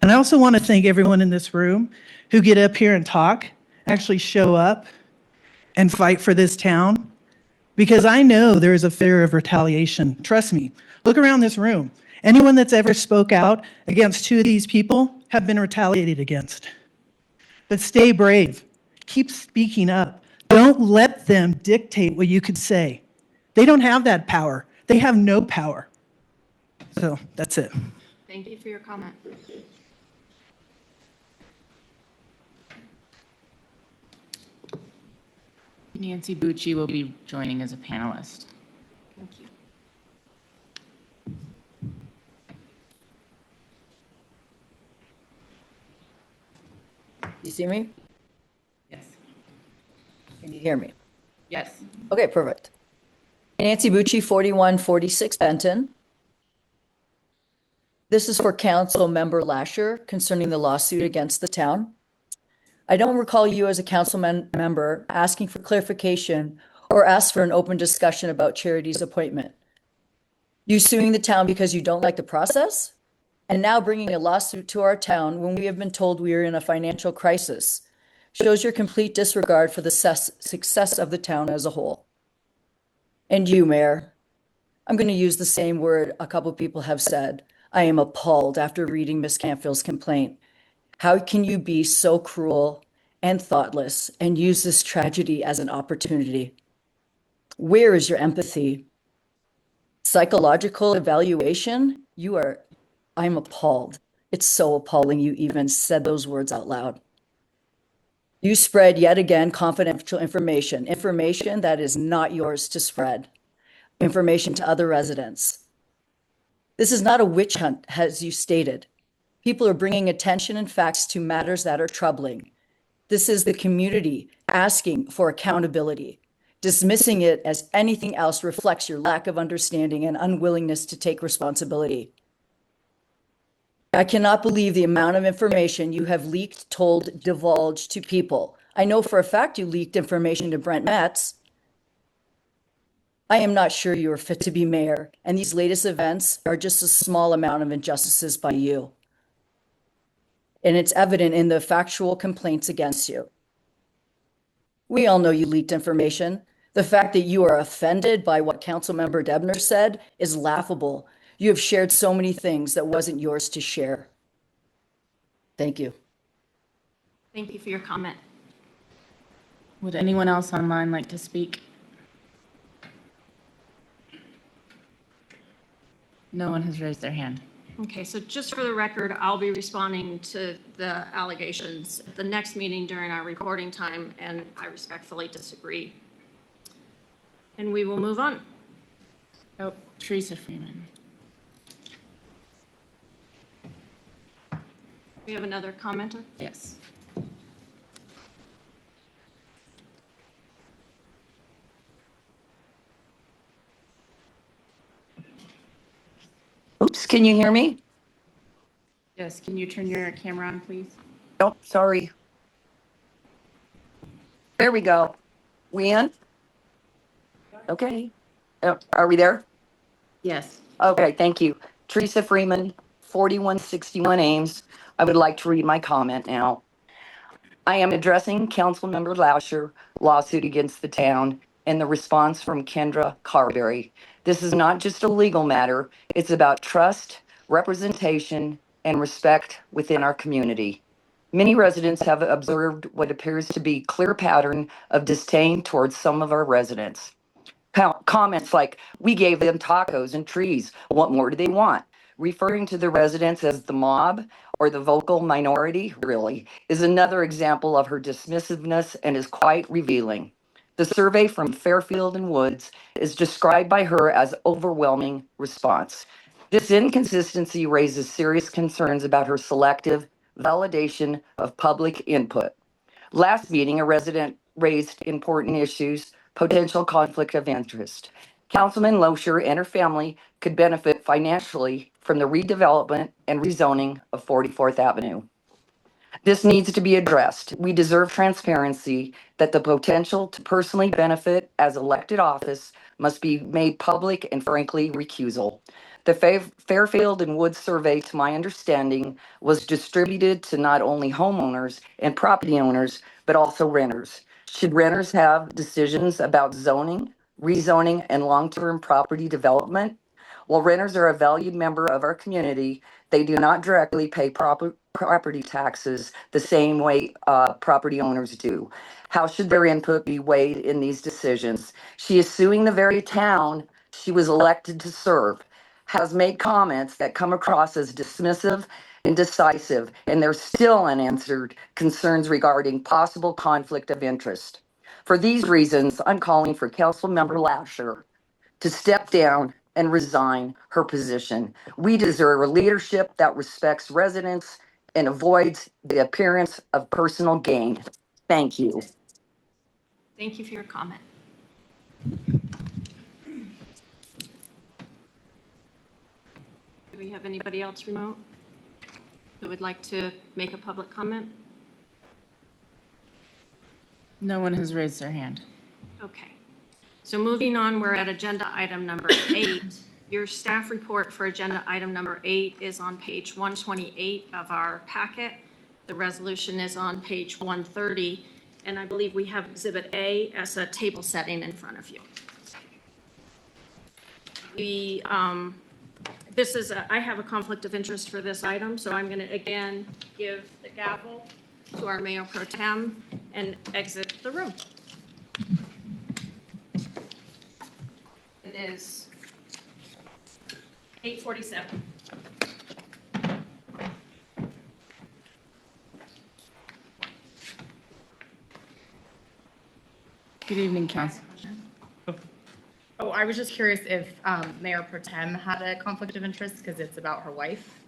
And I also want to thank everyone in this room who get up here and talk, actually show up and fight for this town, because I know there is a fear of retaliation. Trust me. Look around this room. Anyone that's ever spoke out against two of these people have been retaliated against. But stay brave. Keep speaking up. Don't let them dictate what you could say. They don't have that power. They have no power. So that's it. Thank you for your comment. Nancy Bucci will be joining as a panelist. Thank you. You see me? Yes. Can you hear me? Yes. Okay, perfect. Nancy Bucci, 4146 Benton. This is for Council Member Lasher concerning the lawsuit against the town. I don't recall you as a council member asking for clarification or ask for an open discussion about Charity's appointment. You suing the town because you don't like the process? And now bringing a lawsuit to our town when we have been told we are in a financial crisis shows your complete disregard for the success of the town as a whole. And you, Mayor, I'm going to use the same word a couple people have said. I am appalled after reading Ms. Campfield's complaint. How can you be so cruel and thoughtless and use this tragedy as an opportunity? Where is your empathy? Psychological evaluation? I'm appalled. It's so appalling you even said those words out loud. You spread yet again confidential information that is not yours to spread, information to other residents. This is not a witch hunt, as you stated. People are bringing attention and facts to matters that are troubling. This is the community asking for accountability. Dismissing it as anything else reflects your lack of understanding and unwillingness to take responsibility. I cannot believe the amount of information you have leaked, told, divulged to people. I know for a fact you leaked information to Brent Metz. I am not sure you are fit to be mayor, and these latest events are just a small amount of injustices by you. And it's evident in the factual complaints against you. We all know you leaked information. The fact that you are offended by what Councilmember Debner said is laughable. You have shared so many things that wasn't yours to share. Thank you. Thank you for your comment. Would anyone else online like to speak? No one has raised their hand. Okay, so just for the record, I'll be responding to the allegations at the next meeting during our recording time, and I respectfully disagree. And we will move on. Oh, Teresa Freeman. We have another commenter? Yes. Oops, can you hear me? Yes, can you turn your camera on, please? Oh, sorry. There we go. We in? Okay. Are we there? Yes. Okay, thank you. Teresa Freeman, 4161 Ames. I would like to read my comment now. I am addressing Councilmember Loecher lawsuit against the town and the response from Kendra Carberry. This is not just a legal matter. It's about trust, representation, and respect within our community. Many residents have observed what appears to be clear pattern of disdain towards some of our residents. Comments like, "We gave them tacos and trees. What more do they want?" Referring to the residents as the mob or the vocal minority, really, is another example of her dismissiveness and is quite revealing. The survey from Fairfield and Woods is described by her as overwhelming response. This inconsistency raises serious concerns about her selective validation of public input. Last meeting, a resident raised important issues, potential conflict of interest. Councilman Loecher and her family could benefit financially from the redevelopment and rezoning of 44th Avenue. This needs to be addressed. We deserve transparency that the potential to personally benefit as elected office must be made public and frankly recusal. The Fairfield and Woods survey, to my understanding, was distributed to not only homeowners and property owners, but also renters. Should renters have decisions about zoning, rezoning, and long-term property development? While renters are a valued member of our community, they do not directly pay property taxes the same way property owners do. How should their input be weighed in these decisions? She is suing the very town she was elected to serve, has made comments that come across as dismissive and decisive, and there's still unanswered concerns regarding possible conflict of interest. For these reasons, I'm calling for Councilmember Loecher to step down and resign her position. We deserve a leadership that respects residents and avoids the appearance of personal gain. Thank you. Thank you for your comment. Do we have anybody else remote who would like to make a public comment? No one has raised their hand. Okay. So moving on, we're at agenda item number 8. Your staff report for agenda item number 8 is on page 128 of our packet. The resolution is on page 130, and I believe we have Exhibit A as a table setting in front of you. I have a conflict of interest for this item, so I'm going to again give the gavel to our Mayor Pro Tem and exit the room. It is 8:47. Good evening, Council. Oh, I was just curious if Mayor Pro Tem had a conflict of interest because it's about her wife.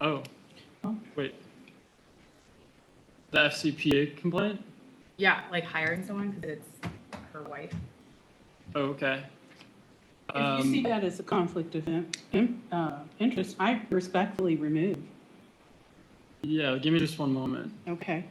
Oh, wait. The FCPA complaint? Yeah, like hiring someone because it's her wife. Oh, okay. If you see that as a conflict of interest, I respectfully remove. Yeah, give me just one moment. Okay.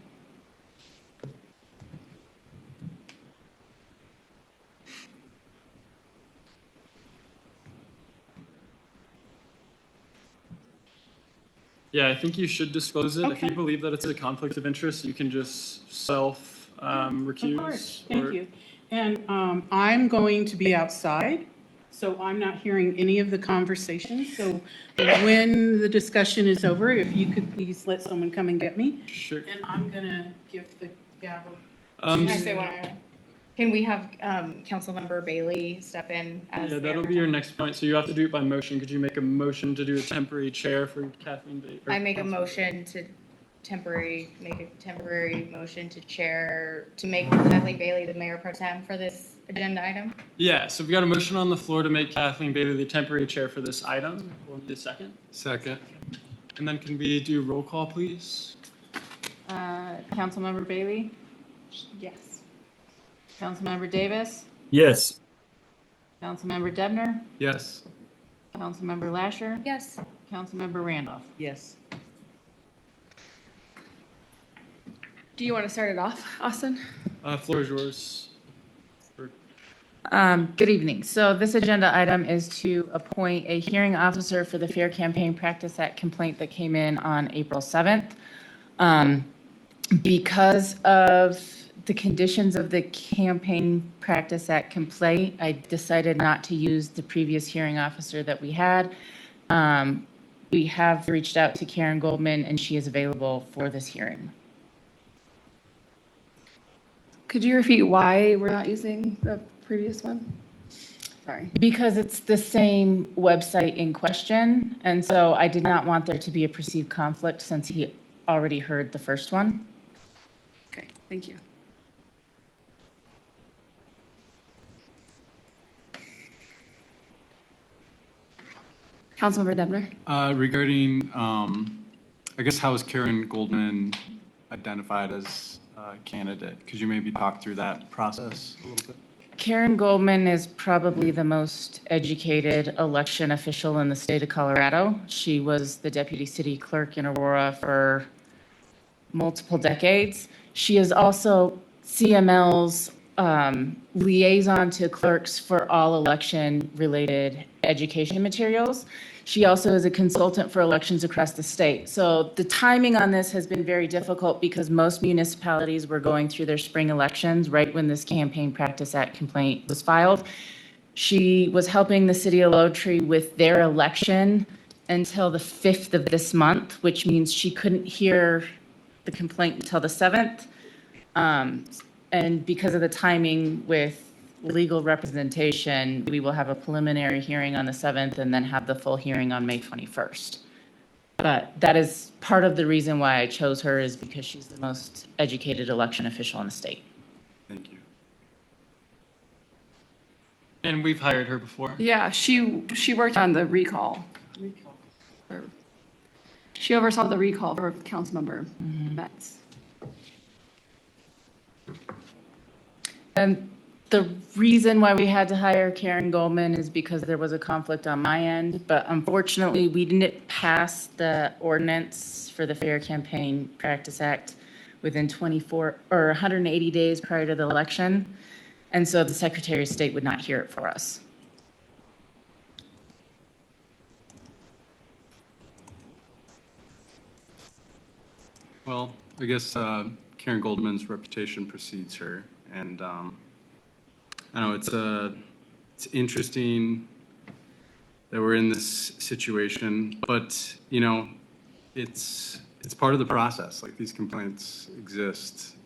Yeah, I think you should disclose it. If Okay. you believe that it's a conflict of interest, you can just recuse. Of course, thank you. And I'm going to be outside, so I'm not hearing any of the conversation. So when the discussion is over, if you could please let someone come and get me. Sure. And I'm going to give the gavel. Can I say one more? Can we have Councilmember Bailey step in as? Yeah, Mayor that'll Pro be your Tem? next point. So you have to do it by motion. Could you make a motion to do a temporary chair for Kathleen Bailey? I make a motion to make a temporary motion to make Kathleen Bailey the Mayor Pro Tem for this agenda item. Yeah, so we've got a motion on the floor to make Kathleen Bailey the temporary chair for this item. We'll need a second. Second. And then can we do roll call, please? Councilmember Bailey? Yes. Councilmember Davis? Yes. Councilmember Debner? Yes. Councilmember Loecher? Yes. Councilmember Randolph? Yes. Do you want to start it off, Austin? Floor is yours. Good evening. So this agenda item is to appoint a hearing officer for the Fair Campaign Practice Act complaint that came in on April 7th. Because of the conditions of the Campaign Practice Act complaint, I decided not to use the previous hearing officer that we had. We have reached out to Karen Goldman, and she is available for this hearing. Could you repeat why we're not using the previous one? Sorry. Because it's the same website in question, and so I did not want there to be a perceived conflict since he already heard the first one. Okay, thank you. Councilmember Debner? Regarding, I guess, how is Karen Goldman identified as a candidate? Could you maybe talk through that process a little bit? Karen Goldman is probably the most educated election official in the state of Colorado. She was the deputy city clerk in Aurora for multiple decades. She is also CML's liaison to clerks for all election-related education materials. She also is a consultant for elections across the state. So the timing on this has been very difficult because most municipalities were going through their spring elections right when this Campaign Practice Act complaint was filed. She was helping the city of Loecher with their election until the 5th of this month, which means she couldn't hear the complaint until the 7th. And because of the timing with legal representation, we will have a preliminary hearing on the 7th and then have the full hearing on May 21st. But that is part of the reason why I chose her, is because she's the most educated election official in the state. Thank you. And we've hired her before. Yeah, she worked on the recall. Or- She oversaw the recall for Councilmember Metz. And the reason why we had to hire Karen Goldman is because there was a conflict on my end, but unfortunately, we didn't pass the ordinance for the Fair Campaign Practice Act within 24 or 180 days prior to the election, and so the Secretary of State would not hear it for us. Well, I guess Karen Goldman's reputation precedes her, and I know it's interesting that we're in this situation, but it's part of the process. Like, these complaints exist,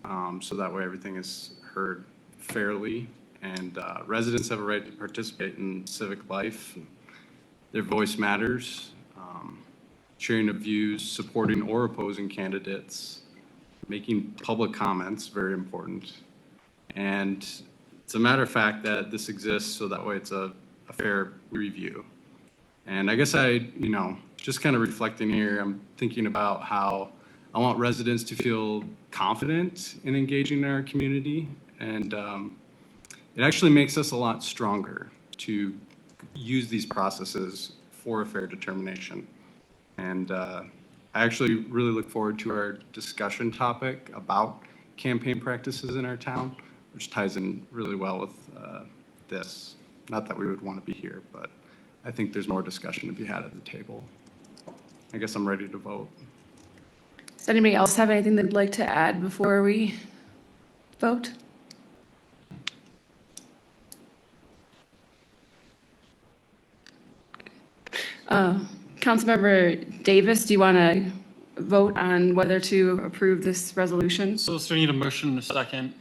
so that way everything is heard fairly, and residents have a right to participate in civic life. Their voice matters. Sharing of views, supporting or opposing candidates, making public comments, very important. And it's a matter of fact that this exists so that way it's a fair review. And I guess just kind of reflecting here, I'm thinking about how I want residents to feel confident in engaging in our community. And it actually makes us a lot stronger to use these processes for a fair determination. And I actually really look forward to our discussion topic about campaign practices in our town, which ties in really well with this. Not that we would want to be here, but I think there's more discussion to be had at the table. I guess I'm ready to vote. Does anybody else have anything they'd like to add before we vote? Councilmember Davis, do you want to vote on whether to approve this resolution? So we need a motion in a second.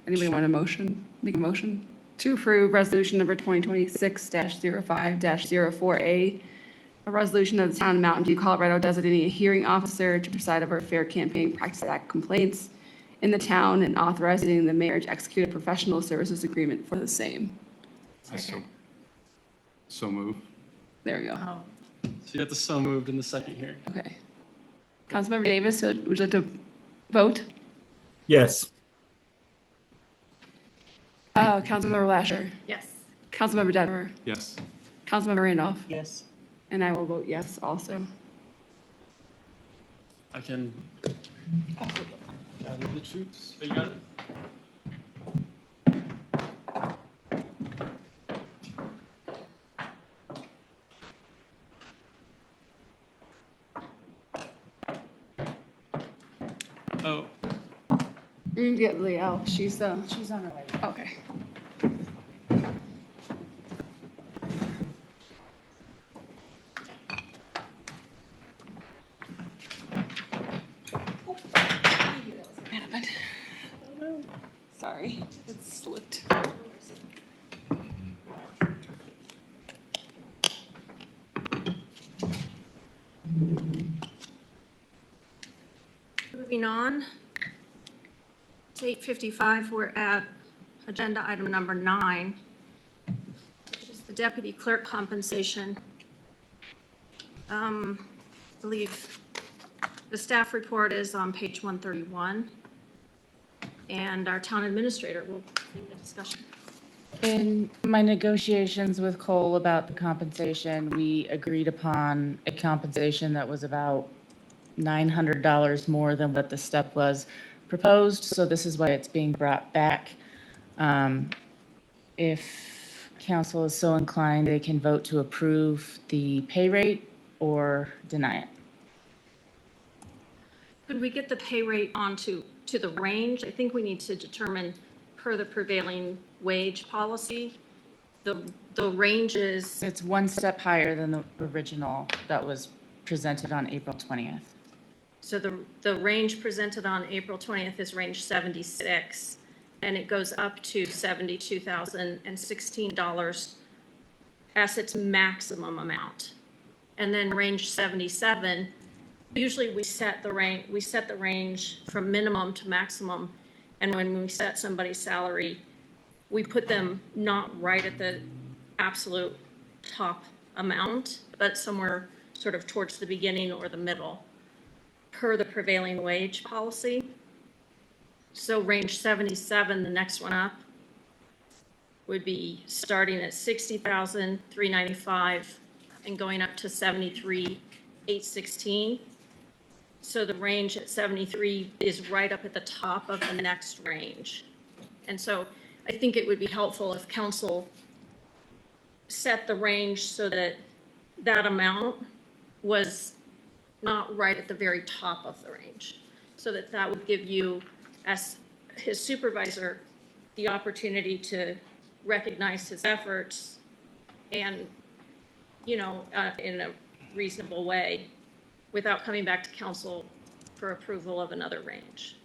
Anybody want make a motion to approve resolution number 2026-05-04A, a resolution of the town of Mountain View, Colorado, designating a hearing officer to preside over Fair Campaign Practice Act complaints in the town and authorizing the mayor to execute a professional services agreement for the same. So move. There we go. Oh, So you got the so moved in the second here. Okay. Councilmember Davis, would you like to vote? Yes. Councilmember Loecher, yes. Councilmember Denver, Yes. Councilmember Randolph, Yes. and I will vote yes also. I can. Gather the troops. You got it? Oh, You can get Leo. She's on her way. okay. Sorry, it slipped. Moving on to 8:55, we're at agenda item number 9, which is the deputy clerk compensation. I believe the staff report is on page 131, and our town administrator will lead the discussion. In my negotiations with Cole about the compensation, we agreed upon a compensation that was about $900 more than what the step was proposed, so this is why it's being brought back. If council is so inclined, they can vote to approve the pay rate or deny it. Could we get the pay rate onto the range? I think we need to determine per the prevailing wage policy. The range is, It's one step higher than the original that was presented on April 20th. so the range presented on April 20th is range 76, and it goes up to $72,016 as its maximum amount. And then range 77, usually we set the range from minimum to maximum, and when we set somebody's salary, we put them not right at the absolute top amount, but somewhere sort of towards the beginning or the middle, per the prevailing wage policy. So range 77, the next one up, would be starting at $60,395 and going up to $73,816. So the range at 73 is right up at the top of the next range. And so I think it would be helpful if council set the range so that that amount was not right at the very top of the range. So that would give you, as his supervisor, the opportunity to recognize his efforts and, in a reasonable way without coming back to council for approval of another range.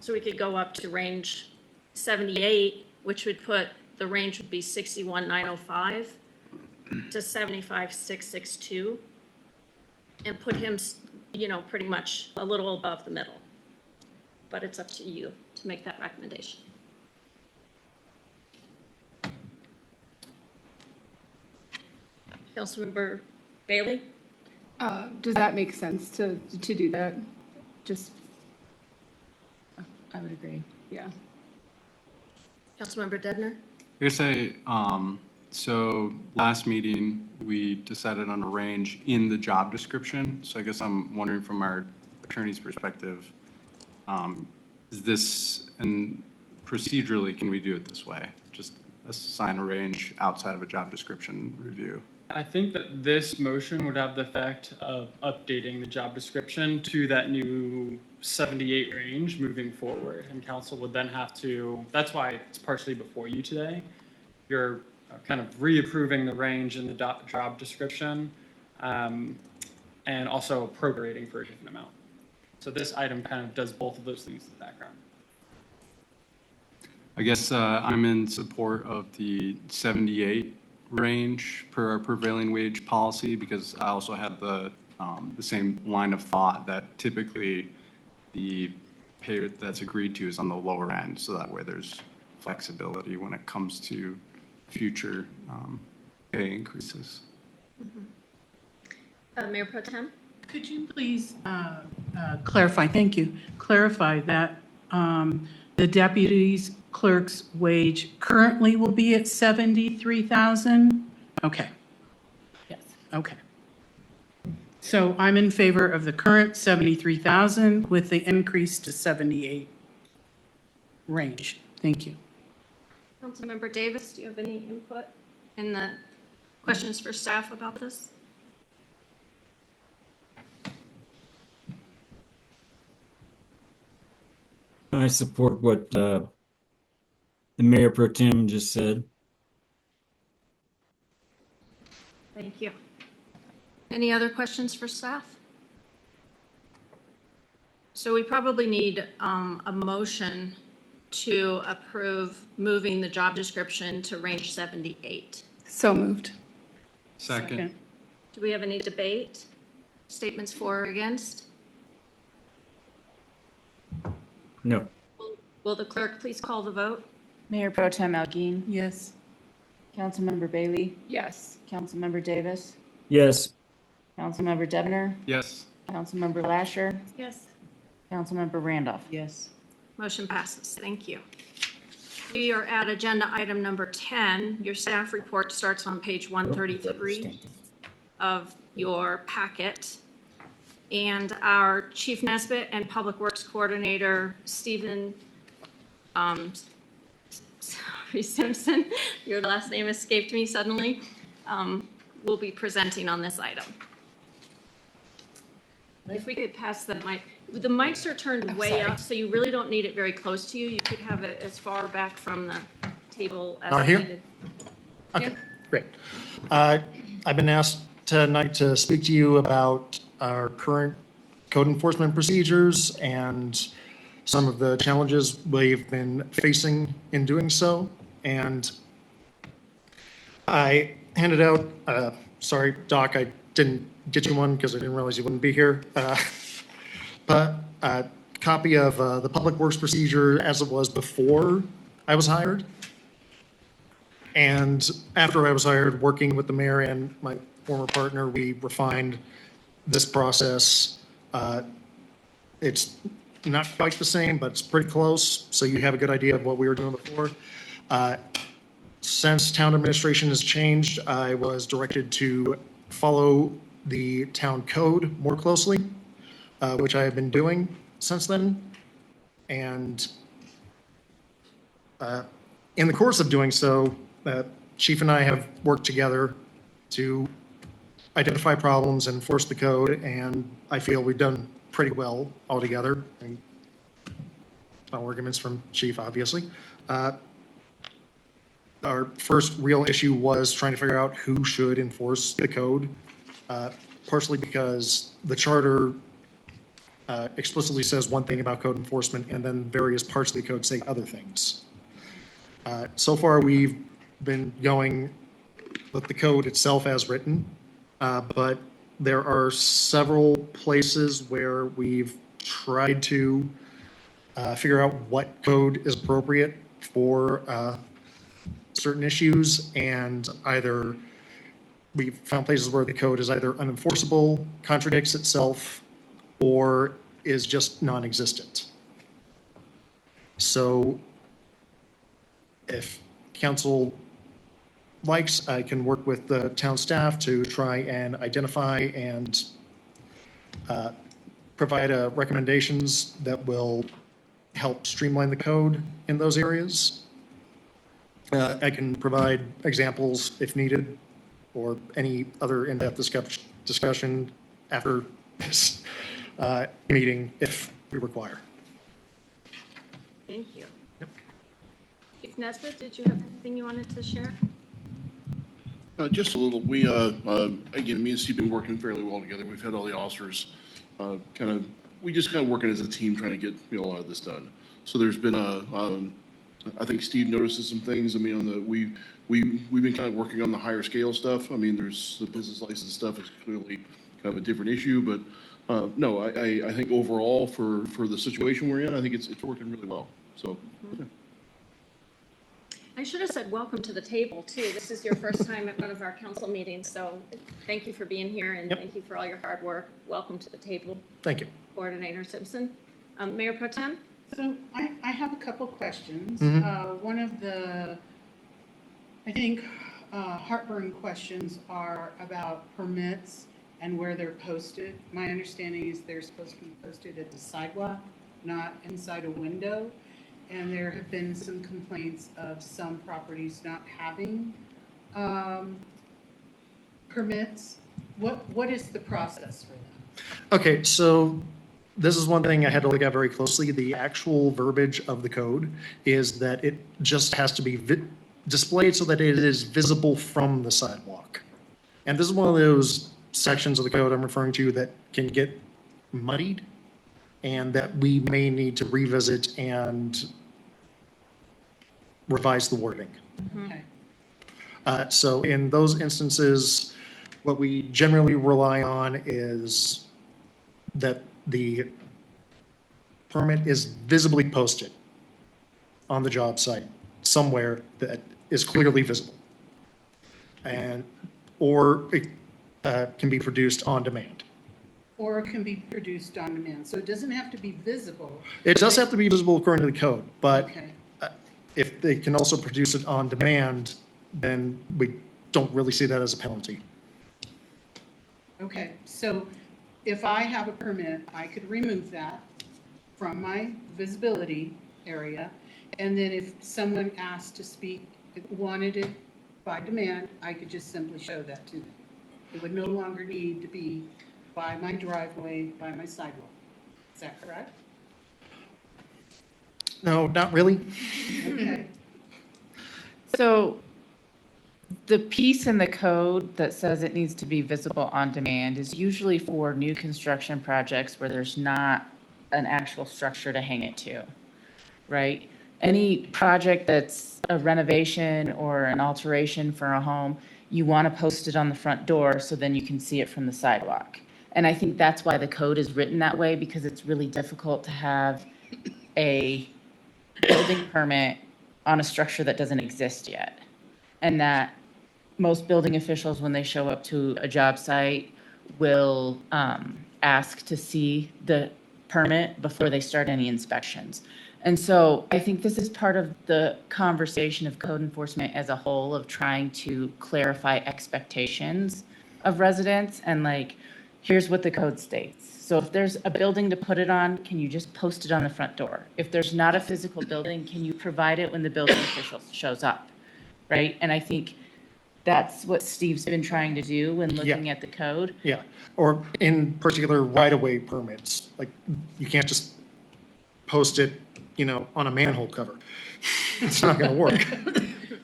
So we could go up to range 78, which would put, the range would be 61,905 to 75,662, and put him, pretty much a little above the middle. But it's up to you to make that recommendation. Councilmember Bailey? Does that make sense to do that? Just, I would agree. yeah. Councilmember Dedner? Hearsay, so last meeting, we decided on a range in the job description. So I guess I'm wondering from our attorney's perspective, is this, and procedurally, can we do it this way? Just assign a range outside of a job description review? I think that this motion would have the effect of updating the job description to that new 78 range moving forward. And council would then have to, that's why it's partially before you today. You're kind of reapproving the range in the job description and also appropriating for a different amount. So this item kind of does both of those things in the background. I guess I'm in support of the 78 range per our prevailing wage policy, because I also had the same line of thought that typically the pay that's agreed to is on the lower end, so that way there's flexibility when it comes to future pay increases. Mayor Pro Tem? Could you please clarify, thank you, clarify that the deputy's clerk's wage currently will be at 73,000? Okay. Yes. Okay. So I'm in favor of the current 73,000 with the increase to 78 range. Thank you. Councilmember Davis, do you have any input in the questions for staff about this? I support what the Mayor Pro Tem just said. Thank you. Any other questions for staff? So we probably need a motion to approve moving the job description to range 78. So moved. Second. Do we have any debate? Statements for or against? No. Will the clerk please call the vote? Mayor Pro Tem Algeen, Yes. Councilmember Bailey, Yes. Councilmember Davis, Yes. Councilmember Devner, Yes. Councilmember Lasher, Yes. Councilmember Randolph. Yes. Motion passes. Thank you. We are at agenda item number 10. Your staff report starts on page 133 of your packet. And our Chief Nesbitt and Public Works Coordinator, Stephen Simpson, your last name escaped me suddenly, will be presenting on this item. If we could pass the mic. The mics are turned way up, so you really don't need it very close to you. You could have it as far back from the table as Here? needed. Okay, great. I've been asked tonight to speak to you about our current code enforcement procedures and some of the challenges we've been facing in doing so. And I handed out, sorry, Doc, I didn't get you one because I didn't realize you wouldn't be here. But a copy of the Public Works procedure as it was before I was hired. And after I was hired, working with the mayor and my former partner, we refined this process. It's not quite the same, but it's pretty close, so you have a good idea of what we were doing before. Since town administration has changed, I was directed to follow the town code more closely, which I have been doing since then. And in the course of doing so, Chief and I have worked together to identify problems and enforce the code, and I feel we've done pretty well altogether. And no arguments from Chief, obviously. Our first real issue was trying to figure out who should enforce the code, partially because the charter explicitly says one thing about code enforcement, and then various parts of the code say other things. So far, we've been going with the code itself as written, but there are several places where we've tried to figure out what code is appropriate for certain issues, and either we've found places where the code is either unenforceable, contradicts itself, or is just non-existent. So if council likes, I can work with the town staff to try and identify and provide recommendations that will help streamline the code in those areas. I can provide examples if needed, or any other in-depth discussion after this meeting if we require. Thank you. Chief Nesbitt, did you have anything you wanted to share? Just a little. We, again, me and Steve have been working fairly well together. We've had all the officers we just kind of working as a team trying to get a lot of this done. So there's been I think Steve notices some things. I mean, we've been kind of working on the higher scale stuff. I mean, there's the business license stuff is clearly kind of a different issue, but no, I think overall for the situation we're in, I think it's working really well. So. Yeah. I should have said welcome to the table, too. This is your first time at one of our council meetings, so thank you for being here, and Thank you for all your hard work. Welcome to the table. Thank you. Coordinator Simpson. Mayor Pro Tem? So I have a couple questions. Mm-hmm. One of the, I think, heartburn questions are about permits and where they're posted. My understanding is they're supposed to be posted at the sidewalk, not inside a window. And there have been some complaints of some properties not having permits. What is the process for that? Okay, so this is one thing I had to look at very closely. The actual verbiage of the code is that it just has to be displayed so that it is visible from the sidewalk. And this is one of those sections of the code I'm referring to that can get muddied and that we may need to revisit and revise the wording. Okay. So in those instances, what we generally rely on is that the permit is visibly posted on the job site somewhere that is clearly visible. Or it can be produced on demand. Or it can be produced on demand, so it doesn't have to be visible. It does have to be visible according to the code, but Okay. if they can also produce it on demand, then we don't really see that as a penalty. Okay, so if I have a permit, I could remove that from my visibility area, and then if someone asked to speak, wanted it by demand, I could just simply show that to them. It would no longer need to be by my driveway, by my sidewalk. Is that correct? No, not really. Okay. So the piece in the code that says it needs to be visible on demand is usually for new construction projects where there's not an actual structure to hang it to, right? Any project that's a renovation or an alteration for a home, you want to post it on the front door so then you can see it from the sidewalk. And I think that's why the code is written that way, because it's really difficult to have a building permit on a structure that doesn't exist yet. And that most building officials, when they show up to a job site, will ask to see the permit before they start any inspections. And so I think this is part of the conversation of code enforcement as a whole, of trying to clarify expectations of residents and like, here's what the code states. So if there's a building to put it on, can you just post it on the front door? If there's not a physical building, can you provide it when the building official shows up, right? And I think that's what Steve's been trying to do when looking at the code. Yeah, or in particular right-of-way permits, like you can't just post it, on a manhole cover. It's not gonna work.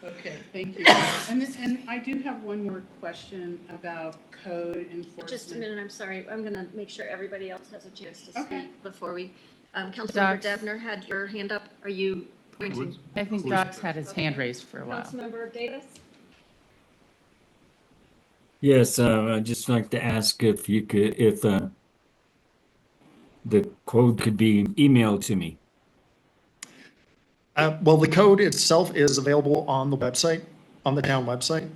Okay, thank you. And I do have one more question about code enforcement. Just a minute, I'm sorry. I'm going to make sure everybody else has a chance to Okay. speak before we, Councilmember Docs. Devner had your hand up. Are you pointing? I think Doc's had his hand raised for a while. Councilmember Davis? Yes, I'd just like to ask if the code could be emailed to me. Well, the code itself is available on the website, on the town website.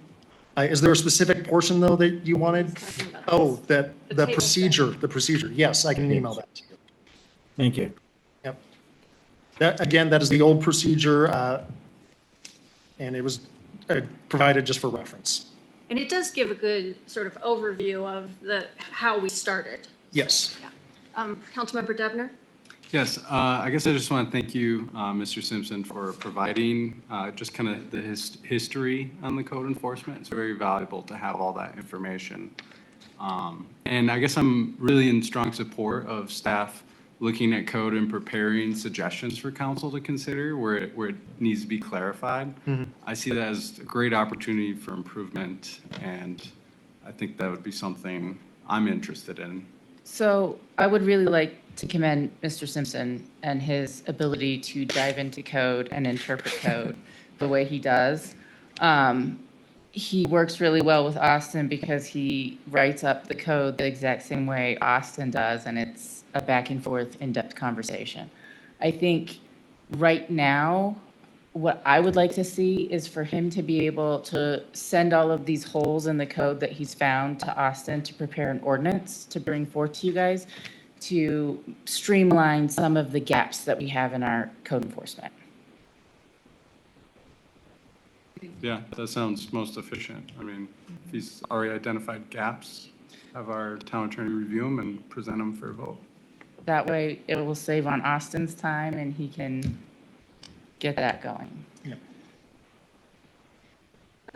Is there a specific portion, though, that you wanted? Talking about Oh, The the table procedure. Yes, I can email that to you. Thank you. Yep. That is the old procedure, and it was provided just for reference. And it does give a good sort of overview of how we started. Yes. Councilmember Devner? Yes, I guess I just want to thank you, Mr. Simpson, for providing just kind of the history on the code enforcement. It's very valuable to have all that information. And I guess I'm really in strong support of staff looking at code and preparing suggestions for council to consider where it needs to be clarified. I see that as a great opportunity for improvement, and I think that would be something I'm interested in. So I would really like to commend Mr. Simpson and his ability to dive into code and interpret code the way he does. He works really well with Austin because he writes up the code the exact same way Austin does, and it's a back and forth, in-depth conversation. I think right now, what I would like to see is for him to be able to send all of these holes in the code that he's found to Austin to prepare an ordinance to bring forth to you guys to streamline some of the gaps that we have in our code enforcement. Yeah, that sounds most efficient. I mean, if he's already identified gaps, have our town attorney review them and present them for a vote. That way it will save on Austin's time and he can get that going.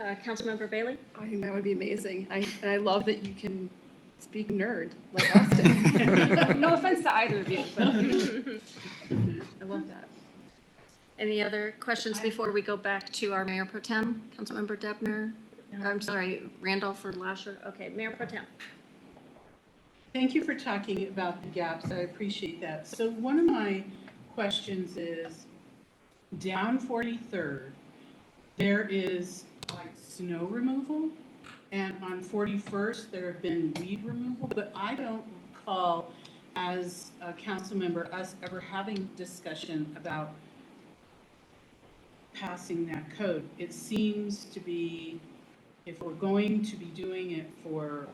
Councilmember Bailey? I think that would be amazing. And I love that you can Speak nerd, like Austin. No offense to either of you, but I love that. Any other questions before we go back to our Mayor Pro Tem? Councilmember Debner? I'm sorry, Randolph or Loecher? Okay, Mayor Pro Tem. Thank you for talking about the gaps. I appreciate that. So one of my questions is, down 43rd, there is like snow removal, and on 41st, there have been weed removal, but I don't recall as a council member us ever having discussion about passing that code. It seems to be, if we're going to be doing it for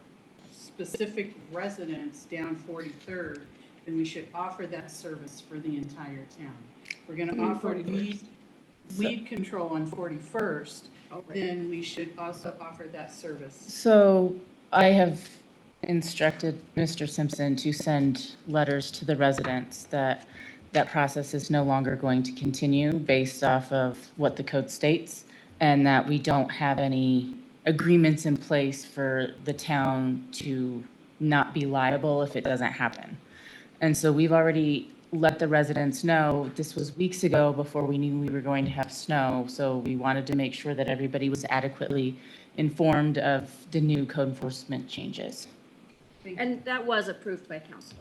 specific residents down 43rd, then we should offer that service for the entire town. We're going to offer weed control on 41st, then we should also offer that service. So I have instructed Mr. Simpson to send letters to the residents that that process is no longer going to continue based off of what the code states, and that we don't have any agreements in place for the town to not be liable if it doesn't happen. And so we've already let the residents know, this was weeks ago before we knew we were going to have snow, so we wanted to make sure that everybody was adequately informed of the new code enforcement changes. And that was approved by council.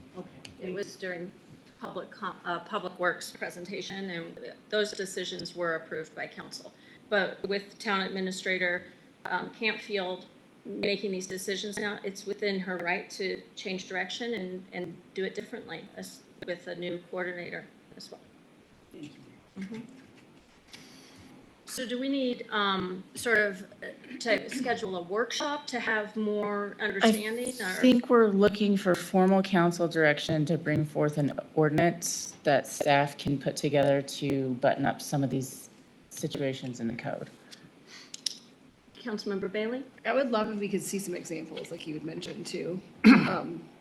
It was during Public Works presentation, and those decisions were approved by council. But with Town Administrator Campfield making these decisions now, it's within her right to change direction and do it differently with a new coordinator as well. Mhm. So do we need sort of to schedule a workshop to have more understanding? I think we're looking for formal council direction to bring forth an ordinance that staff can put together to button up some of these situations in the code. Councilmember Bailey? I would love if we could see some examples, like you had mentioned too,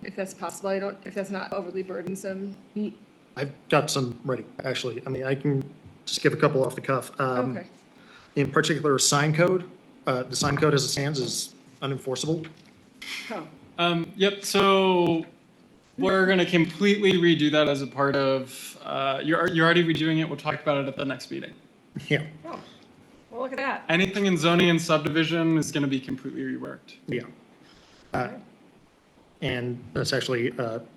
if that's possible. If that's not overly burdensome. I've got some ready, actually. I mean, I can just give a couple off the cuff. Okay. In particular, sign code. The sign code as it stands is unenforceable. Yep, so we're gonna completely redo that as a part of, you're already redoing it, we'll talk about it at the next meeting. Yeah, Well, look at that. Anything in zoning and subdivision is gonna be completely reworked. yeah. And that's actually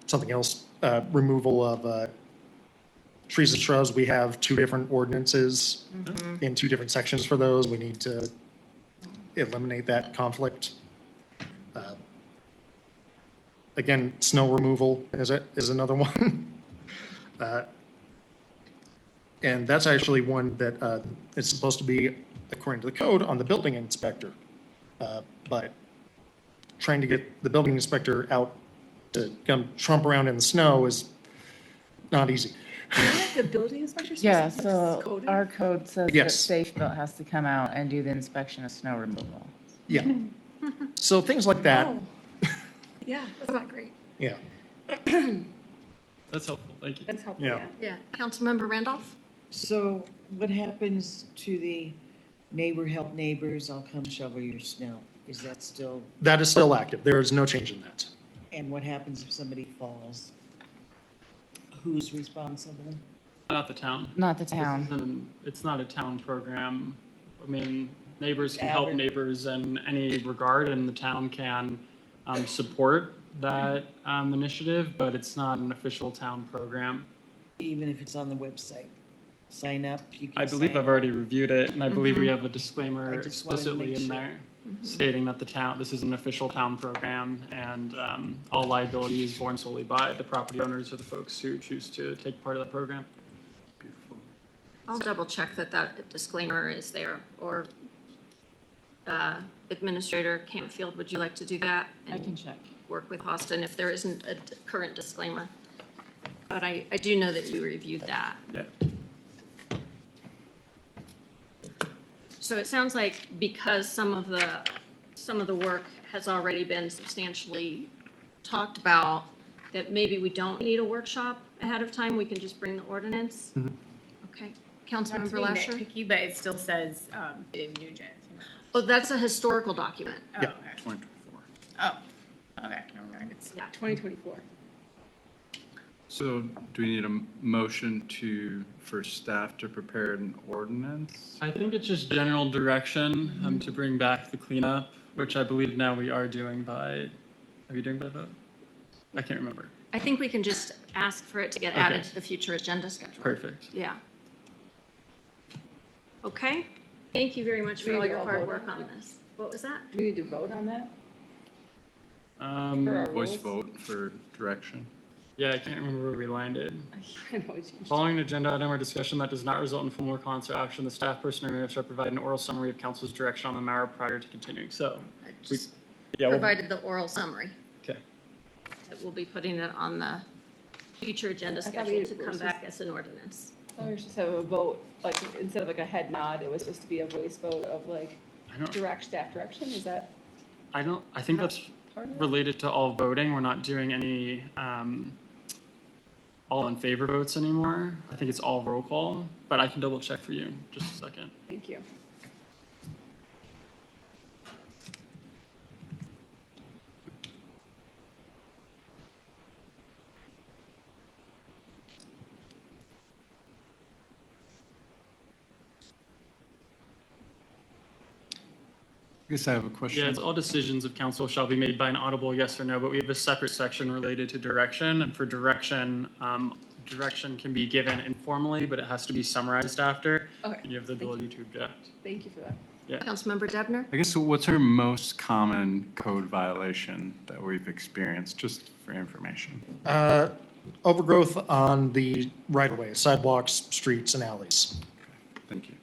something else, removal of trees and shrubs. We have two different ordinances in two different sections for those. We need to eliminate that conflict. Again, snow removal is another one. And that's actually one that is supposed to be, according to the code, on the building inspector. But trying to get the building inspector out to come trump around in the snow is not easy. The building inspector? Yeah, so our code says that Yes. Safe Built has to come out and do the inspection of snow removal. Yeah. So things like that, Oh. Yeah, that's not great. yeah. That's helpful, thank you. That's helpful, Yeah. yeah. Yeah. Councilmember Randolph? So what happens to the neighbor help neighbors, I'll come shovel your snow? Is that still, That is still active. There is no change in that. and what happens if somebody falls? Who's responsible? Not the town. Not the town. It's not a town program. I mean, neighbors can help neighbors in any regard, and the town can support that initiative, but it's not an official town program. Even if it's on the website? Sign up? You can I believe sign I've up. already reviewed it, and I believe we Mhm. have a disclaimer I just wanted to explicitly make in sure. there stating that the town, this is an official town program, and all liability is borne solely by the property owners or the folks who choose to take part of the program. I'll double check that disclaimer is there, or Administrator Campfield, would you like to do that? I and can check. Work with Austin if there isn't a current disclaimer. But I do know that you reviewed that. Yeah. So it sounds like because some of the work has already been substantially talked about, that maybe we don't need a workshop ahead of time, we can just bring the ordinance? Okay. Not to Councilmember be Lasher? nitpicky, but it still says in Nugent. Oh, that's a historical document. Oh, Yeah. okay. 2024. Oh, Okay. It's 2024. So do we need a motion for staff to prepare an ordinance? I think it's just general direction to bring back the cleanup, which I believe now we are doing are you doing by vote? I can't remember. I think we can just ask for it to get added to the future agenda schedule. Perfect. Yeah. Okay, thank you very much for all your hard work on this. What was that? Do we need to vote on that? Voice vote for direction. Yeah, I can't remember where we landed. I know it's- Following an agenda item or discussion that does not result in formal response or action, the staff person or mayor shall provide an oral summary of council's direction on the matter prior to continuing. So, I just yeah, provided the oral summary. okay. That we'll be putting it on the future agenda thought schedule we to were come supposed- back as an ordinance. I was just have a vote, like, instead of like a head nod, it was supposed to be a voice vote of like I don't, staff direction, is that I think that's part of it? related to all voting. We're not doing any, all in favor votes anymore. I think it's all roll call, but I can double check for you. Just a second. Thank you. I guess I have a question. Yeah, it's all decisions of council shall be made by an audible yes or no, but we have a separate section related to direction. And for direction, direction can be given informally, but it has to be summarized after. Okay, And you have the thank you. ability to object. Thank you for that. Councilmember Debner? I guess what's our most common code violation that we've experienced, just for information? Overgrowth on the right-of-way, sidewalks, streets, and alleys. Thank you.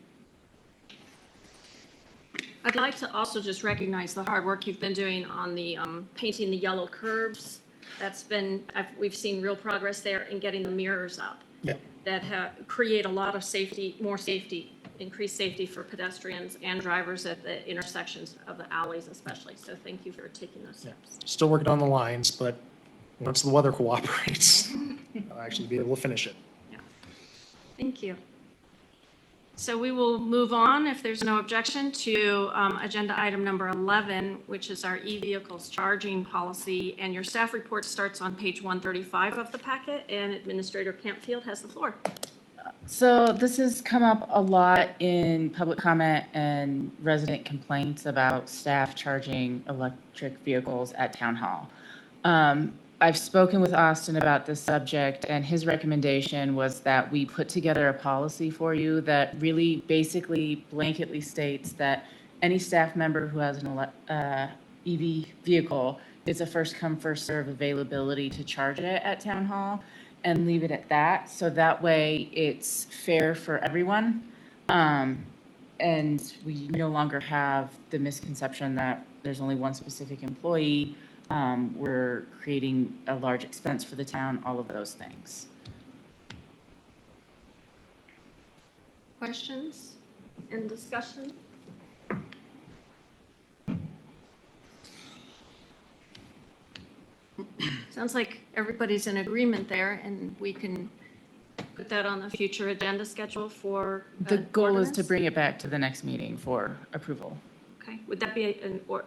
I'd like to also just recognize the hard work you've been doing on the painting the yellow curbs. That's been, we've seen real progress there in getting the mirrors up. Yeah. That create a lot of safety, more safety, increased safety for pedestrians and drivers at the intersections of the alleys especially. So thank you for taking those steps. Still working on the lines, but once the weather cooperates, I'll actually be able to finish it. Thank you. So we will move on, if there's no objection, to agenda item number 11, which is our e-vehicles charging policy. And your staff report starts on page 135 of the packet, and Administrator Campfield has the floor. So this has come up a lot in public comment and resident complaints about staff charging electric vehicles at town hall. I've spoken with Austin about this subject, and his recommendation was that we put together a policy for you that really basically blanketly states that any staff member who has an EV vehicle, it's a first come, first serve availability to charge it at town hall, and leave it at that. So that way it's fair for everyone. And we no longer have the misconception that there's only one specific employee. We're creating a large expense for the town, all of those things. Questions and discussion? Sounds like everybody's in agreement there, and we can put that on the future agenda schedule for. The goal is to ordinance? bring it back to the next meeting for approval. Okay, would that be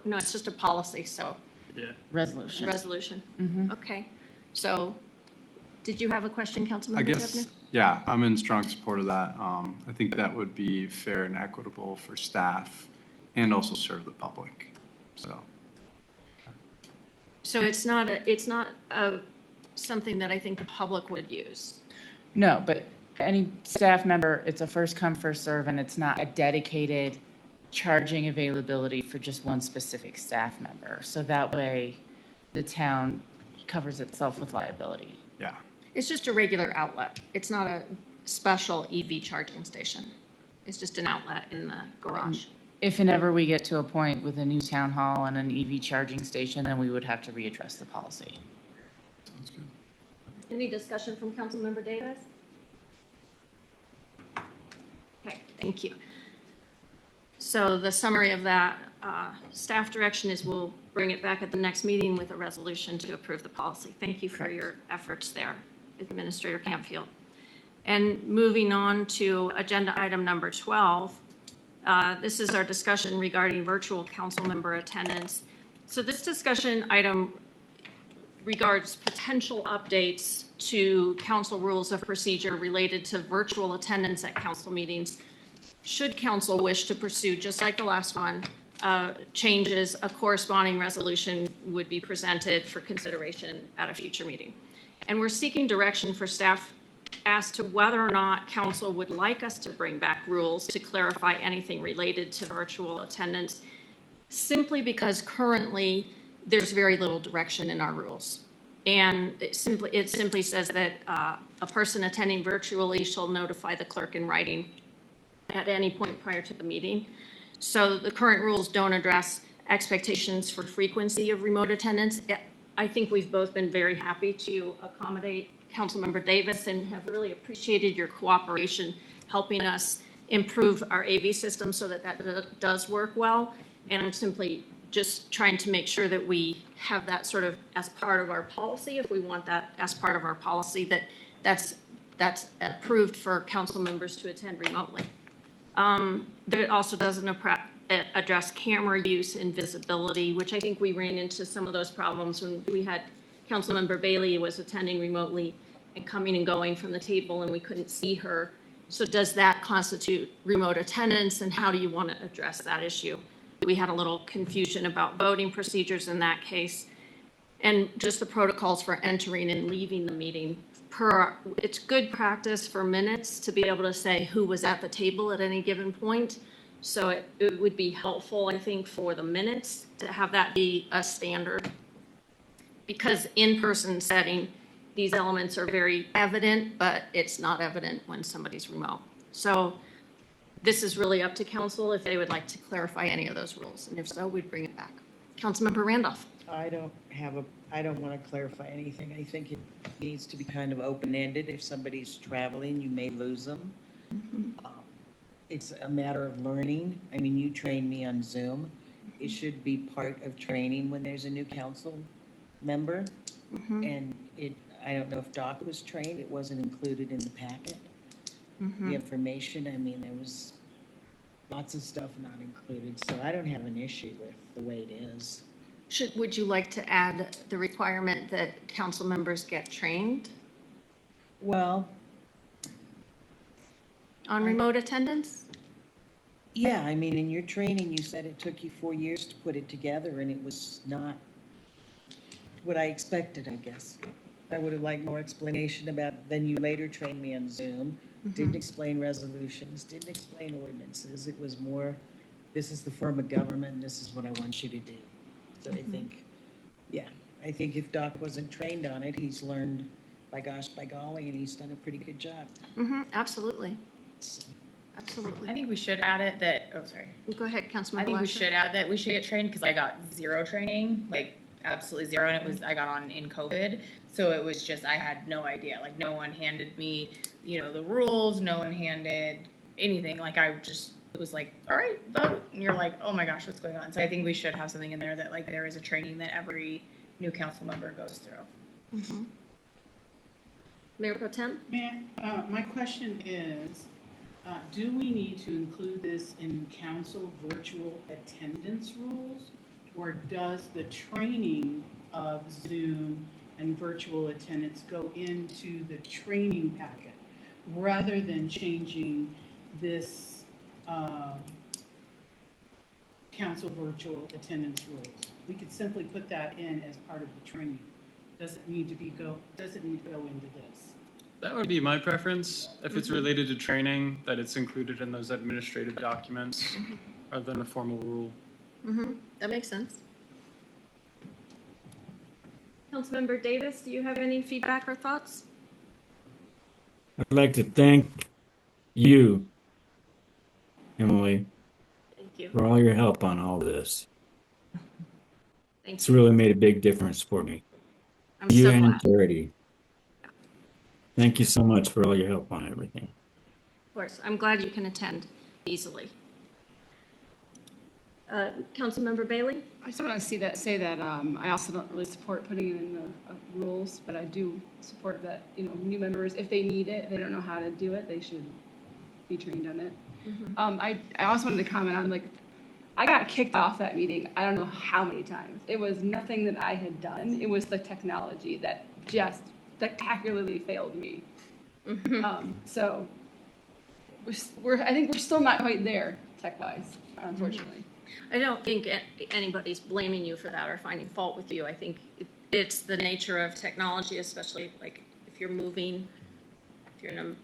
no, it's just a policy, so, Yeah. Resolution. resolution. Mhm. Okay, so, did you have a question, I Councilmember guess, Debner? yeah, I'm in strong support of that. I think that would be fair and equitable for staff and also serve the public, so. So it's not something that I think the public would use. No, but any staff member, it's a first come, first serve, and it's not a dedicated charging availability for just one specific staff member. So that way, the town covers itself with liability. Yeah. It's just a regular outlet. It's not a special EV charging station. It's just an outlet in the garage. If and ever we get to a point with a new town hall and an EV charging station, then we would have to readdress the policy. Sounds good. Any discussion from Councilmember Davis? Okay, thank you. So the summary of that staff direction is we'll bring it back at the next meeting with a resolution to approve the policy. Thank you for your efforts there, Administrator Campfield. And moving on to agenda item number 12, this is our discussion regarding virtual council member attendance. So this discussion item regards potential updates to council rules of procedure related to virtual attendance at council meetings. Should council wish to pursue, just like the last one, changes, a corresponding resolution would be presented for consideration at a future meeting. And we're seeking direction for staff as to whether or not council would like us to bring back rules to clarify anything related to virtual attendance, simply because currently there's very little direction in our rules. And it simply says that a person attending virtually shall notify the clerk in writing at any point prior to the meeting. So the current rules don't address expectations for frequency of remote attendance. I think we've both been very happy to accommodate Councilmember Davis and have really appreciated your cooperation helping us improve our AV system so that that does work well. And I'm simply just trying to make sure that we have that sort of as part of our policy, if we want that as part of our policy, that's approved for council members to attend remotely. But it also doesn't address camera use and visibility, which I think we ran into some of those problems when we had Councilmember Bailey was attending remotely and coming and going from the table and we couldn't see her. So does that constitute remote attendance, and how do you want to address that issue? We had a little confusion about voting procedures in that case, and just the protocols for entering and leaving the meeting. It's good practice for minutes to be able to say who was at the table at any given point. So it would be helpful, I think, for the minutes to have that be a standard. Because in-person setting, these elements are very evident, but it's not evident when somebody's remote. So this is really up to council if they would like to clarify any of those rules. And if so, we'd bring it back. Councilmember Randolph. I don't want to clarify anything. I think it needs to be kind of open-ended. If somebody's traveling, you may lose them. It's a matter of learning. I mean, you trained me on Zoom. It should be part of training when there's a new council member. And I don't know if Doc was trained. It wasn't included in the packet. The information, I mean, there was lots of stuff not included. So I don't have an issue with the way it is. Would you like to add the requirement that council members get trained Well, on remote attendance? yeah, I mean, in your training, you said it took you 4 years to put it together, and it was not what I expected, I guess. I would have liked more explanation about, then you later trained me on Zoom, didn't explain resolutions, didn't explain ordinances. It was more, this is the form of government, and this is what I want you to do. So I think, yeah, I think if Doc wasn't trained on it, he's learned by gosh, by golly, and he's done a pretty good job. Absolutely. Absolutely. I think we should add it that, oh, sorry. Go ahead, Councilmember I think we Loecher. should add that we should get trained because I got zero training, like absolutely zero, and I got on in COVID. So it was just, I had no idea, like no one handed me, the rules, no one handed anything. Like it was like, all right, vote. And you're like, oh my gosh, what's going on? So I think we should have something in there that like there is a training that every new council member goes through. Mayor Pro Tem? My question is, do we need to include this in council virtual attendance rules? Or does the training of Zoom and virtual attendance go into the training packet rather than changing this council virtual attendance rules? We could simply put that in as part of the training. Doesn't need to go into this. That would be my preference. If it's related to training, that it's included in those administrative documents rather than a formal rule. That makes sense. Councilmember Davis, do you have any feedback or thoughts? I'd like to thank you, Emily, Thank you. for all your help on all this. Thank It's you. really made a big difference for me. I'm You so and glad. Charity. Thank you so much for all your help on everything. Of course, I'm glad you can attend easily. Councilmember Bailey? I just want to say that I also don't really support putting it in the rules, but I do support that, new members, if they need it, they don't know how to do it, they should be trained on it. I also wanted to comment on, I got kicked off that meeting, I don't know how many times. It was nothing that I had done. It was the technology that just spectacularly failed me. So I think we're still not quite there tech-wise, unfortunately. I don't think anybody's blaming you for that or finding fault with you. I think it's the nature of technology, especially like if you're in a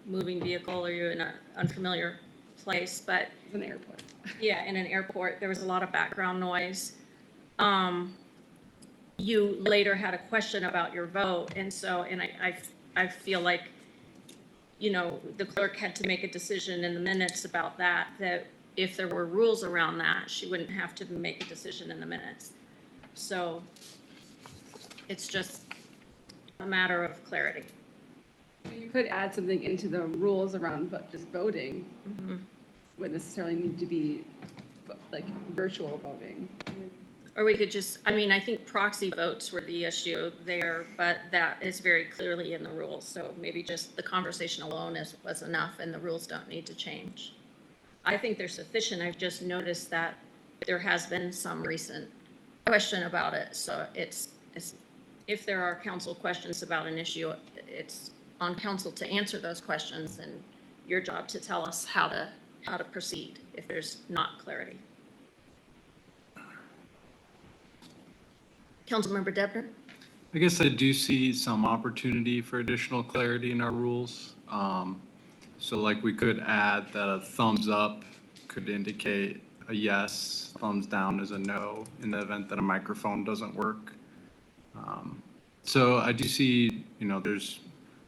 moving vehicle or you're in an unfamiliar place. But It's an airport. yeah, in an airport, there was a lot of background noise. You later had a question about your vote, and I feel like, you know, the clerk had to make a decision in the minutes about that if there were rules around that, she wouldn't have to make a decision in the minutes. So it's just a matter of clarity. You could add something into the rules around just voting. Wouldn't necessarily need to be like virtual voting. Or we could just, I mean, I think proxy votes were the issue there, but that is very clearly in the rules. So maybe just the conversation alone was enough and the rules don't need to change. I think they're sufficient. I've just noticed that there has been some recent question about it. So it's if there are council questions about an issue, it's on council to answer those questions and your job to tell us how to proceed if there's not clarity. Councilmember Debner? I guess I do see some opportunity for additional clarity in our rules. So like we could add that a thumbs up could indicate a yes, thumbs down is a no in the event that a microphone doesn't work. So I do see, you know,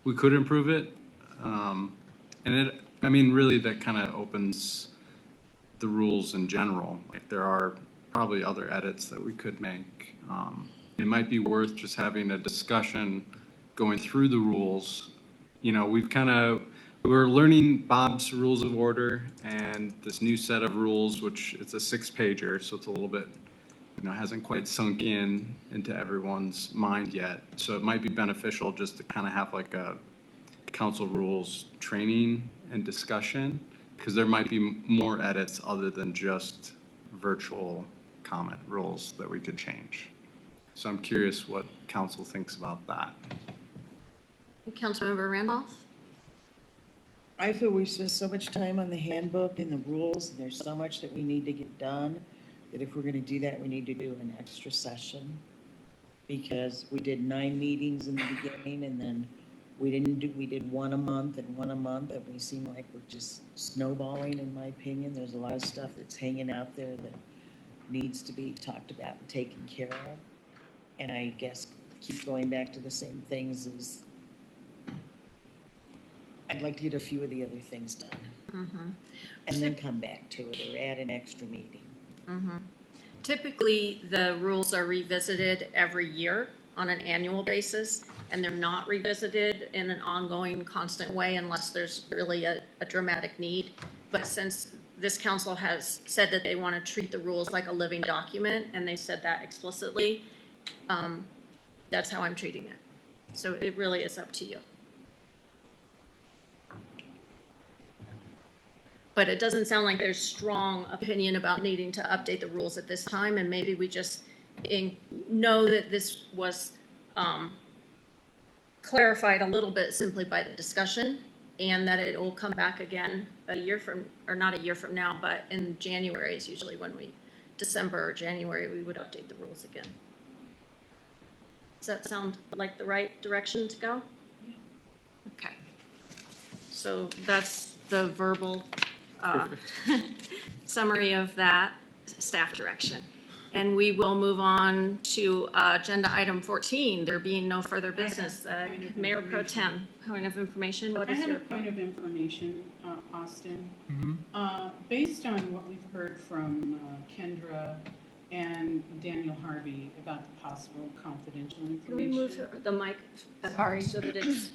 we could improve it. I mean, really that kind of opens the rules in general. Like there are probably other edits that we could make. It might be worth just having a discussion going through the rules. You know, we're learning Bob's rules of order and this new set of rules, which it's a 6-pager, so it's a little bit, you know, hasn't quite sunk into everyone's mind yet. So it might be beneficial just to kind of have like a council rules training and discussion, because there might be more edits other than just virtual comment rules that we could change. So I'm curious what council thinks about that. Councilmember Randolph? I feel we spend so much time on the handbook and the rules, and there's so much that we need to get done, that if we're gonna do that, we need to do an extra session. Because we did 9 meetings in the beginning, and then we did one a month, and we seem like we're just snowballing, in my opinion. There's a lot of stuff that's hanging out there that needs to be talked about and taken care of. And I guess keep going back to the same things as, I'd like to get a few of the other things done. And then come back to it, or add an extra meeting. Typically, the rules are revisited every year on an annual basis, and they're not revisited in an ongoing, constant way unless there's really a dramatic need. But since this council has said that they want to treat the rules like a living document, and they said that explicitly, that's how I'm treating it. So it really is up to you. But it doesn't sound like there's strong opinion about needing to update the rules at this time, and maybe we just know that this was clarified a little bit simply by the discussion, and that it will come back again not a year from now, but in January is usually when December or January, we would update the rules again. Does that sound like the right direction to go? Okay. So that's the verbal summary of that staff direction. And we will move on to agenda item 14, there being no further business. Mayor Pro Tem, point of information. What I is have your a point of information, Austin. Based on what we've heard from Kendra and Daniel Harvey about the possible confidential information. Can we move the mic so that it's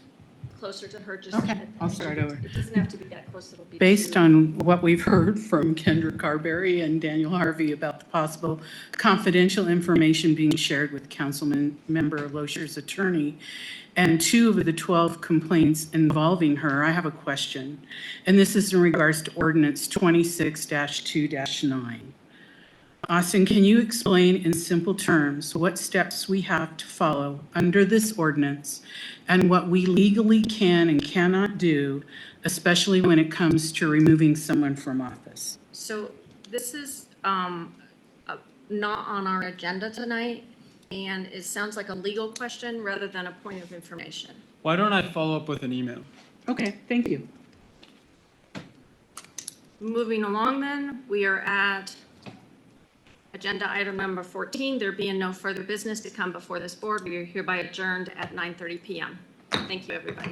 closer to her? Just Okay, I'll start over. It doesn't have to be that close. It'll be Based on what we've heard from Kendra Carberry and Daniel Harvey about the possible confidential information being shared with Councilman Member Loecher's attorney and 2 of the 12 complaints involving her, I have a question. And this is in regards to ordinance 26-2-9. Austin, can you explain in simple terms what steps we have to follow under this ordinance and what we legally can and cannot do, especially when it comes to removing someone from office? So this is not on our agenda tonight, and it sounds like a legal question rather than a point of information. Why don't I follow up with an email? Okay, thank you. Moving along then, we are at agenda item number 14. There being no further business to come before this board, we are hereby adjourned at 9:30 p.m. Thank you, everybody.